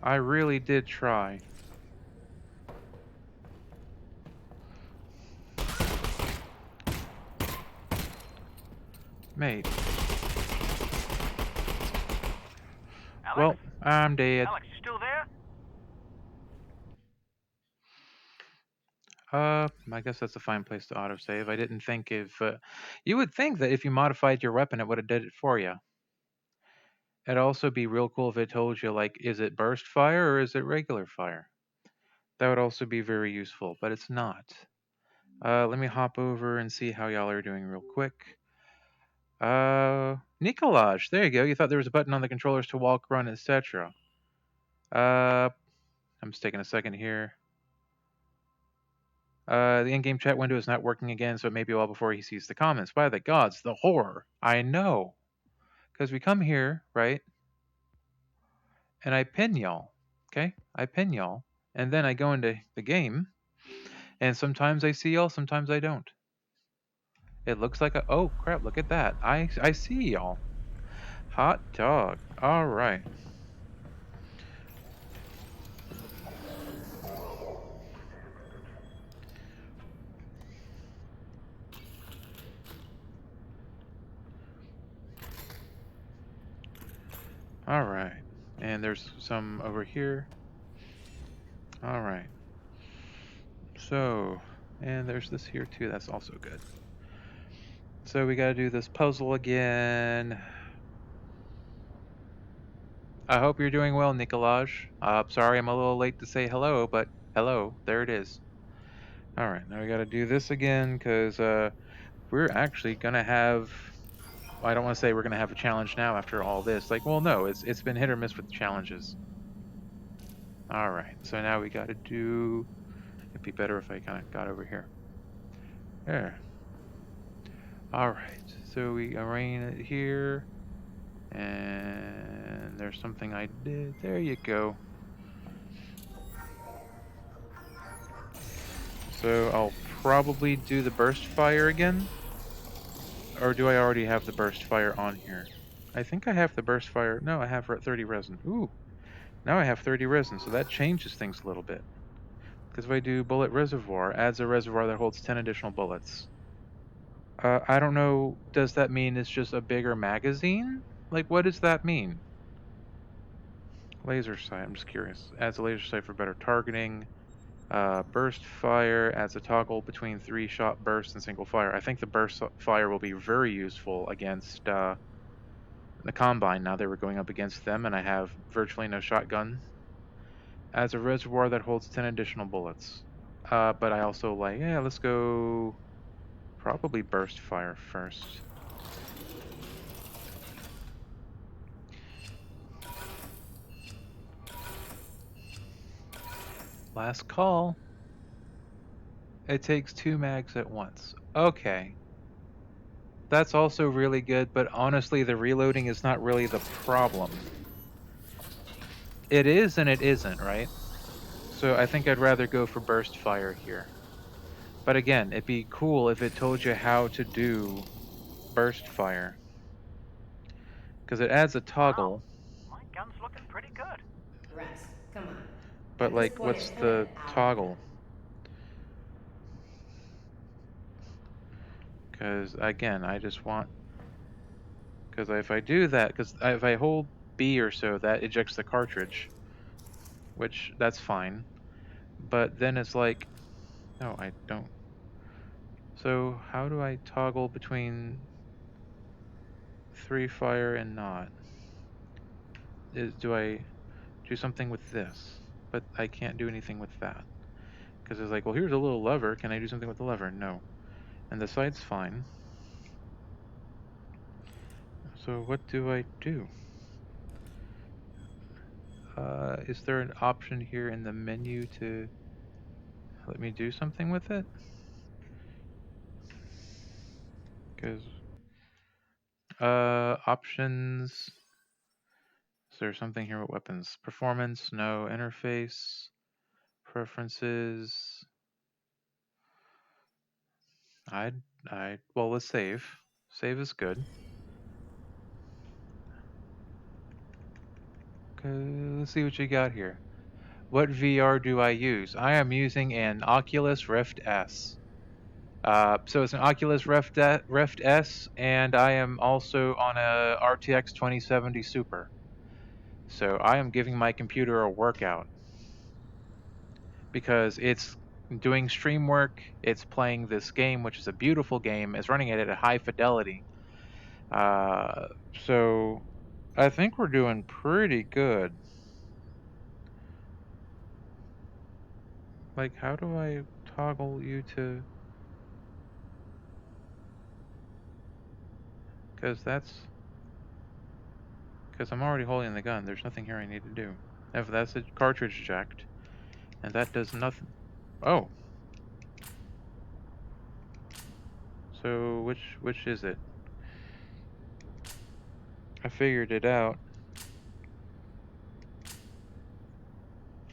I really did try. Mate. Alyx? Well, I'm dead. Alyx, you still there? I guess that's a fine place to autosave. I didn't think if... you would think that if you modified your weapon, it would have did it for you. It'd also be real cool if it told you, like, is it burst fire or is it regular fire? That would also be very useful, but it's not. Let me hop over and see how y'all are doing real quick. Nikolaj, there you go. You thought there was a button on the controllers to walk, run, etc. I'm just taking a second here. The in-game chat window is not working again, so it may be a while before he sees the comments. By the gods, the horror. I know. Because we come here, right? And I pin y'all. Okay? I pin y'all. And then I go into the game. And sometimes I see y'all, sometimes I don't. It looks like a... Oh, crap, look at that. I see y'all. Hot dog. All right. All right. And there's some over here. All right. So, and there's this here too. That's also good. So we got to do this puzzle again. I hope you're doing well, Nikolaj. Sorry I'm a little late to say hello, but hello. There it is. All right. Now we got to do this again because we're actually going to have... I don't want to say we're going to have a challenge now after all this. Like, well, no, it's been hit or miss with the challenges. All right. So now we got to do... It'd be better if I kind of got over here. There. All right. So we arrange it here. And there's something I did. There you go. So I'll probably do the burst fire again. Or do I already have the burst fire on here? I think I have the burst fire. No, I have 30 resin. Ooh. Now I have 30 resin, so that changes things a little bit. Because if I do bullet reservoir, adds a reservoir that holds 10 additional bullets. I don't know. Does that mean it's just a bigger magazine? Like, what does that mean? Laser sight. I'm just curious. Adds a laser sight for better targeting. Burst fire adds a toggle between 3-shot bursts and single fire. I think the burst fire will be very useful against the Combine now that we're going up against them, and I have virtually no shotgun. Adds a reservoir that holds 10 additional bullets. But I also like, yeah, let's go probably burst fire first. Last call. It takes 2 mags at once. Okay. That's also really good, but honestly, the reloading is not really the problem. It is and it isn't, right? So I think I'd rather go for burst fire here. But again, it'd be cool if it told you how to do burst fire. Because it adds a Wow, toggle, my gun's looking pretty good. Russ, come on. but At this like, point, it's what's kind of the out of toggle? Because again, I just want. Because if I do that, because if I hold B or so, that ejects the cartridge, which that's fine. But then it's like, no, I don't. So how do I toggle between 3 fire and not? Do I do something with this? But I can't do anything with that. Because it's like, well, here's a little lever. Can I do something with the lever? No. And the side's fine. So what do I do? Is there an option here in the menu to let me do something with it? Because options. Is there something here with weapons? Performance? No. Interface? Preferences? Well, let's save. Save is good. Okay, let's see what you got here. What VR do I use? I am using an Oculus Rift S. So it's an Oculus Rift S, and I am also on a RTX 2070 Super. So I am giving my computer a workout because it's doing stream work. It's playing this game, which is a beautiful game. It's running it at a high fidelity. Uh, so I think we're doing pretty good. Like, how do I toggle you to? Because I'm already holding the gun. There's nothing here I need to do. If that's a cartridge eject, and that does nothing. Oh, so which is it? I figured it out.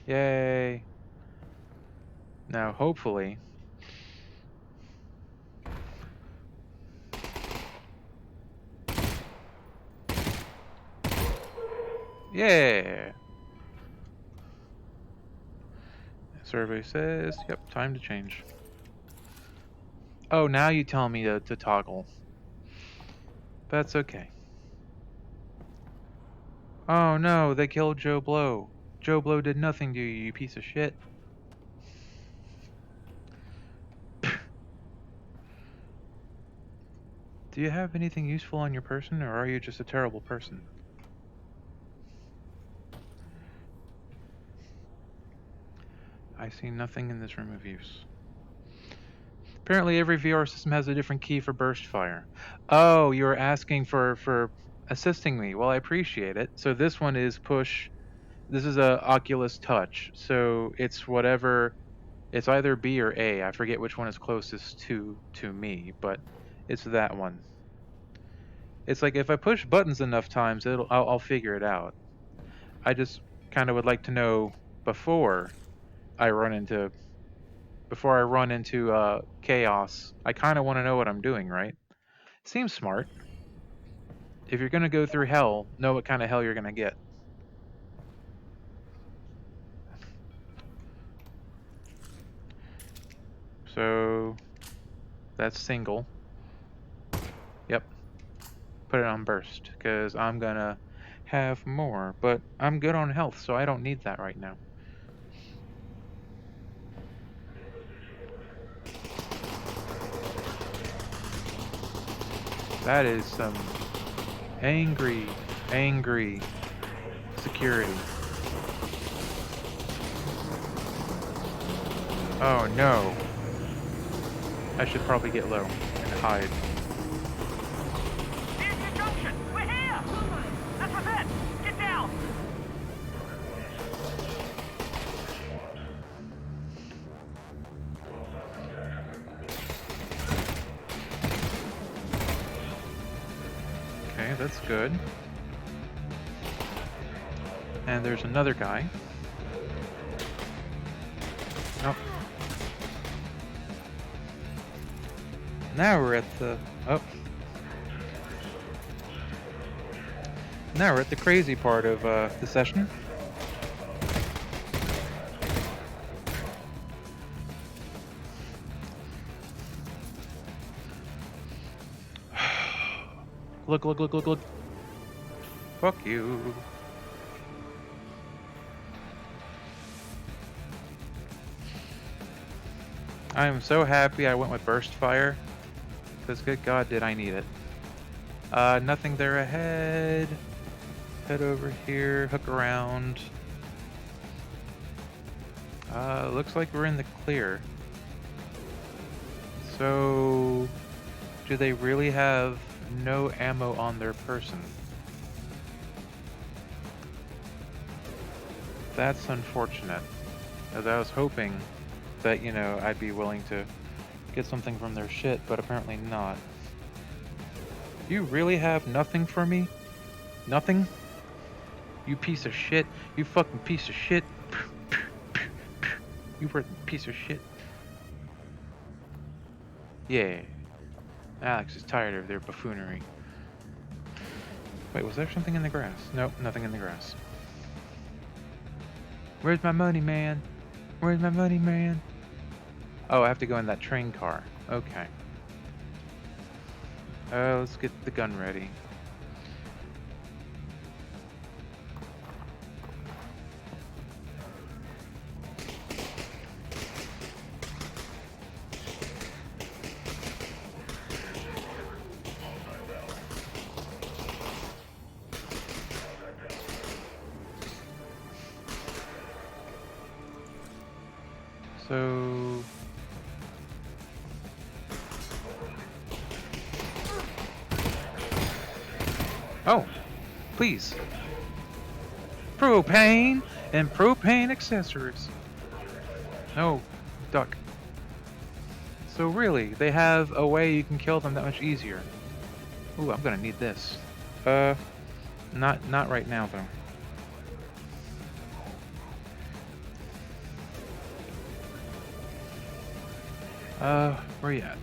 Yay! Now hopefully. Yeah! Survey says, yep, time to change. Oh, now you tell me to toggle. That's okay. Oh no, they killed Joe Blow. Joe Blow did nothing to you, you piece of shit. Do you have anything useful on your person, or are you just a terrible person? I see nothing in this room of use. Apparently every VR system has a different key for burst fire. Oh, you were asking for assisting me. Well, I appreciate it. So this one is push. This is a Oculus Touch. So it's whatever. It's either B or A. I forget which one is closest to me, but it's that one. It's like if I push buttons enough times, I'll figure it out. I just kind of would like to know before I run into chaos. I kind of want to know what I'm doing, right? Seems smart. If you're gonna go through hell, know what kind of hell you're gonna get. So that's single. Yep. Put it on burst because I'm gonna have more, but I'm good on health, so I don't need that right now. That is some angry security. Oh no. I should probably get low and hide. Union Junction, we're here! That's what's it! Get down! that's good. And there's another guy. Oh. Now we're at the... Oh. Now we're at the crazy part of the session. Look, look, look, look, look. Fuck you. I am so happy I went with burst fire, because good God did I need it. Nothing there ahead. Head over here, hook around. Looks like we're in the clear. So, do they really have no ammo on their person? That's unfortunate, as I was hoping that, you know, I'd be willing to get something from their shit, but apparently not. You really have nothing for me? Nothing? You piece of shit. You fucking piece of shit. You piece of shit. Yeah. Alyx is tired of their buffoonery. Wait, was there something in the grass? Nope, nothing in the grass. Where's my money, man? Where's my money, man? Oh, I have to go in that train car. Okay. Let's get the gun ready. So... Oh, please. Propane and propane accessories. No, duck. So really, they have a way you can kill them that much easier. Ooh, I'm gonna need this. Not right now though. Where you at?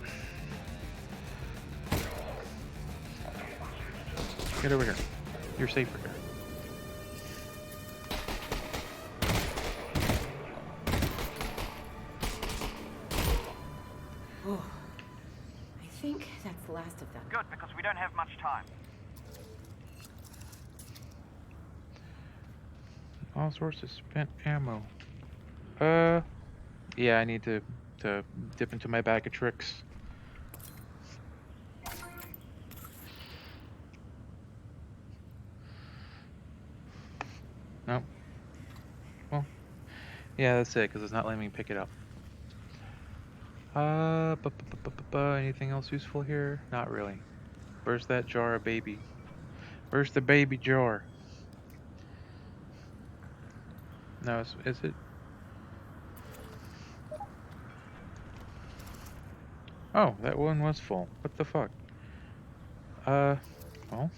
Get over here. You're safer here. Oh, I think that's the last of them. Good, because we don't have much time. All sorts of spent ammo. Yeah, I need to dip into my bag of tricks. Nope. Well, yeah, that's it, because it's not letting me pick it up. Anything else useful here? Not really. Where's that jar of baby? Where's the baby jar? No, is it? Oh, that one was full. What the fuck? Well.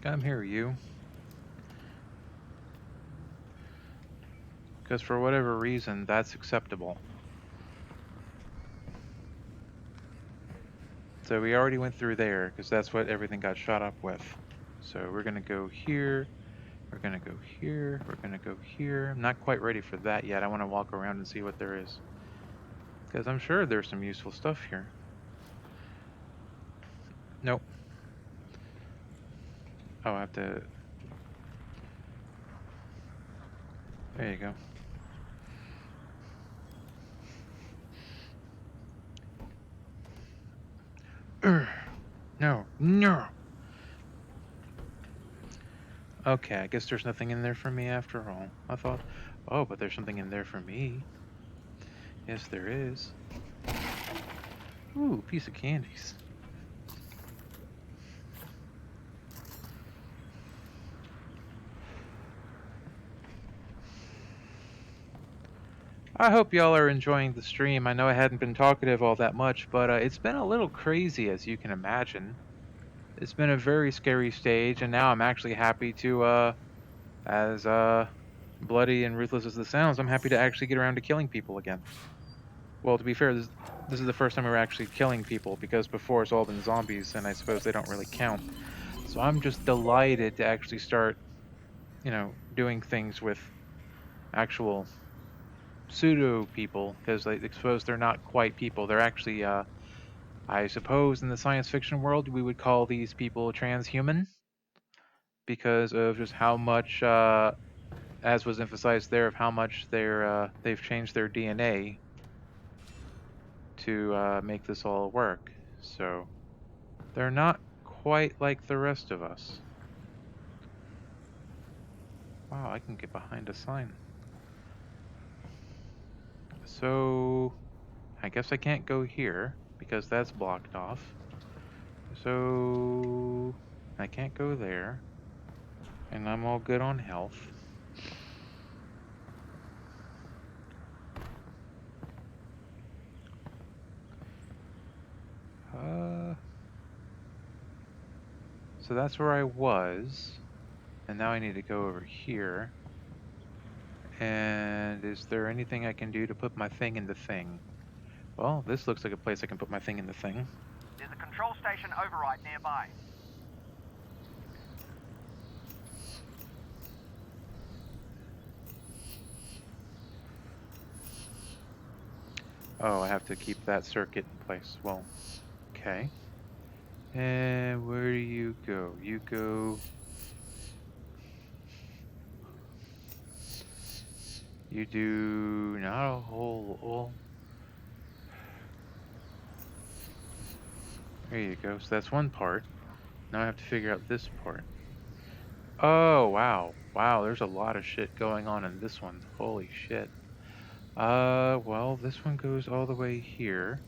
Come here, you. Because for whatever reason, that's acceptable. So we already went through there, because that's what everything got shot up with. So we're gonna go here. We're gonna go here. We're gonna go here. I'm not quite ready for that yet. I want to walk around and see what there is. Because I'm sure there's some useful stuff here. Nope. Oh, I have to... There you go. No. No! Okay, I guess there's nothing in there for me after all. I thought, oh, but there's something in there for me. Yes, there is. Ooh, piece of candies. I hope y'all are enjoying the stream. I know I hadn't been talkative all that much, but it's been a little crazy, as you can imagine. It's been a very scary stage, and now I'm actually happy to, as bloody and ruthless as this sounds, I'm happy to actually get around to killing people again. Well, to be fair, this is the first time we were actually killing people, because before it's all been zombies, and I suppose they don't really count. So I'm just delighted to actually start, doing things with actual pseudo people, because I suppose they're not quite people. They're actually, I suppose, in the science fiction world, we would call these people transhuman because of just how much, as was emphasized there, of how much they've changed their DNA to make this all work. So they're not quite like the rest of us. Wow, I can get behind a sign. So I guess I can't go here because that's blocked off. So I can't go there. And I'm all good on health. So that's where I was. And now I need to go over here. And is there anything I can do to put my thing in the thing? Well, this looks like a place I can put my thing in the thing. There's a control station override nearby. Oh, I have to keep that circuit in place. Well, okay. And where do you go? You go... You do not a whole... Well, there you go. So that's one part. Now I have to figure out this part. Oh, wow. Wow, there's a lot of shit going on in this one. Holy shit. Well, this one goes all the way here.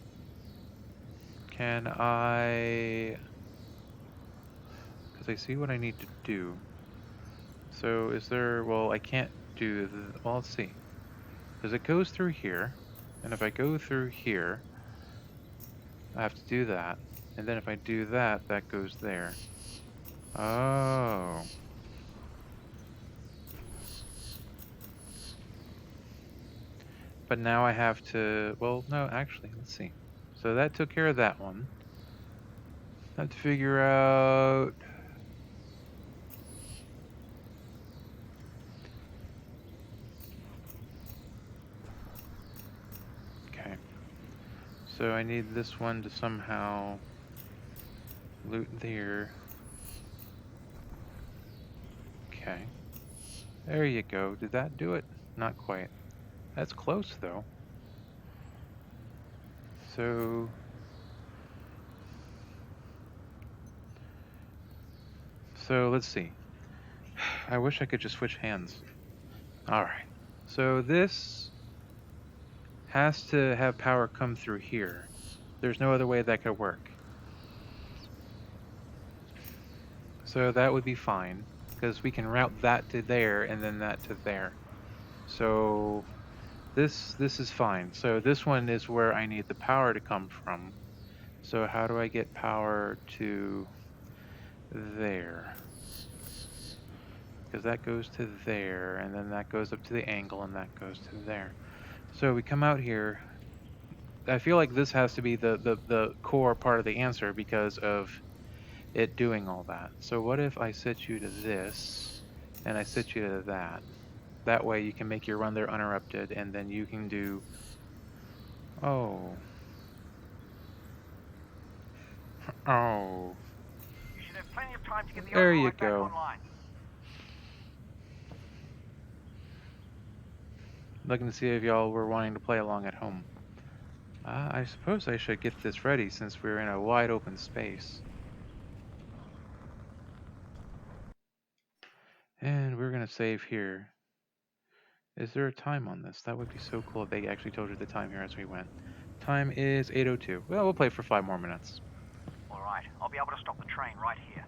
Can I... Because I see what I need to do. So is there... Well, I can't do... Well, let's see. Because it goes through here. And if I go through here, I have to do that. And then if I do that, that goes there. Oh. But now I have to... Well, no, actually, let's see. So that took care of that one. I have to figure out... Okay. So I need this one to somehow loot there. Okay. There you go. Did that do it? Not quite. That's close, though. So... So, let's see. I wish I could just switch hands. Alright. So this has to have power come through here. There's no other way that could work. So that would be fine, because we can route that to there and then that to there. So this is fine. So this one is where I need the power to come from. So how do I get power to there? Because that goes to there, and then that goes up to the angle, and that goes to there. So we come out here. I feel like this has to be the core part of the answer because of it doing all that. So what if I set you to this, and I set you to that? That way you can make your run there uninterrupted, and then you can do... Oh. Oh. You should have plenty of time to get the There you override back go. online. Looking to see if y'all were wanting to play along at home. I suppose I should get this ready since we're in a wide open space. And we're gonna save here. Is there a time on this? That would be so cool if they actually told you the time here as we went. Time is 8:02. Well, we'll play for 5 more minutes. All right, I'll be able to stop the train right here.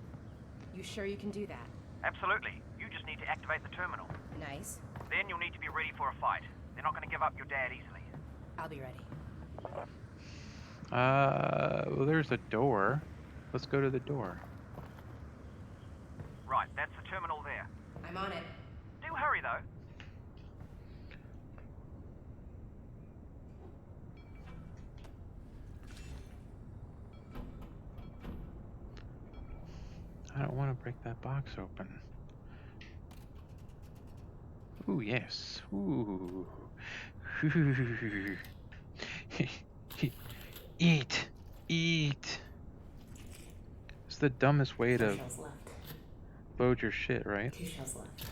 You sure you can do that? Absolutely. You just need to activate the terminal. Nice. Then you'll need to be ready for a fight. They're not going to give up your dad easily. I'll be ready. Well, there's a door. Let's go to the door. Right, that's the terminal there. I'm on it. Do hurry, though. I don't want to break that box open. Ooh, yes. Ooh. Eat. Eat. It's the dumbest way 4 to shells left. load your shit, right? 2 shells left.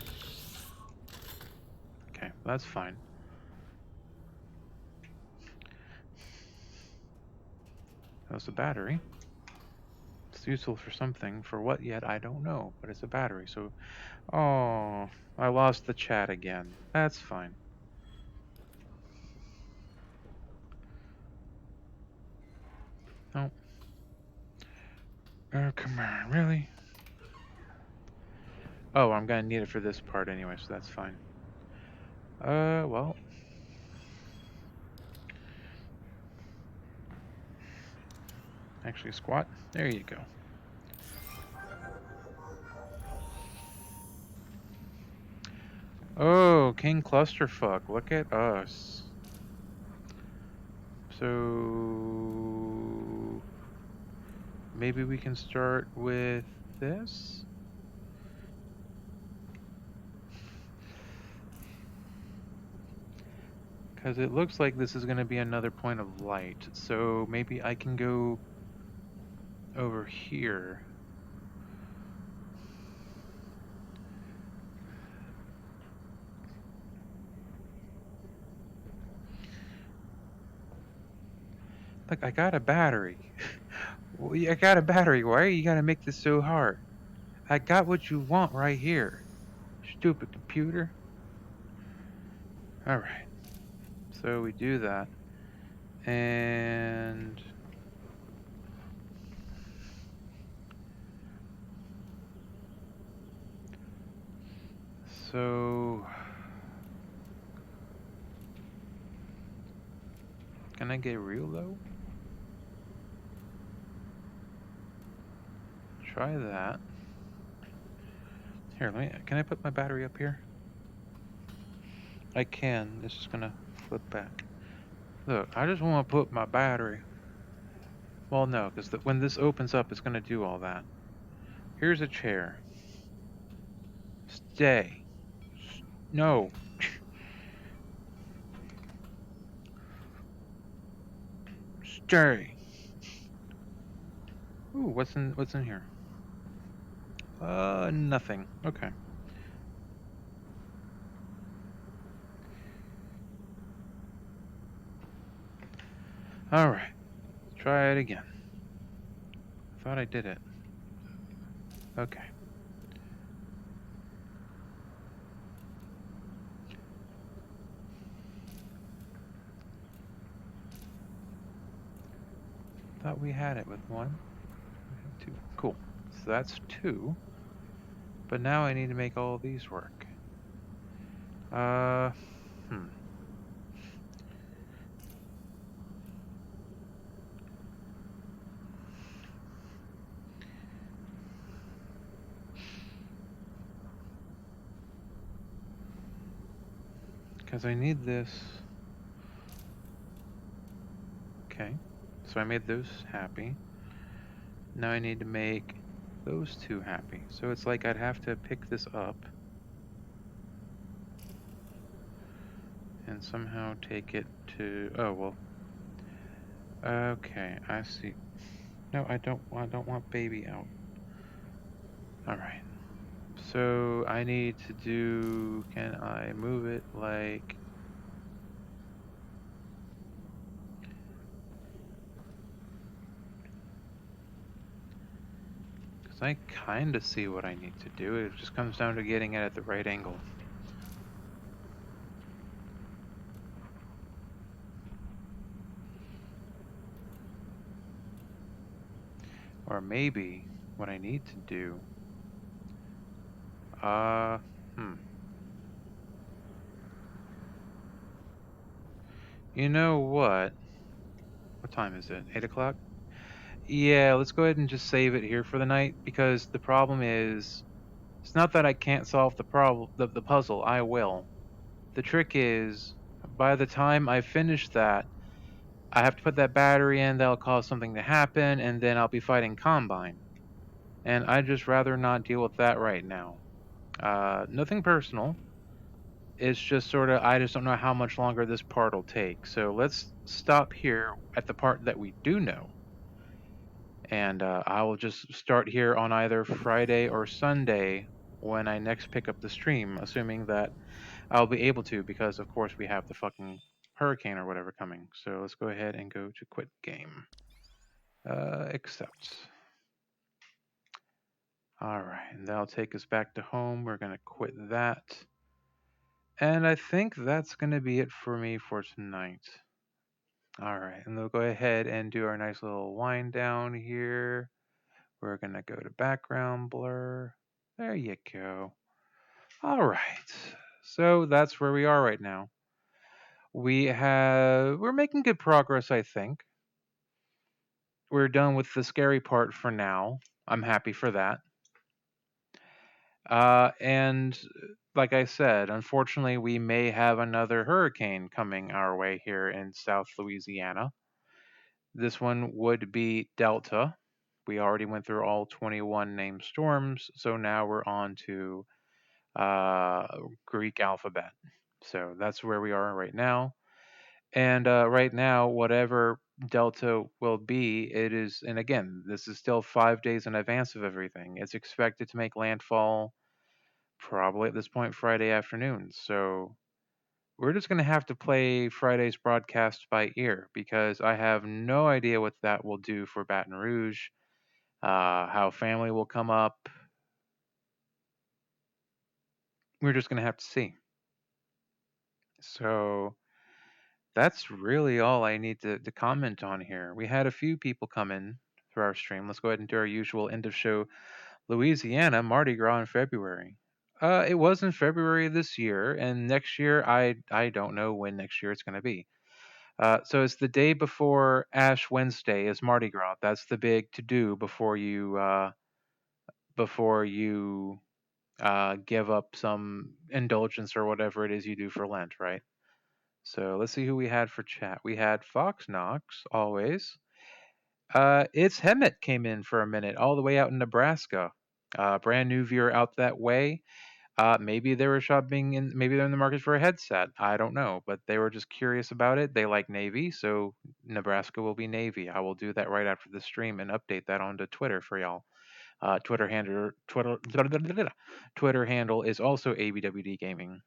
Okay, that's fine. That's a battery. It's useful for something. For what yet, I don't know. But it's a battery, so... Oh, I lost the chat again. That's fine. Oh. Oh, come on, really? Oh, I'm gonna need it for this part anyway, so that's fine. Well... Actually, squat. There you go. Oh, King Clusterfuck. Look at us. So... Maybe we can start with this? Because it looks like this is going to be another point of light. So maybe I can go over here. Look, I got a battery. I got a battery. Why are you going to make this so hard? I got what you want right here. Stupid computer. Alright. So we do that. And... So... Can I get real though? Try that. Here, can I put my battery up here? I can. This is gonna flip back. Look, I just want to put my battery. Well, no, because when this opens up, it's gonna do all that. Here's a chair. Stay. No. Stay. Ooh, what's in here? Nothing. Okay. All right. Try it again. Thought I did it. Okay. Thought we had it with one. Two. Cool. So that's 2. But now I need to make all these work. Because I need this. Okay. So I made those happy. Now I need to make those 2 happy. So it's like I'd have to pick this up and somehow take it to... Oh, well. Okay, I see. No, I don't want baby out. Alright. So I need to do... Can I move it like... Because I kind of see what I need to do. It just comes down to getting it at the right angle. Or maybe what I need to do... You know what? What time is it? 8 o'clock? Yeah, let's go ahead and just save it here for the night because the problem is it's not that I can't solve the puzzle. I will. The trick is by the time I finish that, I have to put that battery in, that'll cause something to happen, and then I'll be fighting Combine. And I'd just rather not deal with that right now. Nothing personal. It's just sort of, I just don't know how much longer this part will take. So let's stop here at the part that we do know. And I will just start here on either Friday or Sunday when I next pick up the stream, assuming that I'll be able to, because of course we have the fucking hurricane or whatever coming. So let's go ahead and go to quit game. Accept. All right, and that'll take us back to home. We're gonna quit that. And I think that's gonna be it for me for tonight. All right, and we'll go ahead and do our nice little wind down here. We're gonna go to background blur. There you go. All right. So that's where we are right now. We're making good progress, I think. We're done with the scary part for now. I'm happy for that. And like I said, unfortunately, we may have another hurricane coming our way here in South Louisiana. This one would be Delta. We already went through all 21 named storms, so now we're on to uh, Greek alphabet. So that's where we are right now. And right now, whatever Delta will be, it is, and again, this is still 5 days in advance of everything. It's expected to make landfall probably at this point Friday afternoon. So we're just going to have to play Friday's broadcast by ear because I have no idea what that will do for Baton Rouge, how family will come up. We're just going to have to see. So that's really all I need to comment on here. We had a few people come in through our stream. Let's go ahead and do our usual end of show Louisiana Mardi Gras in February. It was in February this year, and next year I don't know when next year it's going to be. So it's the day before Ash Wednesday is Mardi Gras. That's the big to do before you give up some indulgence or whatever it is you do for Lent, right? So let's see who we had for chat. We had Fox Knox always. It's Hemet came in for a minute, all the way out in Nebraska. Brand new viewer out that way. Maybe they were shopping in, maybe they're in the market for a headset. I don't know, but they were just curious about it. They like Navy, so Nebraska will be Navy. I will do that right after the stream and update that onto Twitter for y'all. Twitter handle is also ABWD Gaming.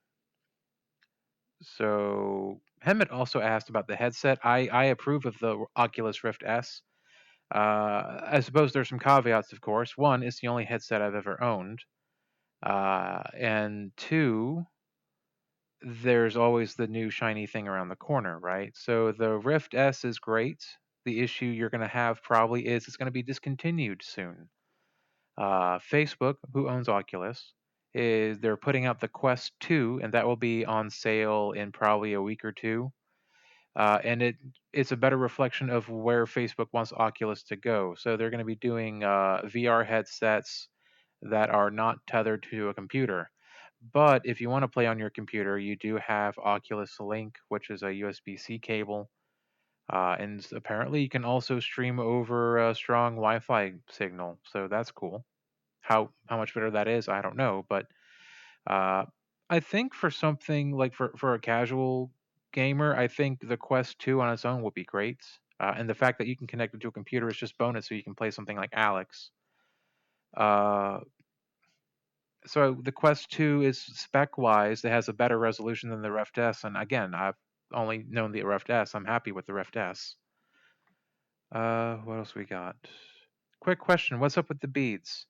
So Hemet also asked about the headset. I approve of the Oculus Rift S. I suppose there's some caveats, of course. One, it's the only headset I've ever owned. And two, there's always the new shiny thing around the corner, right? So the Rift S is great. The issue you're going to have probably is it's going to be discontinued soon. Facebook, who owns Oculus, is they're putting out the Quest 2, and that will be on sale in probably a week or two. And it's a better reflection of where Facebook wants Oculus to go. So they're going to be doing VR headsets that are not tethered to a computer. But if you want to play on your computer, you do have Oculus Link, which is a USB-C cable. And apparently you can also stream over a strong Wi-Fi signal. So that's cool. How much better that is, I don't know. But uh, I think for something like for a casual gamer, I think the Quest 2 on its own would be great. And the fact that you can connect it to a computer is just bonus, so you can play something like Alyx. Uh, so the Quest 2 is spec wise, it has a better resolution than the Rift S. And again, I've only known the Rift S. I'm happy with the Rift S. What else we got? Quick question: what's up with the beads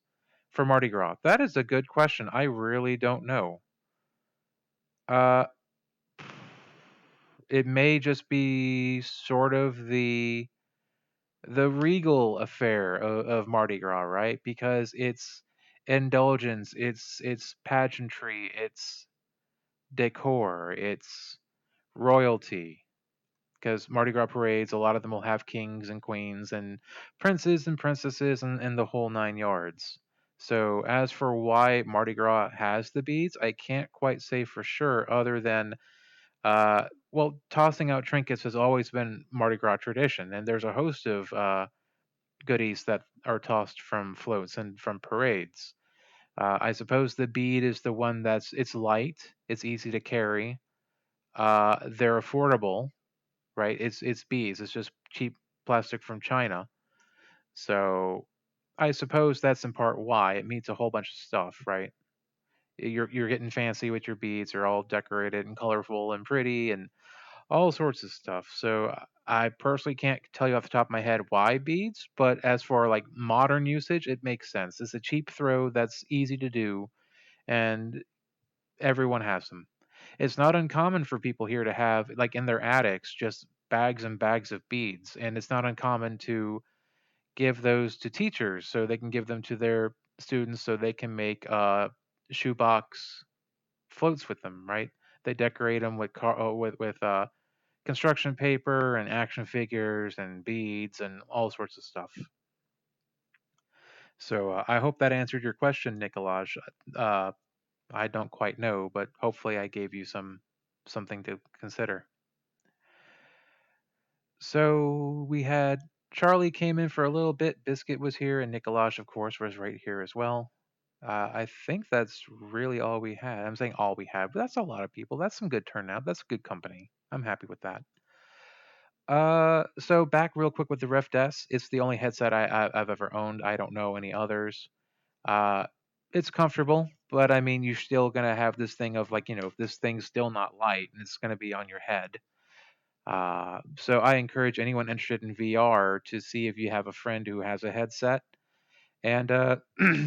for Mardi Gras? That is a good question. I really don't know. Uh, it may just be sort of the regal affair of Mardi Gras, right? Because it's indulgence, it's pageantry, it's decor, it's royalty. because Mardi Gras parades, a lot of them will have kings and queens and princes and princesses and the whole 9 yards. So as for why Mardi Gras has the beads, I can't quite say for sure, other than well, tossing out trinkets has always been Mardi Gras tradition, and there's a host of goodies that are tossed from floats and from parades. I suppose the bead is the one it's light, it's easy to carry, they're affordable, right? It's beads, it's just cheap plastic from China. So I suppose that's in part why it meets a whole bunch of stuff, right? You're getting fancy with your beads, they're all decorated and colorful and pretty and all sorts of stuff. So I personally can't tell you off the top of my head why beads, but as for like modern usage, it makes sense. It's a cheap throw that's easy to do, and everyone has them. It's not uncommon for people here to have, like in their attics, just bags and bags of beads, and it's not uncommon to give those to teachers so they can give them to their students so they can make shoebox floats with them, right? They decorate them with construction paper and action figures and beads and all sorts of stuff. So I hope that answered your question, Nicolaj. Uh, I don't quite know, but hopefully I gave you something to consider. So we had Charlie came in for a little bit. Biscuit was here, and Nicolaj, of course, was right here as well. I think that's really all we had. I'm saying all we had, but that's a lot of people. That's some good turnout. That's good company. I'm happy with that. So back real quick with the Rift S. It's the only headset I've ever owned. I don't know any others. Uh, it's comfortable, but I mean, you're still gonna have this thing of like, this thing's still not light and it's gonna be on your head. So I encourage anyone interested in VR to see if you have a friend who has a headset and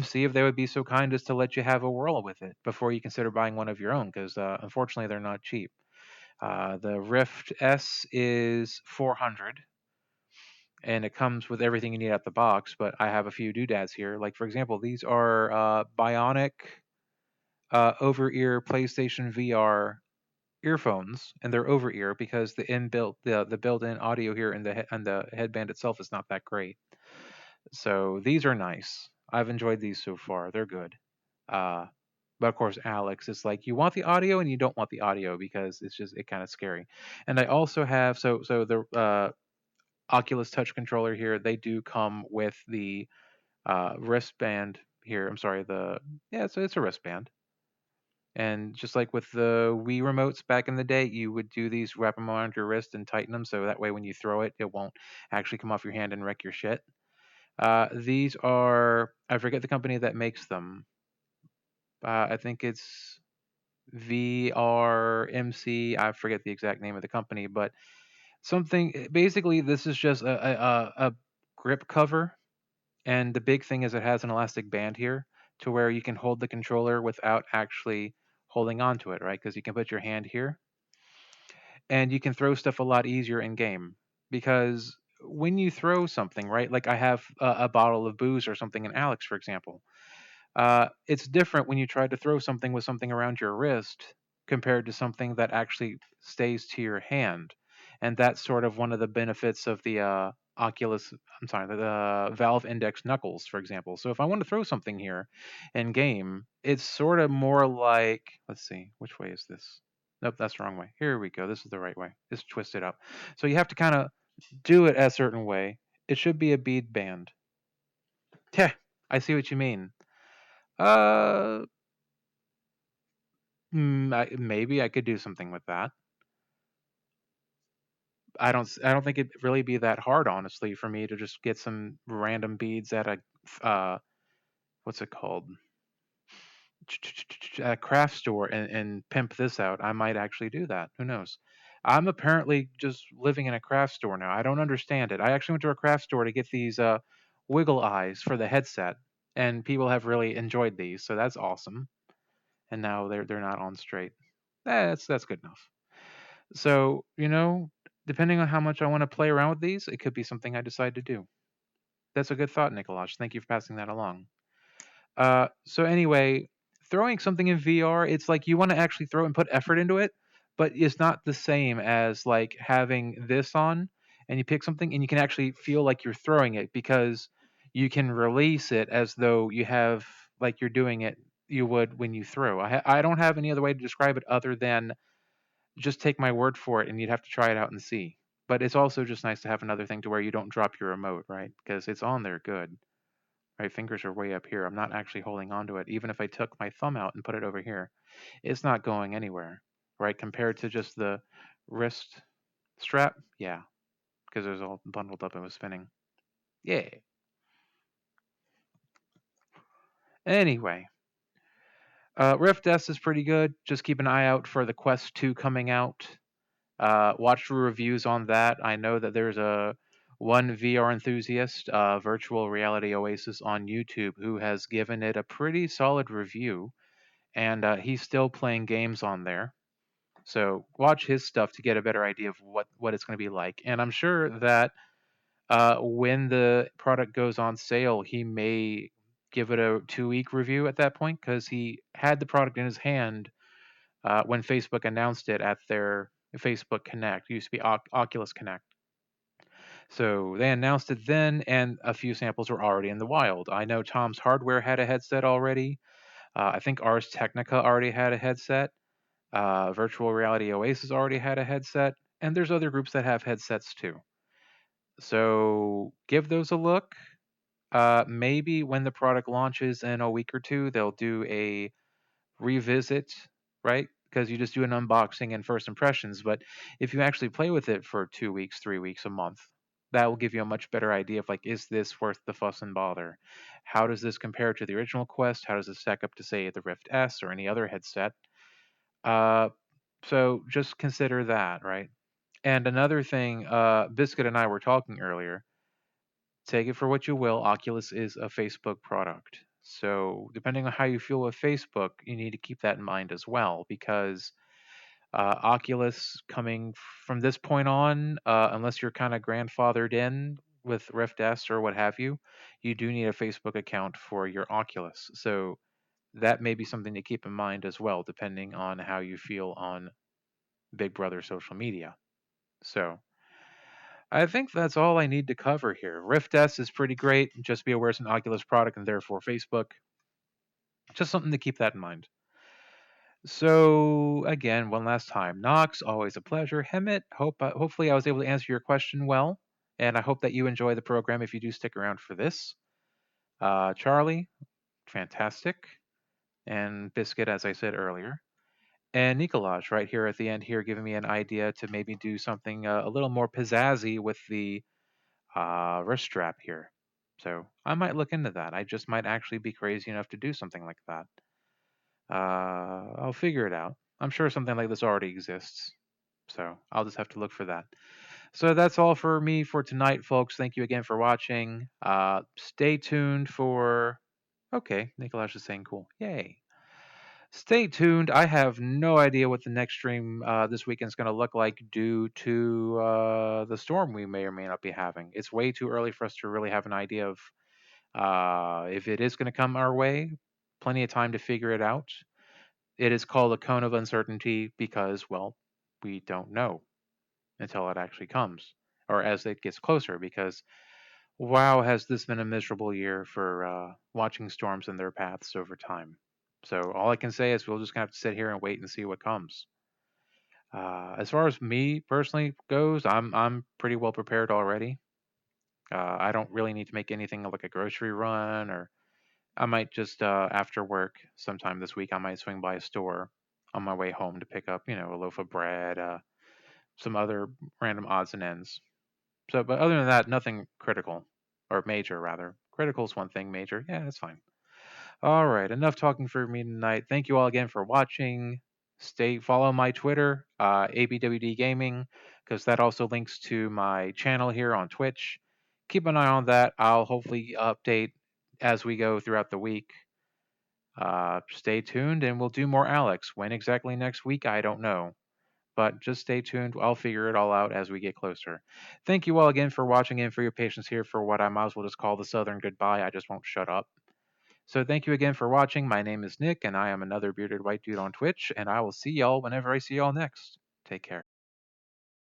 see if they would be so kind as to let you have a whirl with it before you consider buying one of your own, because unfortunately they're not cheap. The Rift S is 400 and it comes with everything you need out the box. But I have a few doodads here. Like for example, these are Bionic over ear PlayStation VR earphones, and they're over ear because the built-in audio here in the headband itself is not that great. So these are nice. I've enjoyed these so far. They're good. Uh, but of course, Alyx, it's like you want the audio and you don't want the audio because it kind of scary. And I also have the Oculus Touch controller here. They do come with the wristband here. I'm sorry, it's a wristband. And just like with the Wii remotes back in the day, you would do these, wrap them around your wrist and tighten them so that way when you throw it, it won't actually come off your hand and wreck your shit. These are, I forget the company that makes them. I think it's VRMC. I forget the exact name of the company, but basically, this is just a grip cover. And the big thing is it has an elastic band here to where you can hold the controller without actually holding onto it, right? Because you can put your hand here and you can throw stuff a lot easier in game. Because when you throw something, right? Like I have a bottle of booze or something in Alyx, for example. It's different when you try to throw something with something around your wrist compared to something that actually stays to your hand. And that's sort of one of the benefits of the Oculus, I'm sorry, the Valve Index Knuckles, for example. So if I want to throw something here in game, it's sort of more like, let's see, which way is this? Nope, that's the wrong way. Here we go. This is the right way. It's twisted up. So you have to kind of do it a certain way. It should be a bead band. Yeah, I see what you mean. Uh, maybe I could do something with that. I don't think it'd really be that hard, honestly, for me to just get some random beads at what's it called? A craft store and pimp this out. I might actually do that. Who knows? I'm apparently just living in a craft store now. I don't understand it. I actually went to a craft store to get these wiggle eyes for the headset, and people have really enjoyed these, so that's awesome. And now they're not on straight. That's good enough. So, depending on how much I want to play around with these, it could be something I decide to do. That's a good thought, Nicolaj. Thank you for passing that along. So anyway, throwing something in VR, it's like you want to actually throw and put effort into it, but it's not the same as like having this on and you pick something and you can actually feel like you're throwing it because you can release it as though you have like you're doing it you would when you throw. I don't have any other way to describe it other than just take my word for it and you'd have to try it out and see. But it's also just nice to have another thing to where you don't drop your remote, right? Because it's on there good. My fingers are way up here. I'm not actually holding onto it. Even if I took my thumb out and put it over here, it's not going anywhere, right? Compared to just the wrist strap, yeah, because it was all bundled up and was spinning. Yeah. Anyway, Rift S is pretty good. Just keep an eye out for the Quest 2 coming out. Watch the reviews on that. I know that there's a one VR enthusiast, Virtual Reality Oasis on YouTube, who has given it a pretty solid review, and he's still playing games on there. So watch his stuff to get a better idea of what it's going to be like. And I'm sure that when the product goes on sale, he may give it a 2-week review at that point because he had the product in his hand when Facebook announced it at their Facebook Connect. It used to be Oculus Connect. So they announced it then, and a few samples were already in the wild. I know Tom's Hardware had a headset already. I think Ars Technica already had a headset. Virtual Reality Oasis already had a headset, and there's other groups that have headsets too. So give those a look. Maybe when the product launches in a week or two, they'll do a revisit, right? Because you just do an unboxing and first impressions. But if you actually play with it for 2 weeks, 3 weeks, a month, that will give you a much better idea of like, is this worth the fuss and bother? How does this compare to the original Quest? How does it stack up to, say, the Rift S or any other headset? Uh, so just consider that, right? And another thing, Biscuit and I were talking earlier. Take it for what you will. Oculus is a Facebook product. So, depending on how you feel with Facebook, you need to keep that in mind as well because Oculus coming from this point on, unless you're kind of grandfathered in with Rift S or what have you, you do need a Facebook account for your Oculus. So, that may be something to keep in mind as well, depending on how you feel on Big Brother social media. So, I think that's all I need to cover here. Rift S is pretty great. Just be aware it's an Oculus product and therefore Facebook. Just something to keep that in mind. So again, one last time, Knox, always a pleasure. Hemet, hopefully I was able to answer your question well, and I hope that you enjoy the program if you do stick around for this. Charlie, fantastic, and Biscuit, as I said earlier, and Nikolaj right here at the end here, giving me an idea to maybe do something a little more pizzazzy with the wrist strap here. So I might look into that. I just might actually be crazy enough to do something like that. I'll figure it out. I'm sure something like this already exists. So I'll just have to look for that. So that's all for me for tonight, folks. Thank you again for watching. Stay tuned for. Okay, Nikolaj is saying cool. Yay. Stay tuned. I have no idea what the next stream this weekend is going to look like due to the storm we may or may not be having. It's way too early for us to really have an idea of if it is going to come our way. Plenty of time to figure it out. It is called a cone of uncertainty because, well, we don't know until it actually comes or as it gets closer because wow, has this been a miserable year for watching storms and their paths over time. So all I can say is we'll just have to sit here and wait and see what comes. As far as me personally goes, I'm pretty well prepared already. I don't really need to make anything like a grocery run, or I might just after work sometime this week I might swing by a store on my way home to pick up a loaf of bread, some other random odds and ends. So, but other than that, nothing critical or major rather. Critical is one thing, major, yeah, that's fine. All right, enough talking for me tonight. Thank you all again for watching. Follow my Twitter, ABWD Gaming, because that also links to my channel here on Twitch. Keep an eye on that. I'll hopefully update as we go throughout the week. Stay tuned, and we'll do more Alyx. When exactly next week, I don't know. But just stay tuned. I'll figure it all out as we get closer. Thank you all again for watching and for your patience here for what I might as well just call the Southern goodbye. I just won't shut up. So thank you again for watching. My name is Nick, and I am another bearded white dude on Twitch, and I will see y'all whenever I see y'all next. Take care.